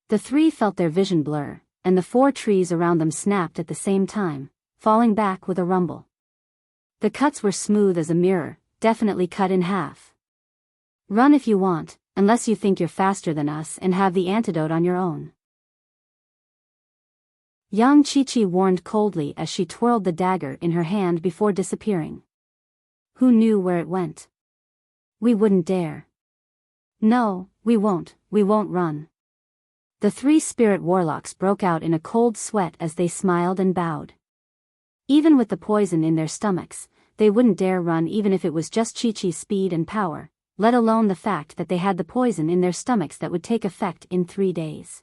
The 3 felt their vision blur, and the 4 trees around them snapped at the same time, falling back with a rumble. The cuts were smooth as a mirror, definitely cut in half. Run if you want, unless you think you're faster than us and have the antidote on your own. Yang Qiqi warned coldly as she twirled the dagger in her hand before disappearing. Who knew where it went? We wouldn't dare. No, we won't run. The 3 spirit warlocks broke out in a cold sweat as they smiled and bowed. Even with the poison in their stomachs, they wouldn't dare run even if it was just Qiqi's speed and power, let alone the fact that they had the poison in their stomachs that would take effect in 3 days.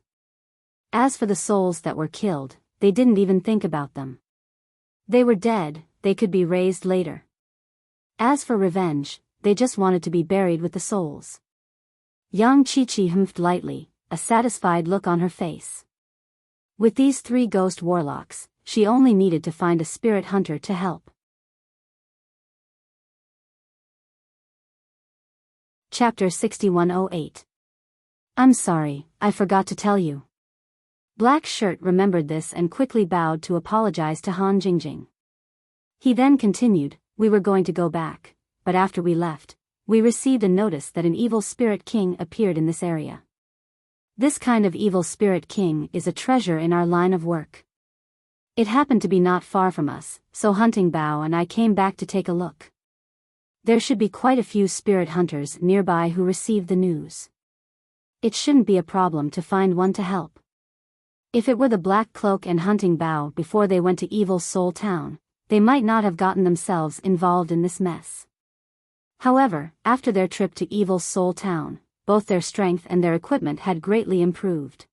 As for the souls that were killed, they didn't even think about them. They were dead, they could be raised later. As for revenge, they just wanted to be buried with the souls. Yang Qiqi humphed lightly, a satisfied look on her face. With these 3 ghost warlocks, she only needed to find a spirit hunter to help. Chapter 6108. I'm sorry, I forgot to tell you. Black Shirt remembered this and quickly bowed to apologize to Han Jingjing. He then continued, we were going to go back, but after we left, we received a notice that an evil spirit king appeared in this area. This kind of evil spirit king is a treasure in our line of work. It happened to be not far from us, so Hunting Bao and I came back to take a look. There should be quite a few spirit hunters nearby who received the news. It shouldn't be a problem to find one to help. If it were the Black Cloak and Hunting Bao before they went to Evil Soul Town, they might not have gotten themselves involved in this mess. However, after their trip to Evil Soul Town, both their strength and their equipment had greatly improved.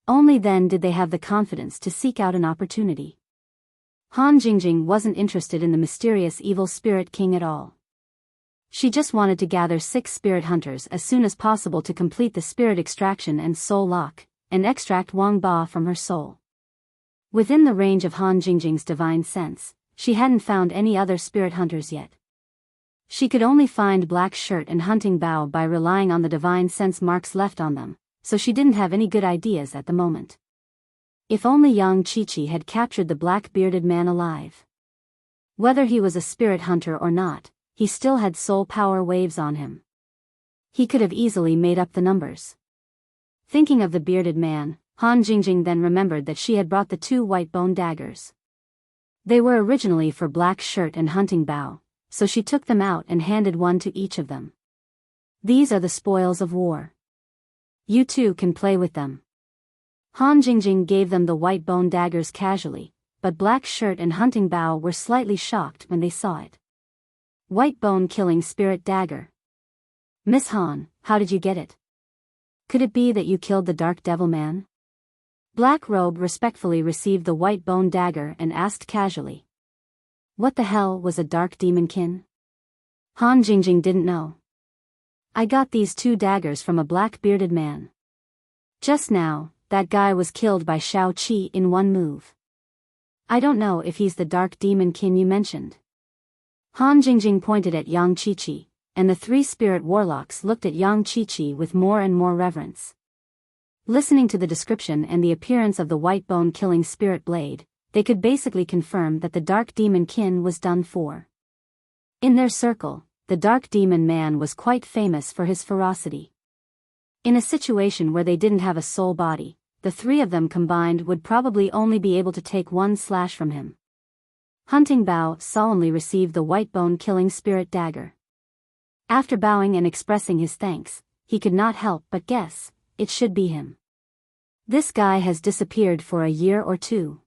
Only then did they have the confidence to seek out an opportunity. Han Jingjing wasn't interested in the mysterious evil spirit king at all. She just wanted to gather 6 spirit hunters as soon as possible to complete the spirit extraction and soul lock, and extract Wang Ba from her soul. Within the range of Han Jingjing's divine sense, she hadn't found any other spirit hunters yet. She could only find Black Shirt and Hunting Bao by relying on the divine sense marks left on them, so she didn't have any good ideas at the moment. If only Yang Qiqi had captured the black-bearded man alive. Whether he was a spirit hunter or not, he still had soul power waves on him. He could have easily made up the numbers. Thinking of the bearded man, Han Jingjing then remembered that she had brought the 2 white bone daggers. They were originally for Black Shirt and Hunting Bao, so she took them out and handed one to each of them. These are the spoils of war. You 2 can play with them. Han Jingjing gave them the white bone daggers casually, but Black Shirt and Hunting Bao were slightly shocked when they saw it. White bone killing spirit dagger. Miss Han, how did you get it? Could it be that you killed the Dark Devil Man? Black Robe respectfully received the white bone dagger and asked casually. What the hell was a Dark Demonkin? Han Jingjing didn't know. I got these 2 daggers from a black-bearded man. Just now, that guy was killed by Shao Qi in one move. I don't know if he's the Dark Demonkin you mentioned. Han Jingjing pointed at Yang Qiqi, and the 3 spirit warlocks looked at Yang Qiqi with more and more reverence. Listening to the description and the appearance of the white bone killing spirit blade, they could basically confirm that the Dark Demon Kin was done for. In their circle, the Dark Demon Man was quite famous for his ferocity. In a situation where they didn't have a soul body, the three of them combined would probably only be able to take one slash from him. Hunting Bao solemnly received the white bone-killing spirit dagger. After bowing and expressing his thanks, he could not help but guess, it should be him. This guy has disappeared for a year or two.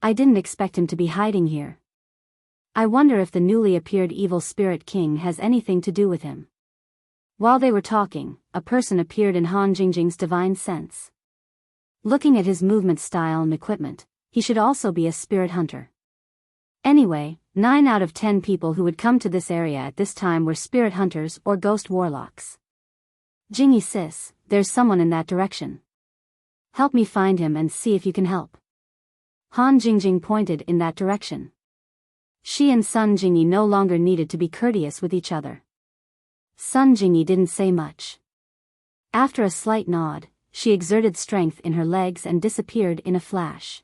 I didn't expect him to be hiding here. I wonder if the newly appeared evil spirit king has anything to do with him. While they were talking, a person appeared in Han Jingjing's divine sense. Looking at his movement style and equipment, he should also be a spirit hunter. Anyway, 9 out of 10 people who would come to this area at this time were spirit hunters or ghost warlocks. Jingy sis, there's someone in that direction. Help me find him and see if you can help. Han Jingjing pointed in that direction. She and Sun Jingyi no longer needed to be courteous with each other. Sun Jingyi didn't say much. After a slight nod, she exerted strength in her legs and disappeared in a flash.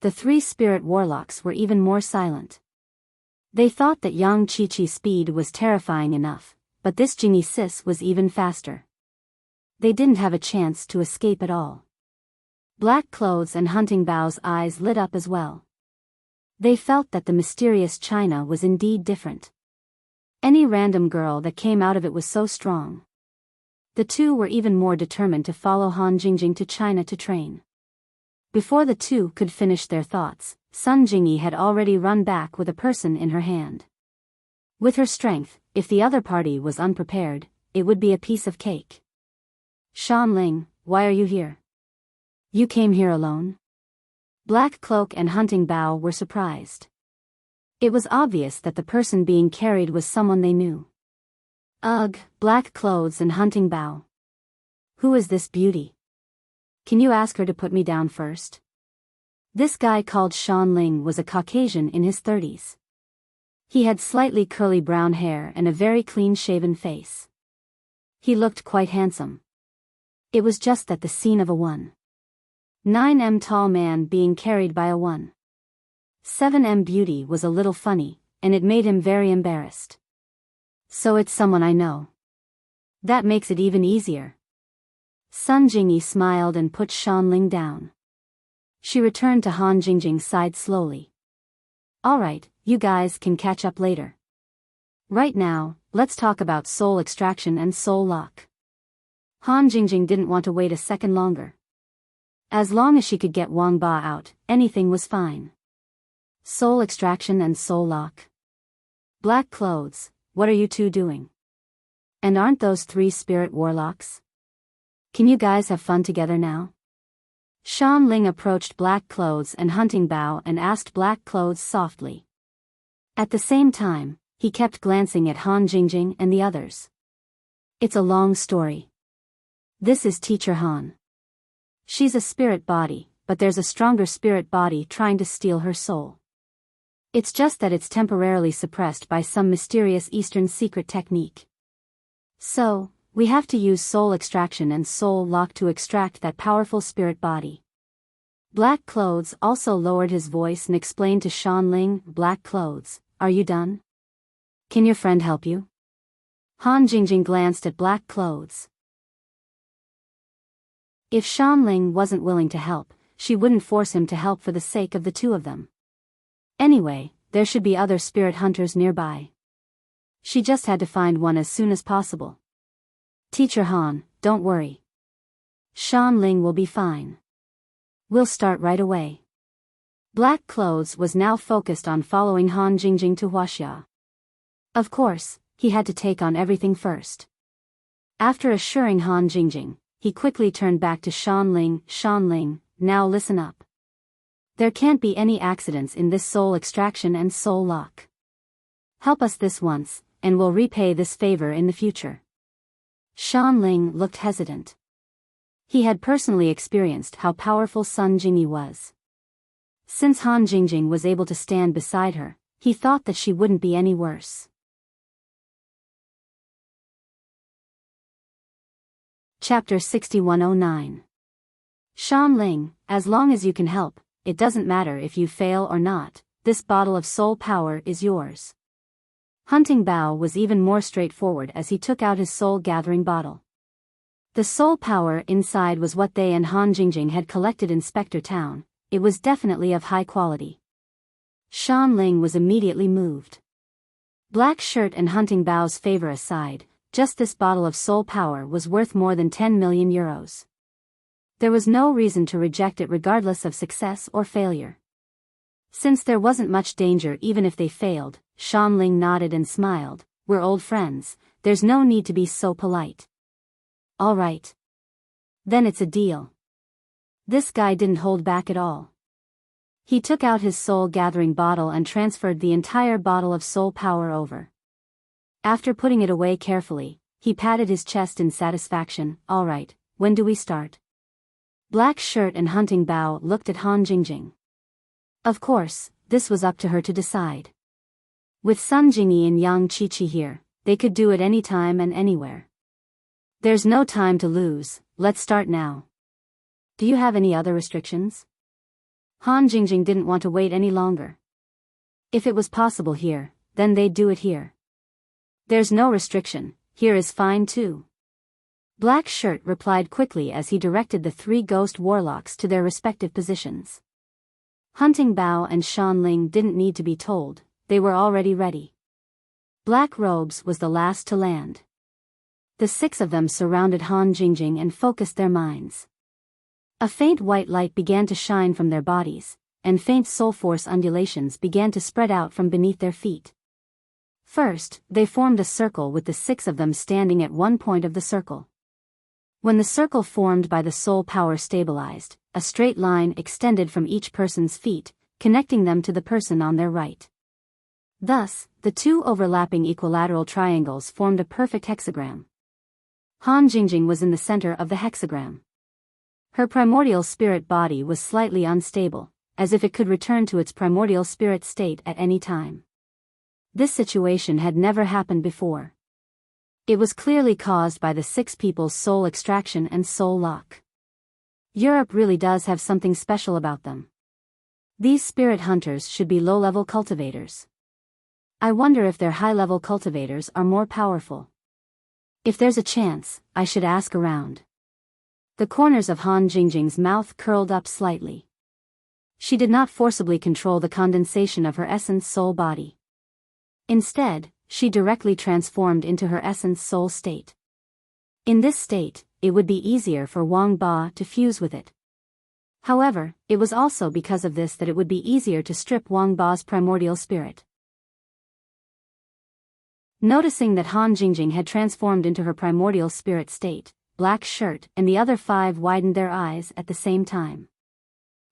The 3 spirit warlocks were even more silent. They thought that Yang Chi-Chi's speed was terrifying enough, but this Jingyi sis was even faster. They didn't have a chance to escape at all. Black Clothes and Hunting Bao's eyes lit up as well. They felt that the mysterious China was indeed different. Any random girl that came out of it was so strong. The two were even more determined to follow Han Jingjing to China to train. Before the two could finish their thoughts, Sun Jingyi had already run back with a person in her hand. With her strength, if the other party was unprepared, it would be a piece of cake. Shan Ling, why are you here? You came here alone? Black Cloak and Hunting Bao were surprised. It was obvious that the person being carried was someone they knew. Ugh, Black Clothes and Hunting Bao. Who is this beauty? Can you ask her to put me down first? This guy called Shan Ling was a Caucasian in his 30s. He had slightly curly brown hair and a very clean-shaven face. He looked quite handsome. It was just that the scene of a 1.9m tall man being carried by a 1.7m beauty was a little funny, and it made him very embarrassed. So it's someone I know. That makes it even easier. Sun Jingyi smiled and put Shan Ling down. She returned to Han Jingjing's side slowly. Alright, you guys can catch up later. Right now, let's talk about soul extraction and soul lock. Han Jingjing didn't want to wait a second longer. As long as she could get Wang Ba out, anything was fine. Soul extraction and soul lock. Black Clothes, what are you two doing? And aren't those 3 spirit warlocks? Can you guys have fun together now? Shan Ling approached Black Clothes and Hunting Bao and asked Black Clothes softly. At the same time, he kept glancing at Han Jingjing and the others. It's a long story. This is Teacher Han. She's a spirit body, but there's a stronger spirit body trying to steal her soul. It's just that it's temporarily suppressed by some mysterious Eastern secret technique. So, we have to use soul extraction and soul lock to extract that powerful spirit body. Black Clothes also lowered his voice and explained to Shan Ling, Black Clothes, are you done? Can your friend help you? Han Jingjing glanced at Black Clothes. If Shan Ling wasn't willing to help, she wouldn't force him to help for the sake of the two of them. Anyway, there should be other spirit hunters nearby. She just had to find one as soon as possible. Teacher Han, don't worry. Shan Ling will be fine. We'll start right away. Black Clothes was now focused on following Han Jingjing to Huaxia. Of course, he had to take on everything first. After assuring Han Jingjing, he quickly turned back to Shan Ling. Shan Ling, now listen up. There can't be any accidents in this soul extraction and soul lock. Help us this once, and we'll repay this favor in the future. Shan Ling looked hesitant. He had personally experienced how powerful Sun Jingyi was. Since Han Jingjing was able to stand beside her, he thought that she wouldn't be any worse. Chapter 6109. Shan Ling, as long as you can help, it doesn't matter if you fail or not, this bottle of soul power is yours. Hunting Bao was even more straightforward as he took out his soul-gathering bottle. The soul power inside was what they and Han Jingjing had collected in Spectre Town. It was definitely of high quality. Shan Ling was immediately moved. Black Shirt and Hunting Bow's favor aside, just this bottle of soul power was worth more than 10 million euros. There was no reason to reject it regardless of success or failure. Since there wasn't much danger even if they failed, Shan Ling nodded and smiled. We're old friends, there's no need to be so polite. All right. Then it's a deal. This guy didn't hold back at all. He took out his soul-gathering bottle and transferred the entire bottle of soul power over. After putting it away carefully, he patted his chest in satisfaction. All right, when do we start? Black Shirt and Hunting Bow looked at Han Jingjing. Of course, this was up to her to decide. With Sun Jingyi and Yang Qiqi here, they could do it anytime and anywhere. There's no time to lose, let's start now. Do you have any other restrictions? Han Jingjing didn't want to wait any longer. If it was possible here, then they'd do it here. There's no restriction, here is fine too. Black Shirt replied quickly as he directed the 3 ghost warlocks to their respective positions. Hunting Bow and Shan Ling didn't need to be told, they were already ready. Black Robes was the last to land. The 6 of them surrounded Han Jingjing and focused their minds. A faint white light began to shine from their bodies, and faint soul force undulations began to spread out from beneath their feet. First, they formed a circle with the 6 of them standing at one point of the circle. When the circle formed by the soul power stabilized, a straight line extended from each person's feet, connecting them to the person on their right. Thus, the 2 overlapping equilateral triangles formed a perfect hexagram. Han Jingjing was in the center of the hexagram. Her primordial spirit body was slightly unstable, as if it could return to its primordial spirit state at any time. This situation had never happened before. It was clearly caused by the 6 people's soul extraction and soul lock. Europe really does have something special about them. These spirit hunters should be low-level cultivators. I wonder if their high-level cultivators are more powerful. If there's a chance, I should ask around. The corners of Han Jingjing's mouth curled up slightly. She did not forcibly control the condensation of her essence soul body. Instead, she directly transformed into her essence soul state. In this state, it would be easier for Wang Ba to fuse with it. However, it was also because of this that it would be easier to strip Wang Ba's primordial spirit. Noticing that Han Jingjing had transformed into her primordial spirit state, Black Shirt and the other 5 widened their eyes at the same time.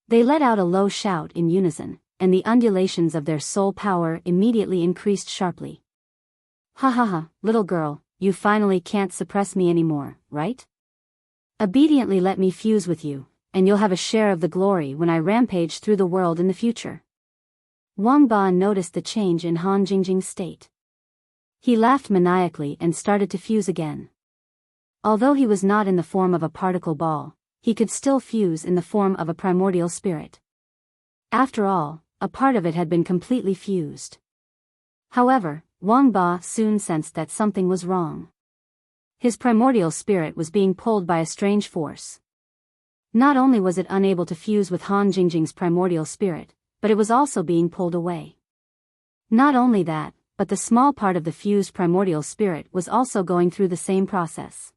They let out a low shout in unison, and the undulations of their soul power immediately increased sharply. Ha ha ha, little girl, you finally can't suppress me anymore, right? Obediently let me fuse with you, and you'll have a share of the glory when I rampage through the world in the future. Wang Ba noticed the change in Han Jingjing's state. He laughed maniacally and started to fuse again. Although he was not in the form of a particle ball, he could still fuse in the form of a primordial spirit. After all, a part of it had been completely fused. However, Wang Ba soon sensed that something was wrong. His primordial spirit was being pulled by a strange force. Not only was it unable to fuse with Han Jingjing's primordial spirit, but it was also being pulled away. Not only that, but the small part of the fused primordial spirit was also going through the same process.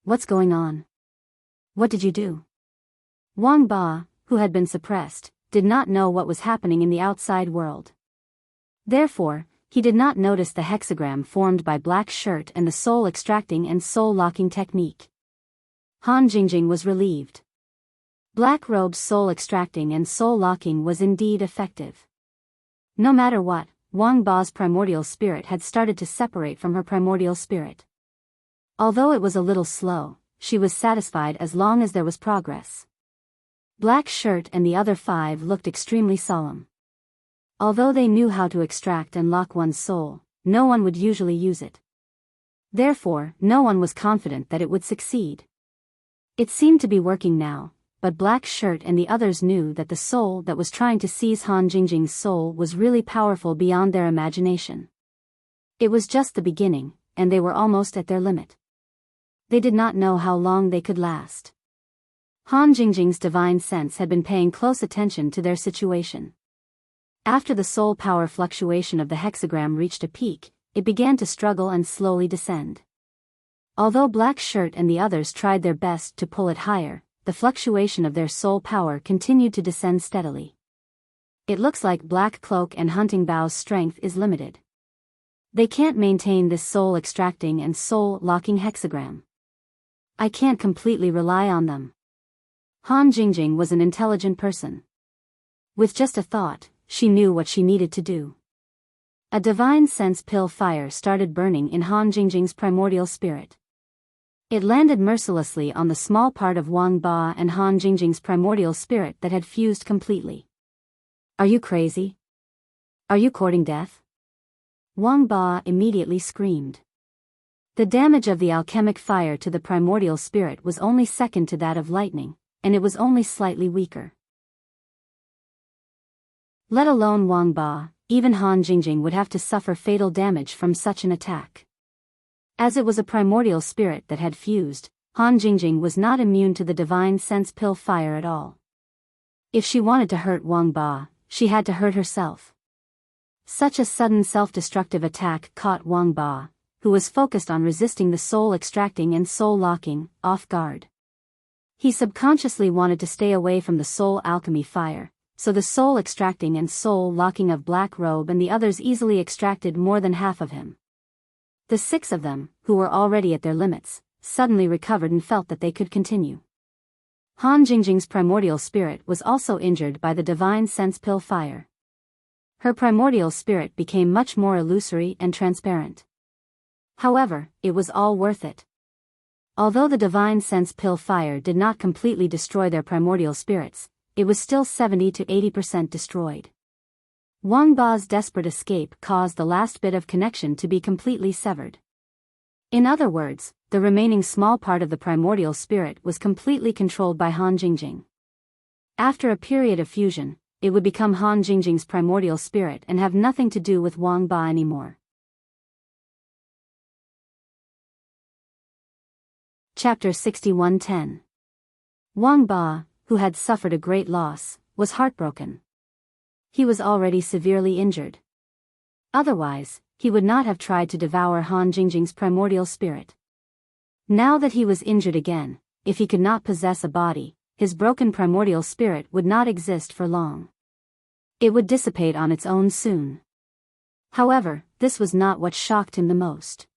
What's going on? What did you do? Wang Ba, who had been suppressed, did not know what was happening in the outside world. Therefore, he did not notice the hexagram formed by Black Shirt and the soul extracting and soul locking technique. Han Jingjing was relieved. Black Robe's soul extracting and soul locking was indeed effective. No matter what, Wang Ba's primordial spirit had started to separate from her primordial spirit. Although it was a little slow, she was satisfied as long as there was progress. Black Shirt and the other 5 looked extremely solemn. Although they knew how to extract and lock one's soul, no one would usually use it. Therefore, no one was confident that it would succeed. It seemed to be working now, but Black Shirt and the others knew that the soul that was trying to seize Han Jingjing's soul was really powerful beyond their imagination. It was just the beginning, and they were almost at their limit. They did not know how long they could last. Han Jingjing's divine sense had been paying close attention to their situation. After the soul power fluctuation of the hexagram reached a peak, it began to struggle and slowly descend. Although Black Shirt and the others tried their best to pull it higher, the fluctuation of their soul power continued to descend steadily. It looks like Black Cloak and Hunting Bow's strength is limited. They can't maintain this soul-extracting and soul-locking hexagram. I can't completely rely on them. Han Jingjing was an intelligent person. With just a thought, she knew what she needed to do. A divine sense pill fire started burning in Han Jingjing's primordial spirit. It landed mercilessly on the small part of Wang Ba and Han Jingjing's primordial spirit that had fused completely. Are you crazy? Are you courting death? Wang Ba immediately screamed. The damage of the alchemic fire to the primordial spirit was only second to that of lightning, and it was only slightly weaker. Let alone Wang Ba, even Han Jingjing would have to suffer fatal damage from such an attack. As it was a primordial spirit that had fused, Han Jingjing was not immune to the divine sense pill fire at all. If she wanted to hurt Wang Ba, she had to hurt herself. Such a sudden self-destructive attack caught Wang Ba, who was focused on resisting the soul-extracting and soul-locking, off guard. He subconsciously wanted to stay away from the soul alchemy fire, so the soul-extracting and soul-locking of Black Robe and the others easily extracted more than half of him. The 6 of them, who were already at their limits, suddenly recovered and felt that they could continue. Han Jingjing's primordial spirit was also injured by the divine sense pill fire. Her primordial spirit became much more illusory and transparent. However, it was all worth it. Although the divine sense pill fire did not completely destroy their primordial spirits, it was still 70 to 80% destroyed. Wang Ba's desperate escape caused the last bit of connection to be completely severed. In other words, the remaining small part of the primordial spirit was completely controlled by Han Jingjing. After a period of fusion, it would become Han Jingjing's primordial spirit and have nothing to do with Wang Ba anymore. Chapter 61:10. Wang Ba, who had suffered a great loss, was heartbroken. He was already severely injured. Otherwise, he would not have tried to devour Han Jingjing's primordial spirit. Now that he was injured again, if he could not possess a body, his broken primordial spirit would not exist for long. It would dissipate on its own soon. However, this was not what shocked him the most.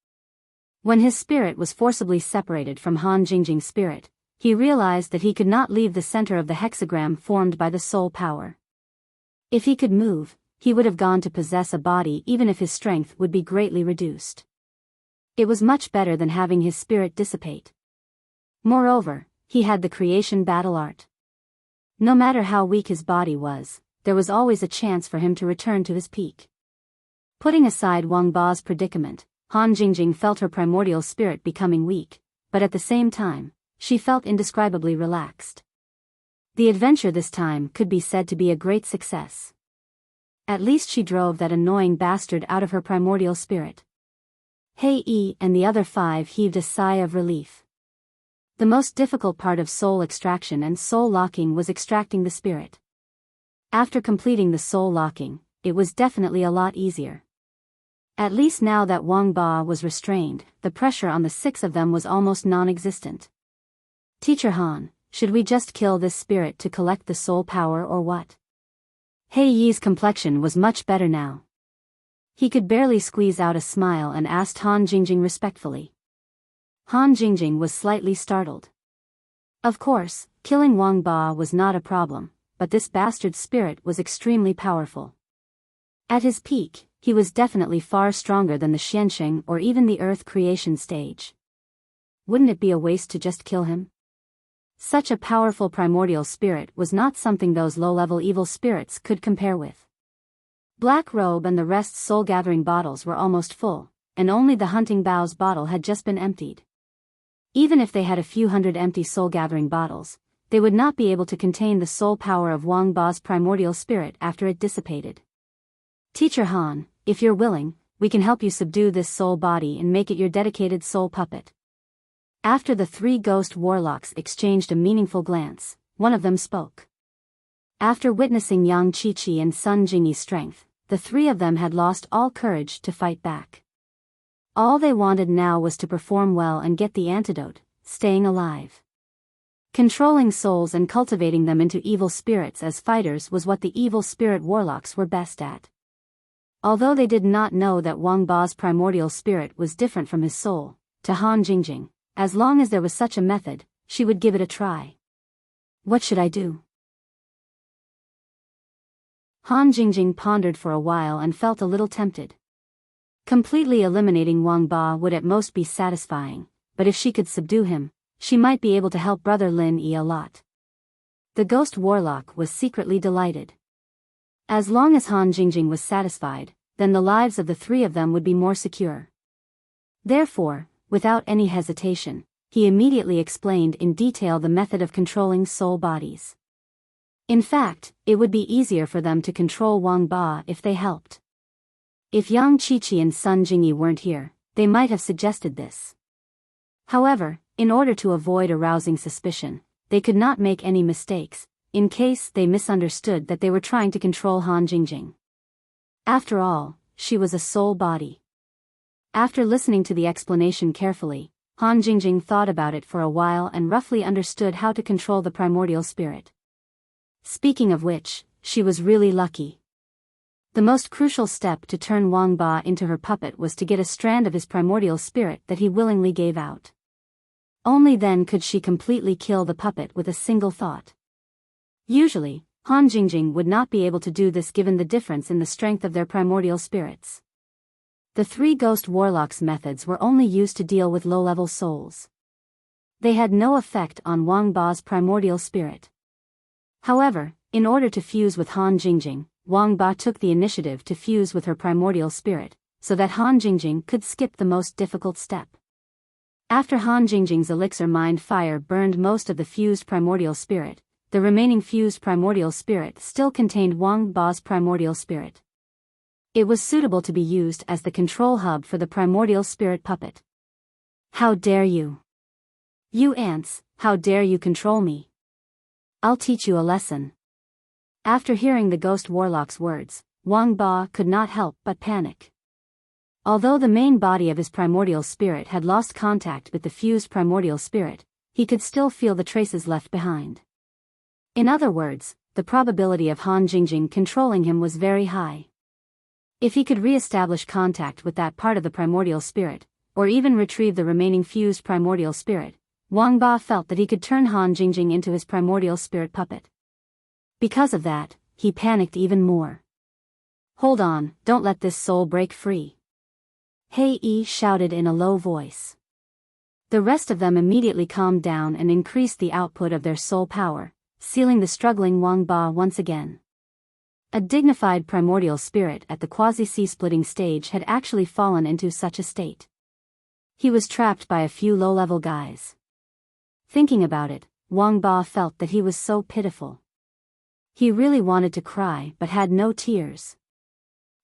When his spirit was forcibly separated from Han Jingjing's spirit, he realized that he could not leave the center of the hexagram formed by the soul power. If he could move, he would have gone to possess a body even if his strength would be greatly reduced. It was much better than having his spirit dissipate. Moreover, he had the creation battle art. No matter how weak his body was, there was always a chance for him to return to his peak. Putting aside Wang Ba's predicament, Han Jingjing felt her primordial spirit becoming weak, but at the same time, she felt indescribably relaxed. The adventure this time could be said to be a great success. At least she drove that annoying bastard out of her primordial spirit. Hei Yi and the other 5 heaved a sigh of relief. The most difficult part of soul extraction and soul locking was extracting the spirit. After completing the soul locking, it was definitely a lot easier. At least now that Wang Ba was restrained, the pressure on the 6 of them was almost non-existent. Teacher Han, should we just kill this spirit to collect the soul power or what? Hei Yi's complexion was much better now. He could barely squeeze out a smile and asked Han Jingjing respectfully. Han Jingjing was slightly startled. Of course, killing Wang Ba was not a problem, but this bastard's spirit was extremely powerful. At his peak, he was definitely far stronger than the Xiansheng or even the Earth creation stage. Wouldn't it be a waste to just kill him? Such a powerful primordial spirit was not something those low-level evil spirits could compare with. Black Robe and the rest's soul-gathering bottles were almost full, and only the Hunting Bow's bottle had just been emptied. Even if they had a few hundred empty soul-gathering bottles, they would not be able to contain the soul power of Wang Ba's primordial spirit after it dissipated. Teacher Han, if you're willing, we can help you subdue this soul body and make it your dedicated soul puppet. After the three ghost warlocks exchanged a meaningful glance, one of them spoke. After witnessing Yang Qiqi and Sun Jingyi's strength, the three of them had lost all courage to fight back. All they wanted now was to perform well and get the antidote, staying alive. Controlling souls and cultivating them into evil spirits as fighters was what the evil spirit warlocks were best at. Although they did not know that Wang Ba's primordial spirit was different from his soul, to Han Jingjing, as long as there was such a method, she would give it a try. What should I do? Han Jingjing pondered for a while and felt a little tempted. Completely eliminating Wang Ba would at most be satisfying, but if she could subdue him, she might be able to help brother Lin Yi a lot. The ghost warlock was secretly delighted. As long as Han Jingjing was satisfied, then the lives of the three of them would be more secure. Therefore, without any hesitation, he immediately explained in detail the method of controlling soul bodies. In fact, it would be easier for them to control Wang Ba if they helped. If Yang Qiqi and Sun Jingyi weren't here, they might have suggested this. However, in order to avoid arousing suspicion, they could not make any mistakes, in case they misunderstood that they were trying to control Han Jingjing. After all, she was a soul body. After listening to the explanation carefully, Han Jingjing thought about it for a while and roughly understood how to control the primordial spirit. Speaking of which, she was really lucky. The most crucial step to turn Wang Ba into her puppet was to get a strand of his primordial spirit that he willingly gave out. Only then could she completely kill the puppet with a single thought. Usually, Han Jingjing would not be able to do this given the difference in the strength of their primordial spirits. The three ghost warlocks' methods were only used to deal with low-level souls. They had no effect on Wang Ba's primordial spirit. However, in order to fuse with Han Jingjing, Wang Ba took the initiative to fuse with her primordial spirit, so that Han Jingjing could skip the most difficult step. After Han Jingjing's elixir mind fire burned most of the fused primordial spirit, the remaining fused primordial spirit still contained Wang Ba's primordial spirit. It was suitable to be used as the control hub for the primordial spirit puppet. How dare you? You ants, how dare you control me? I'll teach you a lesson. After hearing the ghost warlock's words, Wang Ba could not help but panic. Although the main body of his primordial spirit had lost contact with the fused primordial spirit, he could still feel the traces left behind. In other words, the probability of Han Jingjing controlling him was very high. If he could re-establish contact with that part of the primordial spirit, or even retrieve the remaining fused primordial spirit, Wang Ba felt that he could turn Han Jingjing into his primordial spirit puppet. Because of that, he panicked even more. Hold on, don't let this soul break free. Hei Yi shouted in a low voice. The rest of them immediately calmed down and increased the output of their soul power, sealing the struggling Wang Ba once again. A dignified primordial spirit at the quasi-sea-splitting stage had actually fallen into such a state. He was trapped by a few low-level guys. Thinking about it, Wang Ba felt that he was so pitiful. He really wanted to cry but had no tears.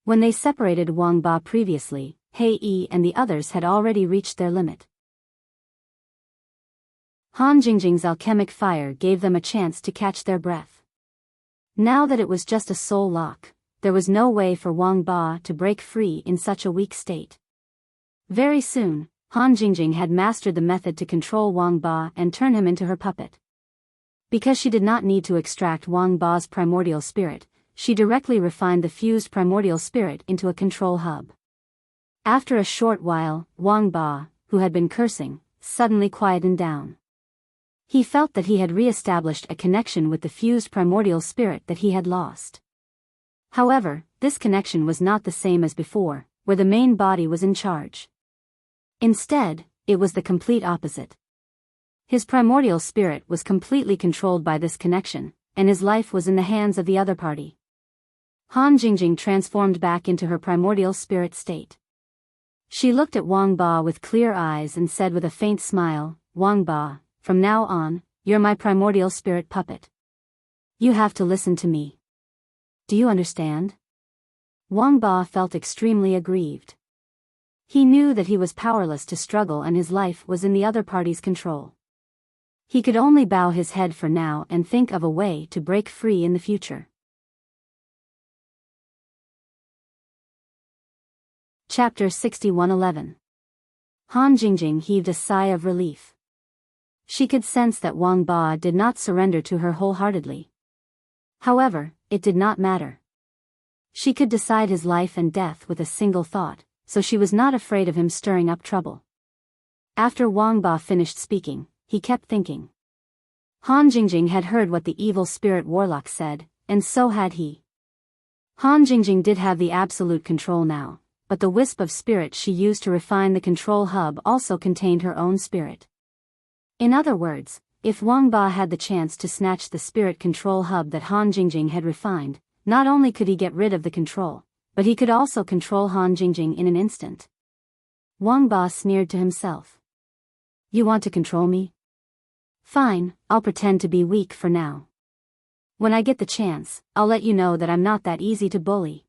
When they separated Wang Ba previously, Hei Yi and the others had already reached their limit. Han Jingjing's alchemic fire gave them a chance to catch their breath. Now that it was just a soul lock, there was no way for Wang Ba to break free in such a weak state. Very soon, Han Jingjing had mastered the method to control Wang Ba and turn him into her puppet. Because she did not need to extract Wang Ba's primordial spirit, she directly refined the fused primordial spirit into a control hub. After a short while, Wang Ba, who had been cursing, suddenly quietened down. He felt that he had re-established a connection with the fused primordial spirit that he had lost. However, this connection was not the same as before, where the main body was in charge. Instead, it was the complete opposite. His primordial spirit was completely controlled by this connection, and his life was in the hands of the other party. Han Jingjing transformed back into her primordial spirit state. She looked at Wang Ba with clear eyes and said with a faint smile, Wang Ba, from now on, you're my primordial spirit puppet. You have to listen to me. Do you understand? Wang Ba felt extremely aggrieved. He knew that he was powerless to struggle and his life was in the other party's control. He could only bow his head for now and think of a way to break free in the future. Chapter 61:11. Han Jingjing heaved a sigh of relief. She could sense that Wang Ba did not surrender to her wholeheartedly. However, it did not matter. She could decide his life and death with a single thought, so she was not afraid of him stirring up trouble. After Wang Ba finished speaking, he kept thinking. Han Jingjing had heard what the evil spirit warlock said, and so had he. Han Jingjing did have the absolute control now, but the wisp of spirit she used to refine the control hub also contained her own spirit. In other words, if Wang Ba had the chance to snatch the spirit control hub that Han Jingjing had refined, not only could he get rid of the control, but he could also control Han Jingjing in an instant. Wang Ba sneered to himself. You want to control me? Fine, I'll pretend to be weak for now. When I get the chance, I'll let you know that I'm not that easy to bully.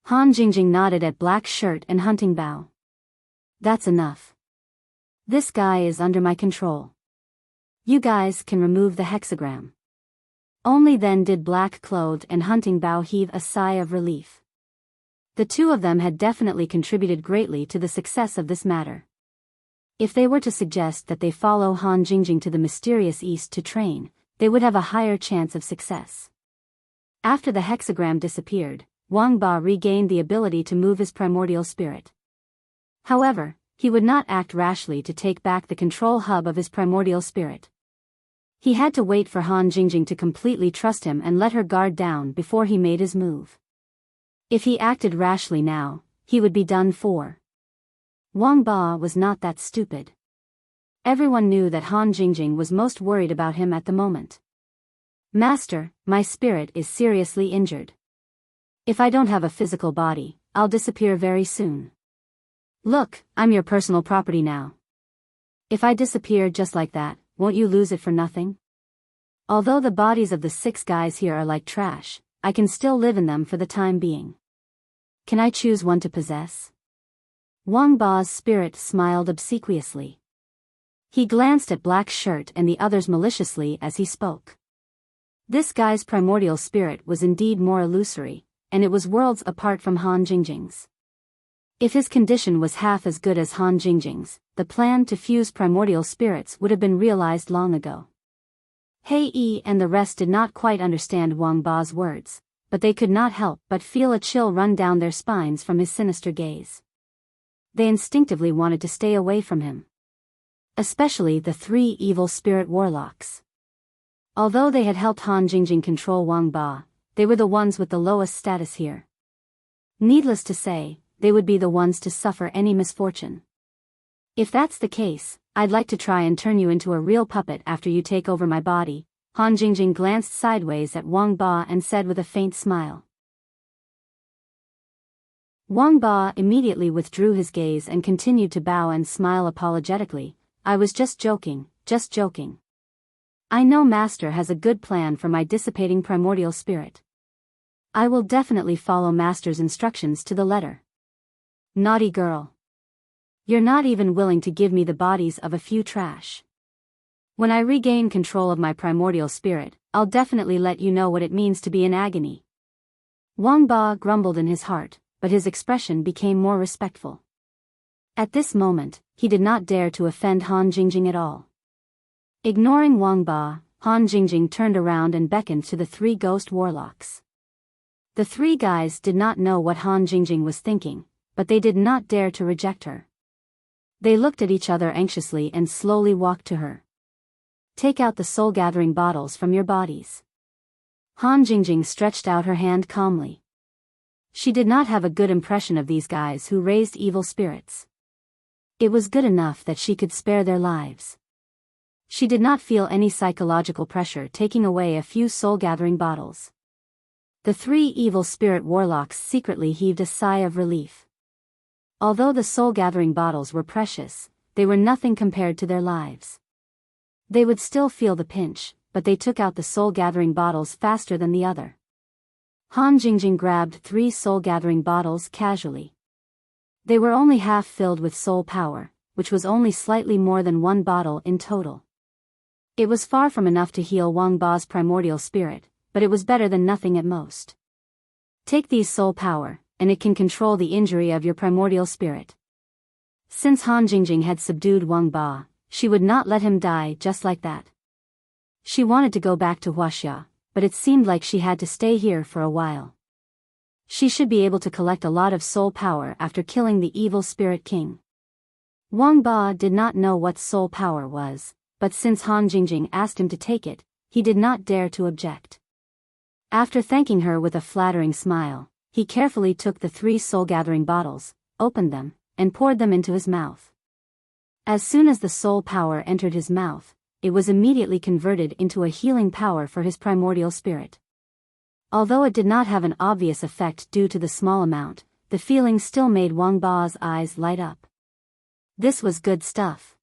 Han Jingjing nodded at Black Shirt and Hunting Bao. That's enough. This guy is under my control. You guys can remove the hexagram. Only then did Black Clothed and Hunting Bao heave a sigh of relief. The two of them had definitely contributed greatly to the success of this matter. If they were to suggest that they follow Han Jingjing to the mysterious east to train, they would have a higher chance of success. After the hexagram disappeared, Wang Ba regained the ability to move his primordial spirit. However, he would not act rashly to take back the control hub of his primordial spirit. He had to wait for Han Jingjing to completely trust him and let her guard down before he made his move. If he acted rashly now, he would be done for. Wang Ba was not that stupid. Everyone knew that Han Jingjing was most worried about him at the moment. Master, my spirit is seriously injured. If I don't have a physical body, I'll disappear very soon. Look, I'm your personal property now. If I disappear just like that, won't you lose it for nothing? Although the bodies of the 6 guys here are like trash, I can still live in them for the time being. Can I choose one to possess? Wang Ba's spirit smiled obsequiously. He glanced at Black Shirt and the others maliciously as he spoke. This guy's primordial spirit was indeed more illusory, and it was worlds apart from Han Jingjing's. If his condition was half as good as Han Jingjing's, the plan to fuse primordial spirits would have been realized long ago. Hei Yi and the rest did not quite understand Wang Ba's words, but they could not help but feel a chill run down their spines from his sinister gaze. They instinctively wanted to stay away from him. Especially the 3 evil spirit warlocks. Although they had helped Han Jingjing control Wang Ba, they were the ones with the lowest status here. Needless to say, they would be the ones to suffer any misfortune. If that's the case, I'd like to try and turn you into a real puppet after you take over my body. Han Jingjing glanced sideways at Wang Ba and said with a faint smile. Wang Ba immediately withdrew his gaze and continued to bow and smile apologetically. I was just joking, just joking. I know Master has a good plan for my dissipating primordial spirit. I will definitely follow Master's instructions to the letter. Naughty girl. You're not even willing to give me the bodies of a few trash. When I regain control of my primordial spirit, I'll definitely let you know what it means to be in agony. Wang Ba grumbled in his heart, but his expression became more respectful. At this moment, he did not dare to offend Han Jingjing at all. Ignoring Wang Ba, Han Jingjing turned around and beckoned to the 3 ghost warlocks. The 3 guys did not know what Han Jingjing was thinking, but they did not dare to reject her. They looked at each other anxiously and slowly walked to her. Take out the soul-gathering bottles from your bodies. Han Jingjing stretched out her hand calmly. She did not have a good impression of these guys who raised evil spirits. It was good enough that she could spare their lives. She did not feel any psychological pressure taking away a few soul-gathering bottles. The 3 evil spirit warlocks secretly heaved a sigh of relief. Although the soul-gathering bottles were precious, they were nothing compared to their lives. They would still feel the pinch, but they took out the soul-gathering bottles faster than the other. Han Jingjing grabbed 3 soul-gathering bottles casually. They were only half filled with soul power, which was only slightly more than 1 bottle in total. It was far from enough to heal Wang Ba's primordial spirit, but it was better than nothing at most. Take these soul power, and it can control the injury of your primordial spirit. Since Han Jingjing had subdued Wang Ba, she would not let him die just like that. She wanted to go back to Huaxia, but it seemed like she had to stay here for a while. She should be able to collect a lot of soul power after killing the evil spirit king. Wang Ba did not know what soul power was, but since Han Jingjing asked him to take it, he did not dare to object. After thanking her with a flattering smile, he carefully took the 3 soul-gathering bottles, opened them, and poured them into his mouth. As soon as the soul power entered his mouth, it was immediately converted into a healing power for his primordial spirit. Although it did not have an obvious effect due to the small amount, the feeling still made Wang Ba's eyes light up. This was good stuff.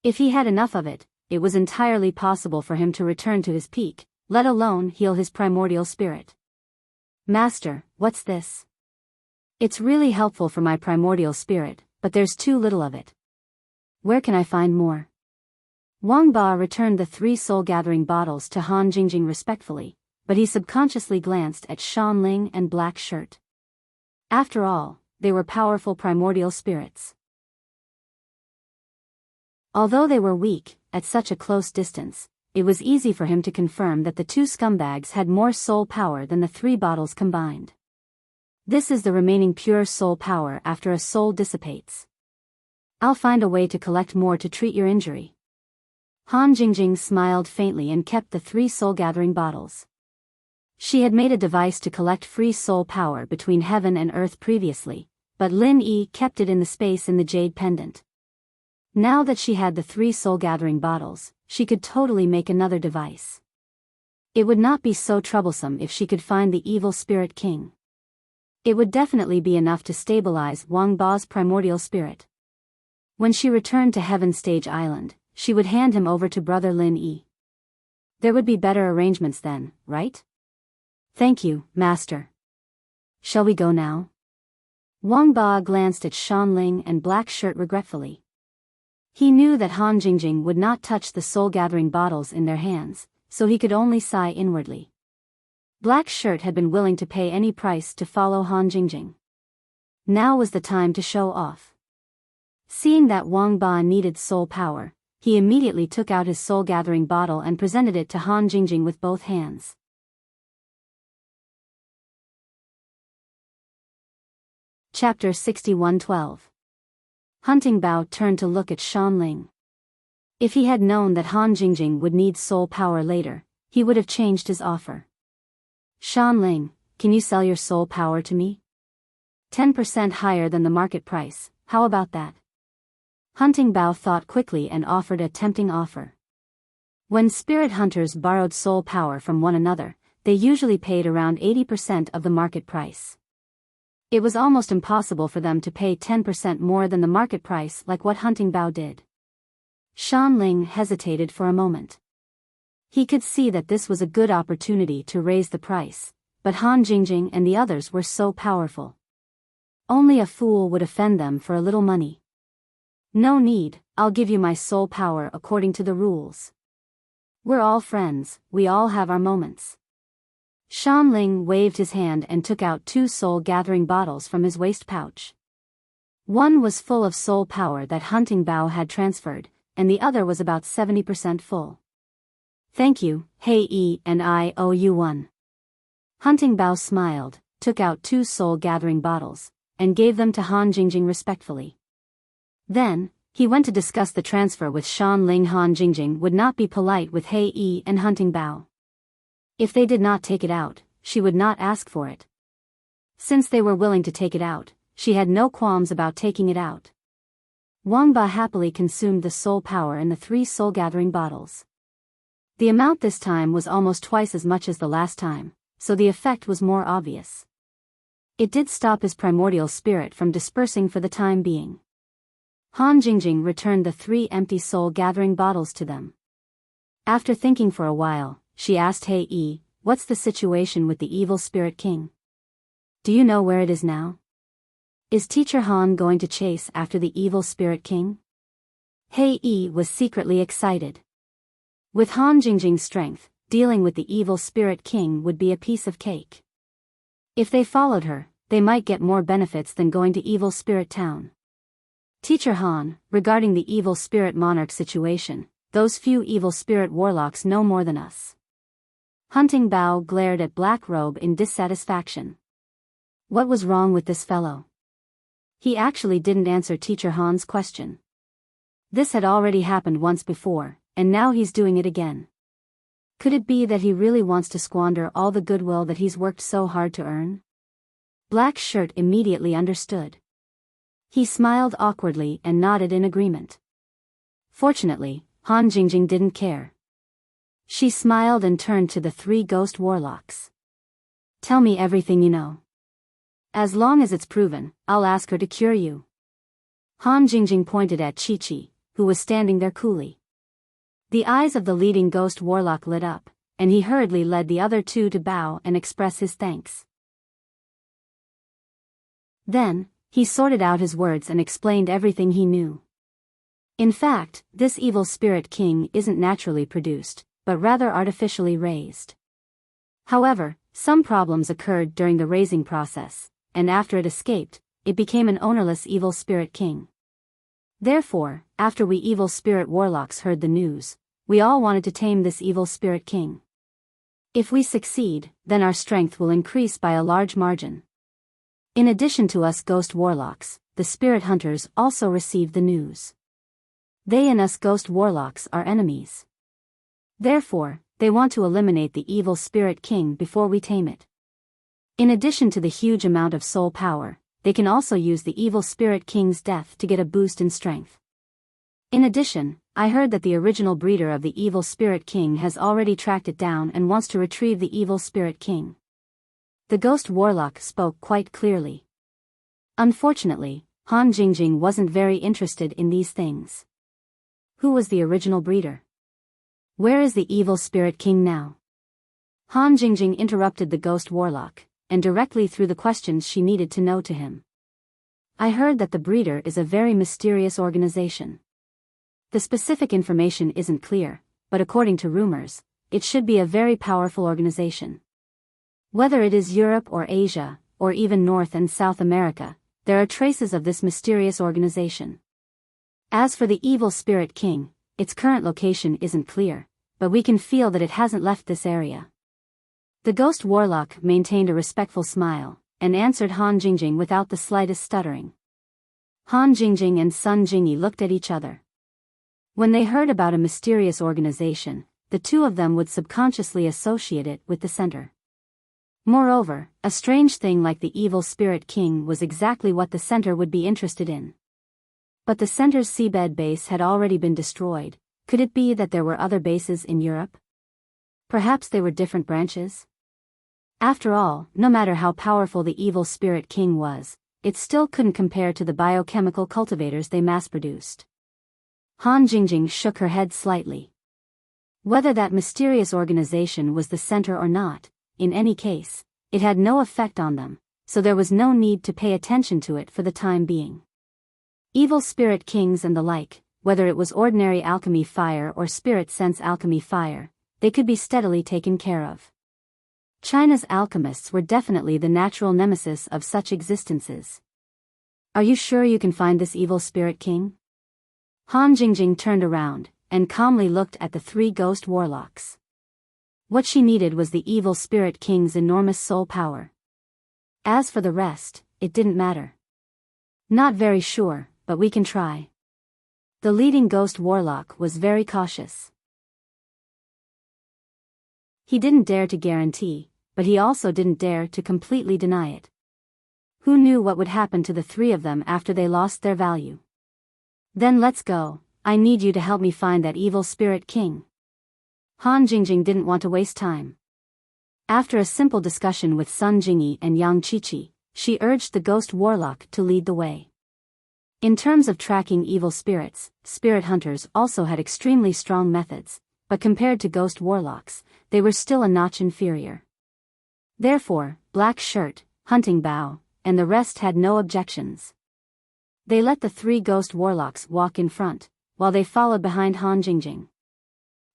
If he had enough of it, it was entirely possible for him to return to his peak, let alone heal his primordial spirit. Master, what's this? It's really helpful for my primordial spirit, but there's too little of it. Where can I find more? Wang Ba returned the 3 soul-gathering bottles to Han Jingjing respectfully, but he subconsciously glanced at Shan Ling and Black Shirt. After all, they were powerful primordial spirits. Although they were weak, at such a close distance, it was easy for him to confirm that the 2 scumbags had more soul power than the 3 bottles combined. This is the remaining pure soul power after a soul dissipates. I'll find a way to collect more to treat your injury. Han Jingjing smiled faintly and kept the 3 soul-gathering bottles. She had made a device to collect free soul power between heaven and earth previously, but Lin Yi kept it in the space in the jade pendant. Now that she had the 3 soul-gathering bottles, she could totally make another device. It would not be so troublesome if she could find the evil spirit king. It would definitely be enough to stabilize Wang Ba's primordial spirit. When she returned to Heaven Stage Island, she would hand him over to brother Lin Yi. There would be better arrangements then, right? Thank you, master. Shall we go now? Wang Ba glanced at Shan Ling and Black Shirt regretfully. He knew that Han Jingjing would not touch the soul-gathering bottles in their hands, so he could only sigh inwardly. Black Shirt had been willing to pay any price to follow Han Jingjing. Now was the time to show off. Seeing that Wang Ba needed soul power, he immediately took out his soul-gathering bottle and presented it to Han Jingjing with both hands. Chapter 61:12. Hunting Bao turned to look at Shan Ling. If he had known that Han Jingjing would need soul power later, he would have changed his offer. Shan Ling, can you sell your soul power to me? 10% higher than the market price, how about that? Hunting Bao thought quickly and offered a tempting offer. When spirit hunters borrowed soul power from one another, they usually paid around 80% of the market price. It was almost impossible for them to pay 10% more than the market price like what Hunting Bao did. Shan Ling hesitated for a moment. He could see that this was a good opportunity to raise the price, but Han Jingjing and the others were so powerful. Only a fool would offend them for a little money. No need, I'll give you my soul power according to the rules. We're all friends, we all have our moments. Shan Ling waved his hand and took out 2 soul-gathering bottles from his waist pouch. One was full of soul power that Hunting Bao had transferred, and the other was about 70% full. Thank you, Hei Yi, and I owe you one. Hunting Bao smiled, took out 2 soul-gathering bottles, and gave them to Han Jingjing respectfully. Then, he went to discuss the transfer with Shan Ling. Han Jingjing would not be polite with Hei Yi and Hunting Bao. If they did not take it out, she would not ask for it. Since they were willing to take it out, she had no qualms about taking it out. Wang Ba happily consumed the soul power in the 3 soul-gathering bottles. The amount this time was almost twice as much as the last time, so the effect was more obvious. It did stop his primordial spirit from dispersing for the time being. Han Jingjing returned the 3 empty soul-gathering bottles to them. After thinking for a while, she asked Hei Yi, what's the situation with the evil spirit king? Do you know where it is now? Is Teacher Han going to chase after the evil Spirit King? Hei Yi was secretly excited. With Han Jingjing's strength, dealing with the evil Spirit King would be a piece of cake. If they followed her, they might get more benefits than going to Evil Spirit Town. Teacher Han, regarding the evil spirit monarch situation, those few evil spirit warlocks know more than us. Hunting Bao glared at Black Robe in dissatisfaction. What was wrong with this fellow? He actually didn't answer Teacher Han's question. This had already happened once before, and now he's doing it again. Could it be that he really wants to squander all the goodwill that he's worked so hard to earn? Black Shirt immediately understood. He smiled awkwardly and nodded in agreement. Fortunately, Han Jingjing didn't care. She smiled and turned to the three ghost warlocks. Tell me everything you know. As long as it's proven, I'll ask her to cure you. Han Jingjing pointed at Chi-Chi, who was standing there coolly. The eyes of the leading ghost warlock lit up, and he hurriedly led the other two to bow and express his thanks. Then, he sorted out his words and explained everything he knew. In fact, this evil spirit king isn't naturally produced, but rather artificially raised. However, some problems occurred during the raising process, and after it escaped, it became an ownerless evil spirit king. Therefore, after we evil spirit warlocks heard the news, we all wanted to tame this evil spirit king. If we succeed, then our strength will increase by a large margin. In addition to us ghost warlocks, the spirit hunters also received the news. They and us ghost warlocks are enemies. Therefore, they want to eliminate the evil spirit king before we tame it. In addition to the huge amount of soul power, they can also use the evil spirit king's death to get a boost in strength. In addition, I heard that the original breeder of the evil spirit king has already tracked it down and wants to retrieve the evil spirit king. The ghost warlock spoke quite clearly. Unfortunately, Han Jingjing wasn't very interested in these things. Who was the original breeder? Where is the evil spirit king now? Han Jingjing interrupted the ghost warlock, and directly threw the questions she needed to know to him. I heard that the breeder is a very mysterious organization. The specific information isn't clear, but according to rumors, it should be a very powerful organization. Whether it is Europe or Asia, or even North and South America, there are traces of this mysterious organization. As for the evil spirit king, its current location isn't clear, but we can feel that it hasn't left this area. The ghost warlock maintained a respectful smile, and answered Han Jingjing without the slightest stuttering. Han Jingjing and Sun Jingyi looked at each other. When they heard about a mysterious organization, the two of them would subconsciously associate it with the center. Moreover, a strange thing like the evil spirit king was exactly what the center would be interested in. But the center's seabed base had already been destroyed. Could it be that there were other bases in Europe? Perhaps they were different branches? After all, no matter how powerful the evil spirit king was, it still couldn't compare to the biochemical cultivators they mass-produced. Han Jingjing shook her head slightly. Whether that mysterious organization was the center or not, in any case, it had no effect on them, so there was no need to pay attention to it for the time being. Evil spirit kings and the like, whether it was ordinary alchemy fire or spirit sense alchemy fire, they could be steadily taken care of. China's alchemists were definitely the natural nemesis of such existences. Are you sure you can find this evil spirit king? Han Jingjing turned around, and calmly looked at the three ghost warlocks. What she needed was the evil spirit king's enormous soul power. As for the rest, it didn't matter. Not very sure, but we can try. The leading ghost warlock was very cautious. He didn't dare to guarantee, but he also didn't dare to completely deny it. Who knew what would happen to the three of them after they lost their value? Then let's go. I need you to help me find that evil spirit king. Han Jingjing didn't want to waste time. After a simple discussion with Sun Jingyi and Yang Chi-Chi, she urged the ghost warlock to lead the way. In terms of tracking evil spirits, spirit hunters also had extremely strong methods, but compared to ghost warlocks, they were still a notch inferior. Therefore, Black Shirt, Hunting Bao, and the rest had no objections. They let the 3 ghost warlocks walk in front, while they followed behind Han Jingjing.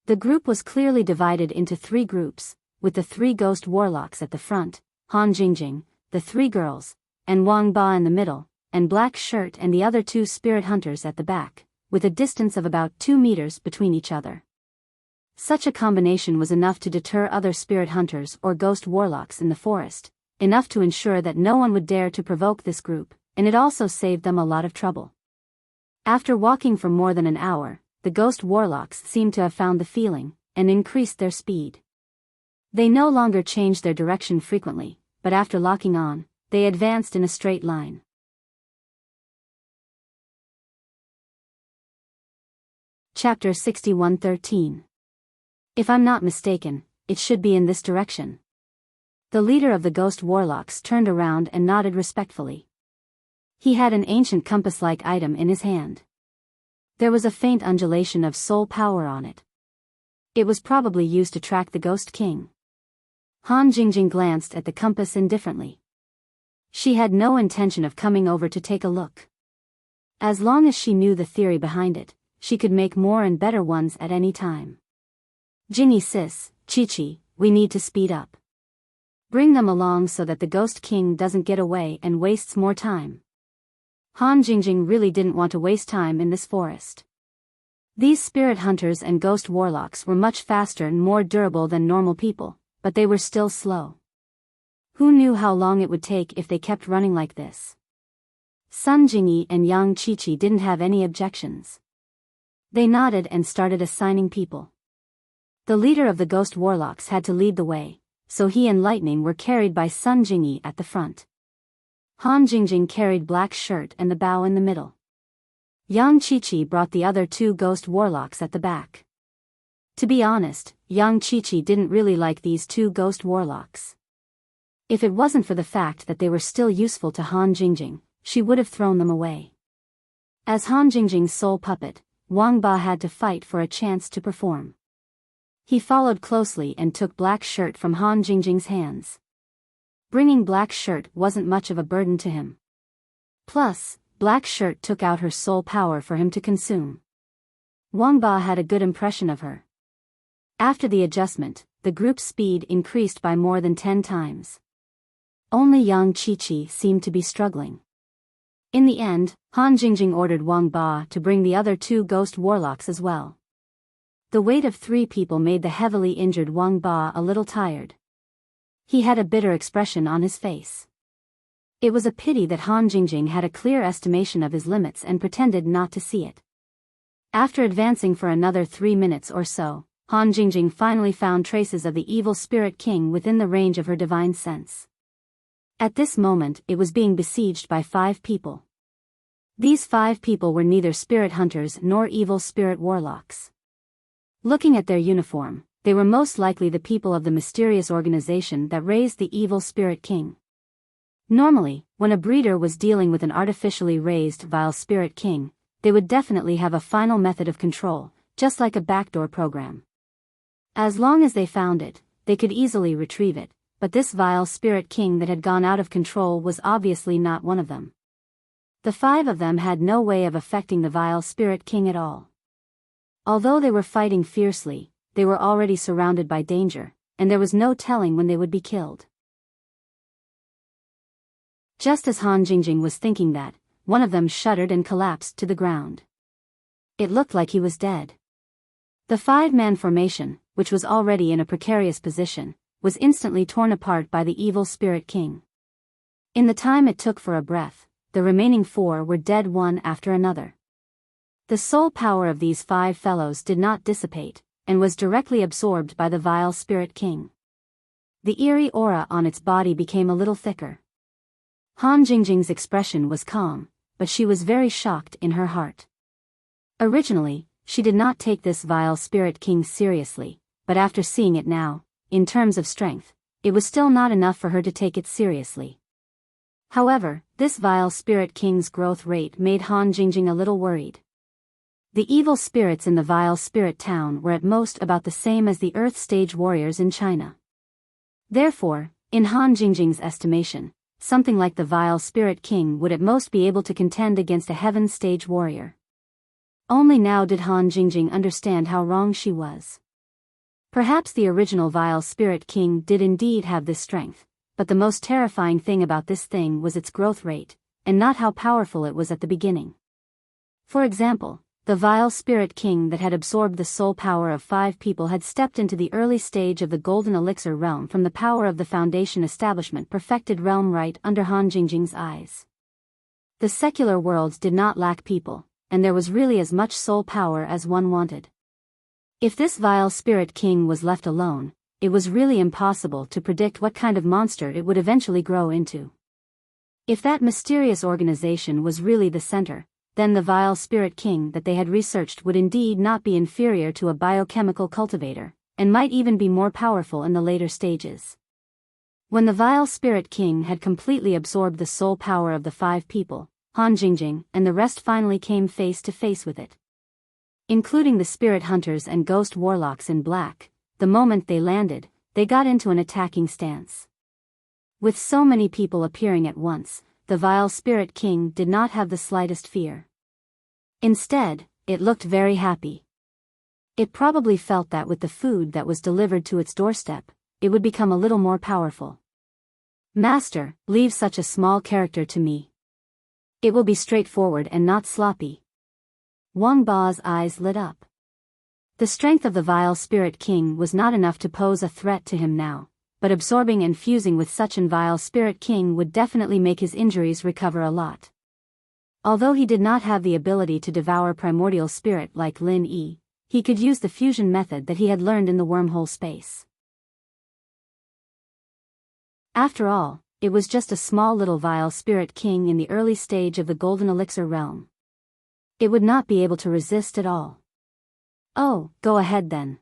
The group was clearly divided into 3 groups, with the 3 ghost warlocks at the front, Han Jingjing, the 3 girls, and Wang Ba in the middle, and Black Shirt and the other 2 spirit hunters at the back, with a distance of about 2 meters between each other. Such a combination was enough to deter other spirit hunters or ghost warlocks in the forest, enough to ensure that no one would dare to provoke this group, and it also saved them a lot of trouble. After walking for more than an hour, the ghost warlocks seemed to have found the feeling, and increased their speed. They no longer changed their direction frequently, but after locking on, they advanced in a straight line. Chapter 61:13. If I'm not mistaken, it should be in this direction. The leader of the ghost warlocks turned around and nodded respectfully. He had an ancient compass-like item in his hand. There was a faint undulation of soul power on it. It was probably used to track the Ghost King. Han Jingjing glanced at the compass indifferently. She had no intention of coming over to take a look. As long as she knew the theory behind it, she could make more and better ones at any time. Jingy sis, Chi-Chi, we need to speed up. Bring them along so that the Ghost King doesn't get away and wastes more time. Han Jingjing really didn't want to waste time in this forest. These spirit hunters and ghost warlocks were much faster and more durable than normal people, but they were still slow. Who knew how long it would take if they kept running like this? Sun Jingyi and Yang Chi-Chi didn't have any objections. They nodded and started assigning people. The leader of the ghost warlocks had to lead the way, so he and Lightning were carried by Sun Jingyi at the front. Han Jingjing carried Black Shirt and the Bao in the middle. Yang Chi-Chi brought the other 2 ghost warlocks at the back. To be honest, Yang Chi-Chi didn't really like these 2 ghost warlocks. If it wasn't for the fact that they were still useful to Han Jingjing, she would have thrown them away. As Han Jingjing's sole puppet, Wang Ba had to fight for a chance to perform. He followed closely and took Black Shirt from Han Jingjing's hands. Bringing Black Shirt wasn't much of a burden to him. Plus, Black Shirt took out her soul power for him to consume. Wang Ba had a good impression of her. After the adjustment, the group's speed increased by more than 10 times. Only Yang Chi-Chi seemed to be struggling. In the end, Han Jingjing ordered Wang Ba to bring the other 2 ghost warlocks as well. The weight of 3 people made the heavily injured Wang Ba a little tired. He had a bitter expression on his face. It was a pity that Han Jingjing had a clear estimation of his limits and pretended not to see it. After advancing for another 3 minutes or so, Han Jingjing finally found traces of the evil spirit king within the range of her divine sense. At this moment it was being besieged by 5 people. These 5 people were neither spirit hunters nor evil spirit warlocks. Looking at their uniform, they were most likely the people of the mysterious organization that raised the evil spirit king. Normally, when a breeder was dealing with an artificially raised vile spirit king, they would definitely have a final method of control, just like a backdoor program. As long as they found it, they could easily retrieve it, but this vile spirit king that had gone out of control was obviously not one of them. The 5 of them had no way of affecting the vile spirit king at all. Although they were fighting fiercely, they were already surrounded by danger, and there was no telling when they would be killed. Just as Han Jingjing was thinking that, one of them shuddered and collapsed to the ground. It looked like he was dead. The 5-man formation, which was already in a precarious position, was instantly torn apart by the evil spirit king. In the time it took for a breath, the remaining 4 were dead one after another. The soul power of these 5 fellows did not dissipate, and was directly absorbed by the vile spirit king. The eerie aura on its body became a little thicker. Han Jingjing's expression was calm, but she was very shocked in her heart. Originally, she did not take this vile spirit king seriously, but after seeing it now, in terms of strength, it was still not enough for her to take it seriously. However, this vile spirit king's growth rate made Han Jingjing a little worried. The evil spirits in the vile spirit town were at most about the same as the Earth stage warriors in China. Therefore, in Han Jingjing's estimation, something like the Vile Spirit King would at most be able to contend against a Heaven Stage warrior. Only now did Han Jingjing understand how wrong she was. Perhaps the original Vile Spirit King did indeed have this strength, but the most terrifying thing about this thing was its growth rate, and not how powerful it was at the beginning. For example, the Vile Spirit King that had absorbed the soul power of 5 people had stepped into the early stage of the Golden Elixir realm from the power of the Foundation Establishment perfected realm right under Han Jingjing's eyes. The secular world did not lack people, and there was really as much soul power as one wanted. If this Vile Spirit King was left alone, it was really impossible to predict what kind of monster it would eventually grow into. If that mysterious organization was really the center, then the Vile Spirit King that they had researched would indeed not be inferior to a biochemical cultivator, and might even be more powerful in the later stages. When the Vile Spirit King had completely absorbed the soul power of the 5 people, Han Jingjing and the rest finally came face to face with it. Including the spirit hunters and ghost warlocks in black, the moment they landed, they got into an attacking stance. With so many people appearing at once, the Vile Spirit King did not have the slightest fear. Instead, it looked very happy. It probably felt that with the food that was delivered to its doorstep, it would become a little more powerful. Master, leave such a small character to me. It will be straightforward and not sloppy. Wang Ba's eyes lit up. The strength of the Vile Spirit King was not enough to pose a threat to him now, but absorbing and fusing with such an Vile Spirit King would definitely make his injuries recover a lot. Although he did not have the ability to devour primordial spirit like Lin Yi, he could use the fusion method that he had learned in the wormhole space. After all, it was just a small little Vile Spirit King in the early stage of the Golden Elixir realm. It would not be able to resist at all. Oh, go ahead then.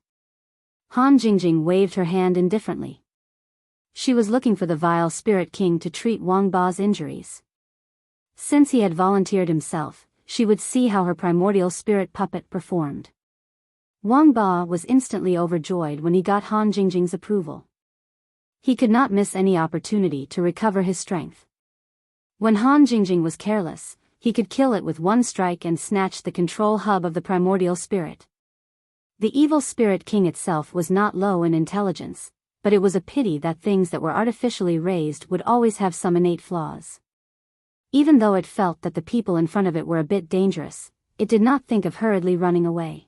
Han Jingjing waved her hand indifferently. She was looking for the Vile Spirit King to treat Wang Ba's injuries. Since he had volunteered himself, she would see how her primordial spirit puppet performed. Wang Ba was instantly overjoyed when he got Han Jingjing's approval. He could not miss any opportunity to recover his strength. When Han Jingjing was careless, he could kill it with one strike and snatch the control hub of the primordial spirit. The evil Spirit King itself was not low in intelligence, but it was a pity that things that were artificially raised would always have some innate flaws. Even though it felt that the people in front of it were a bit dangerous, it did not think of hurriedly running away.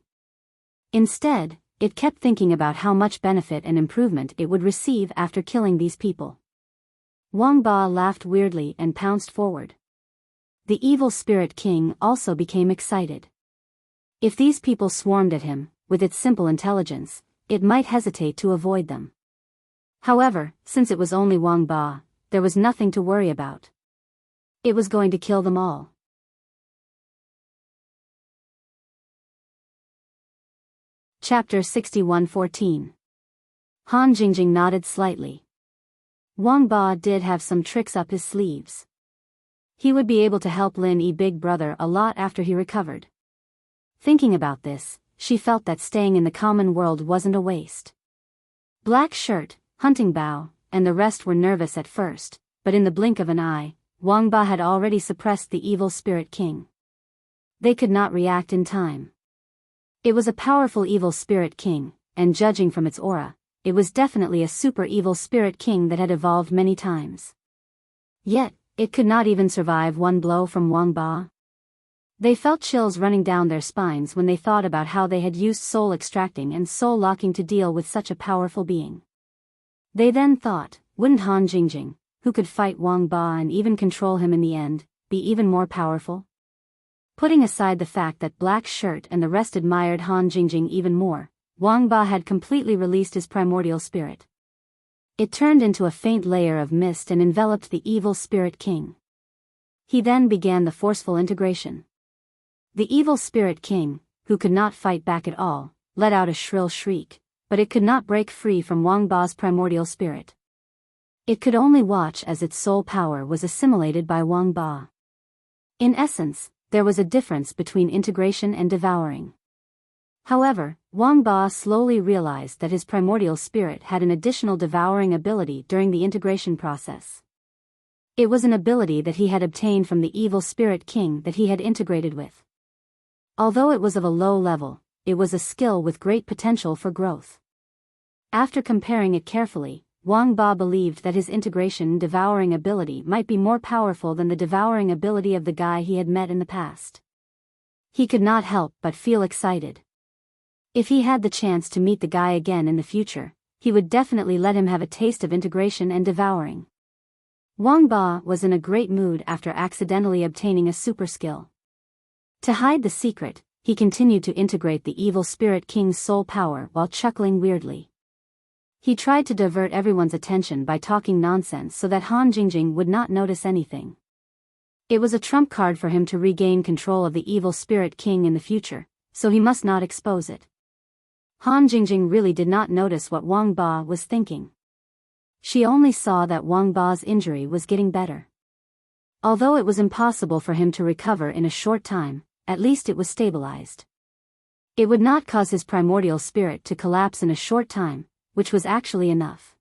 Instead, it kept thinking about how much benefit and improvement it would receive after killing these people. Wang Ba laughed weirdly and pounced forward. The evil Spirit King also became excited. If these people swarmed at him, with its simple intelligence, it might hesitate to avoid them. However, since it was only Wang Ba, there was nothing to worry about. It was going to kill them all. Chapter 61:14. Han Jingjing nodded slightly. Wang Ba did have some tricks up his sleeves. He would be able to help Lin Yi big brother a lot after he recovered. Thinking about this, she felt that staying in the common world wasn't a waste. Black Shirt, Hunting Bow, and the rest were nervous at first, but in the blink of an eye, Wang Ba had already suppressed the evil Spirit King. They could not react in time. It was a powerful evil Spirit King, and judging from its aura, it was definitely a super evil Spirit King that had evolved many times. Yet, it could not even survive one blow from Wang Ba. They felt chills running down their spines when they thought about how they had used soul extracting and soul locking to deal with such a powerful being. They then thought, wouldn't Han Jingjing, who could fight Wang Ba and even control him in the end, be even more powerful? Putting aside the fact that Black Shirt and the rest admired Han Jingjing even more, Wang Ba had completely released his primordial spirit. It turned into a faint layer of mist and enveloped the evil Spirit King. He then began the forceful integration. The evil Spirit King, who could not fight back at all, let out a shrill shriek, but it could not break free from Wang Ba's primordial spirit. It could only watch as its soul power was assimilated by Wang Ba. In essence, there was a difference between integration and devouring. However, Wang Ba slowly realized that his primordial spirit had an additional devouring ability during the integration process. It was an ability that he had obtained from the evil spirit king that he had integrated with. Although it was of a low level, it was a skill with great potential for growth. After comparing it carefully, Wang Ba believed that his integration devouring ability might be more powerful than the devouring ability of the guy he had met in the past. He could not help but feel excited. If he had the chance to meet the guy again in the future, he would definitely let him have a taste of integration and devouring. Wang Ba was in a great mood after accidentally obtaining a super skill. To hide the secret, he continued to integrate the evil spirit king's soul power while chuckling weirdly. He tried to divert everyone's attention by talking nonsense so that Han Jingjing would not notice anything. It was a trump card for him to regain control of the evil spirit king in the future, so he must not expose it. Han Jingjing really did not notice what Wang Ba was thinking. She only saw that Wang Ba's injury was getting better. Although it was impossible for him to recover in a short time, at least it was stabilized. It would not cause his primordial spirit to collapse in a short time, which was actually enough.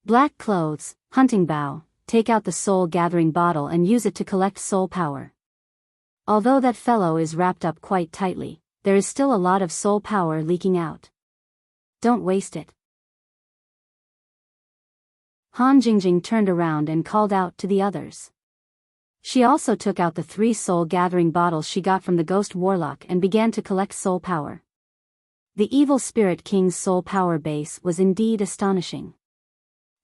Black clothes, hunting bow, take out the soul-gathering bottle and use it to collect soul power. Although that fellow is wrapped up quite tightly, there is still a lot of soul power leaking out. Don't waste it. Han Jingjing turned around and called out to the others. She also took out the 3 soul-gathering bottles she got from the ghost warlock and began to collect soul power. The evil spirit king's soul power base was indeed astonishing.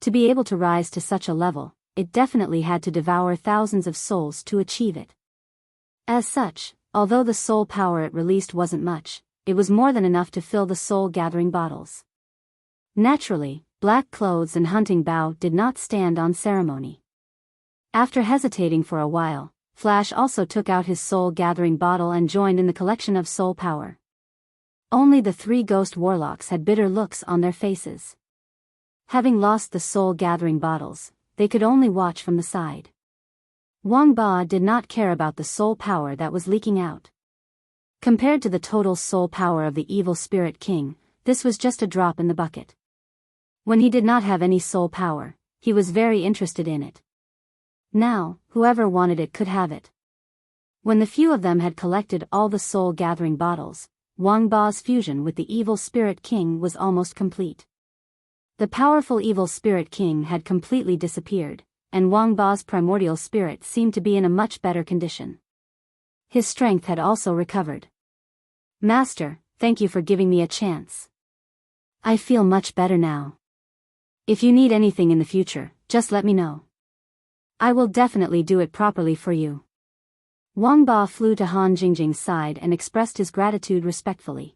To be able to rise to such a level, it definitely had to devour thousands of souls to achieve it. As such, although the soul power it released wasn't much, it was more than enough to fill the soul-gathering bottles. Naturally, black clothes and hunting bow did not stand on ceremony. After hesitating for a while, Flash also took out his soul-gathering bottle and joined in the collection of soul power. Only the 3 ghost warlocks had bitter looks on their faces. Having lost the soul-gathering bottles, they could only watch from the side. Wang Ba did not care about the soul power that was leaking out. Compared to the total soul power of the evil spirit king, this was just a drop in the bucket. When he did not have any soul power, he was very interested in it. Now, whoever wanted it could have it. When the few of them had collected all the soul-gathering bottles, Wang Ba's fusion with the evil spirit king was almost complete. The powerful evil spirit king had completely disappeared, and Wang Ba's primordial spirit seemed to be in a much better condition. His strength had also recovered. Master, thank you for giving me a chance. I feel much better now. If you need anything in the future, just let me know. I will definitely do it properly for you. Wang Ba flew to Han Jingjing's side and expressed his gratitude respectfully.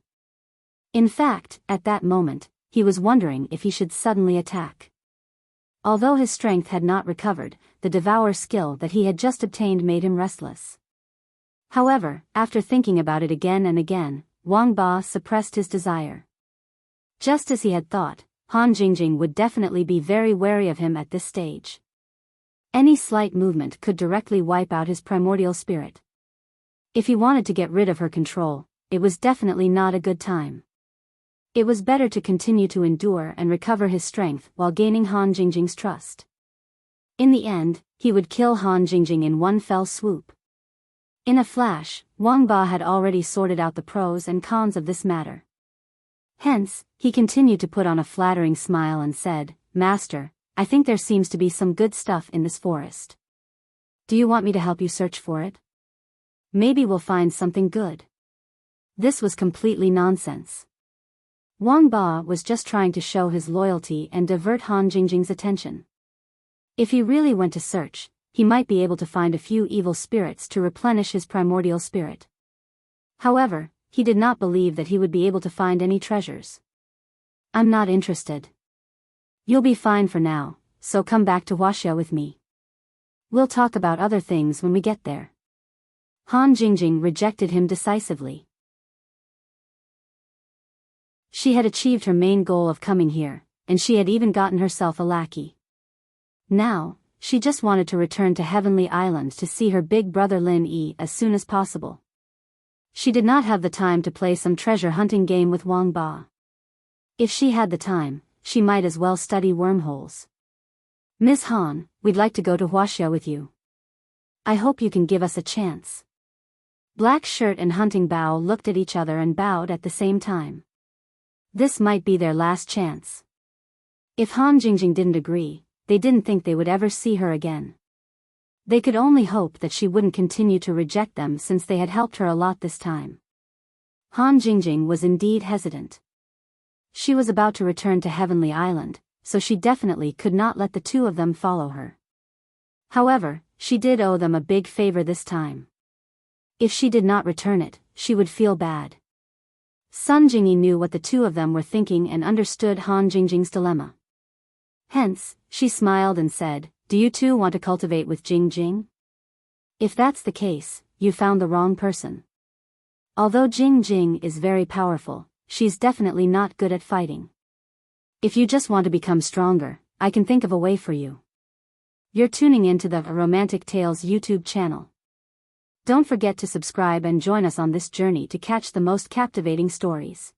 In fact, at that moment, he was wondering if he should suddenly attack. Although his strength had not recovered, the devour skill that he had just obtained made him restless. However, after thinking about it again and again, Wang Ba suppressed his desire. Just as he had thought, Han Jingjing would definitely be very wary of him at this stage. Any slight movement could directly wipe out his primordial spirit. If he wanted to get rid of her control, it was definitely not a good time. It was better to continue to endure and recover his strength while gaining Han Jingjing's trust. In the end, he would kill Han Jingjing in one fell swoop. In a flash, Wang Ba had already sorted out the pros and cons of this matter. Hence, he continued to put on a flattering smile and said, "Master, I think there seems to be some good stuff in this forest. Do you want me to help you search for it? Maybe we'll find something good." This was completely nonsense. Wang Ba was just trying to show his loyalty and divert Han Jingjing's attention. If he really went to search, he might be able to find a few evil spirits to replenish his primordial spirit. However, he did not believe that he would be able to find any treasures. "I'm not interested. You'll be fine for now, so come back to Huaxia with me. We'll talk about other things when we get there." Han Jingjing rejected him decisively. She had achieved her main goal of coming here, and she had even gotten herself a lackey. Now, she just wanted to return to Heavenly Island to see her big brother Lin Yi as soon as possible. She did not have the time to play some treasure hunting game with Wang Ba. If she had the time, she might as well study wormholes. Miss Han, we'd like to go to Huaxia with you. I hope you can give us a chance. Black Shirt and Hunting Bao looked at each other and bowed at the same time. This might be their last chance. If Han Jingjing didn't agree, they didn't think they would ever see her again. They could only hope that she wouldn't continue to reject them since they had helped her a lot this time. Han Jingjing was indeed hesitant. She was about to return to Heavenly Island, so she definitely could not let the two of them follow her. However, she did owe them a big favor this time. If she did not return it, she would feel bad. Sun Jingyi knew what the two of them were thinking and understood Han Jingjing's dilemma. Hence, she smiled and said, "Do you two want to cultivate with Jingjing? If that's the case, you found the wrong person. Although Jingjing is very powerful, she's definitely not good at fighting. If you just want to become stronger, I can think of a way for you." You're tuning into the Romantic Tales YouTube channel. Don't forget to subscribe and join us on this journey to catch the most captivating stories.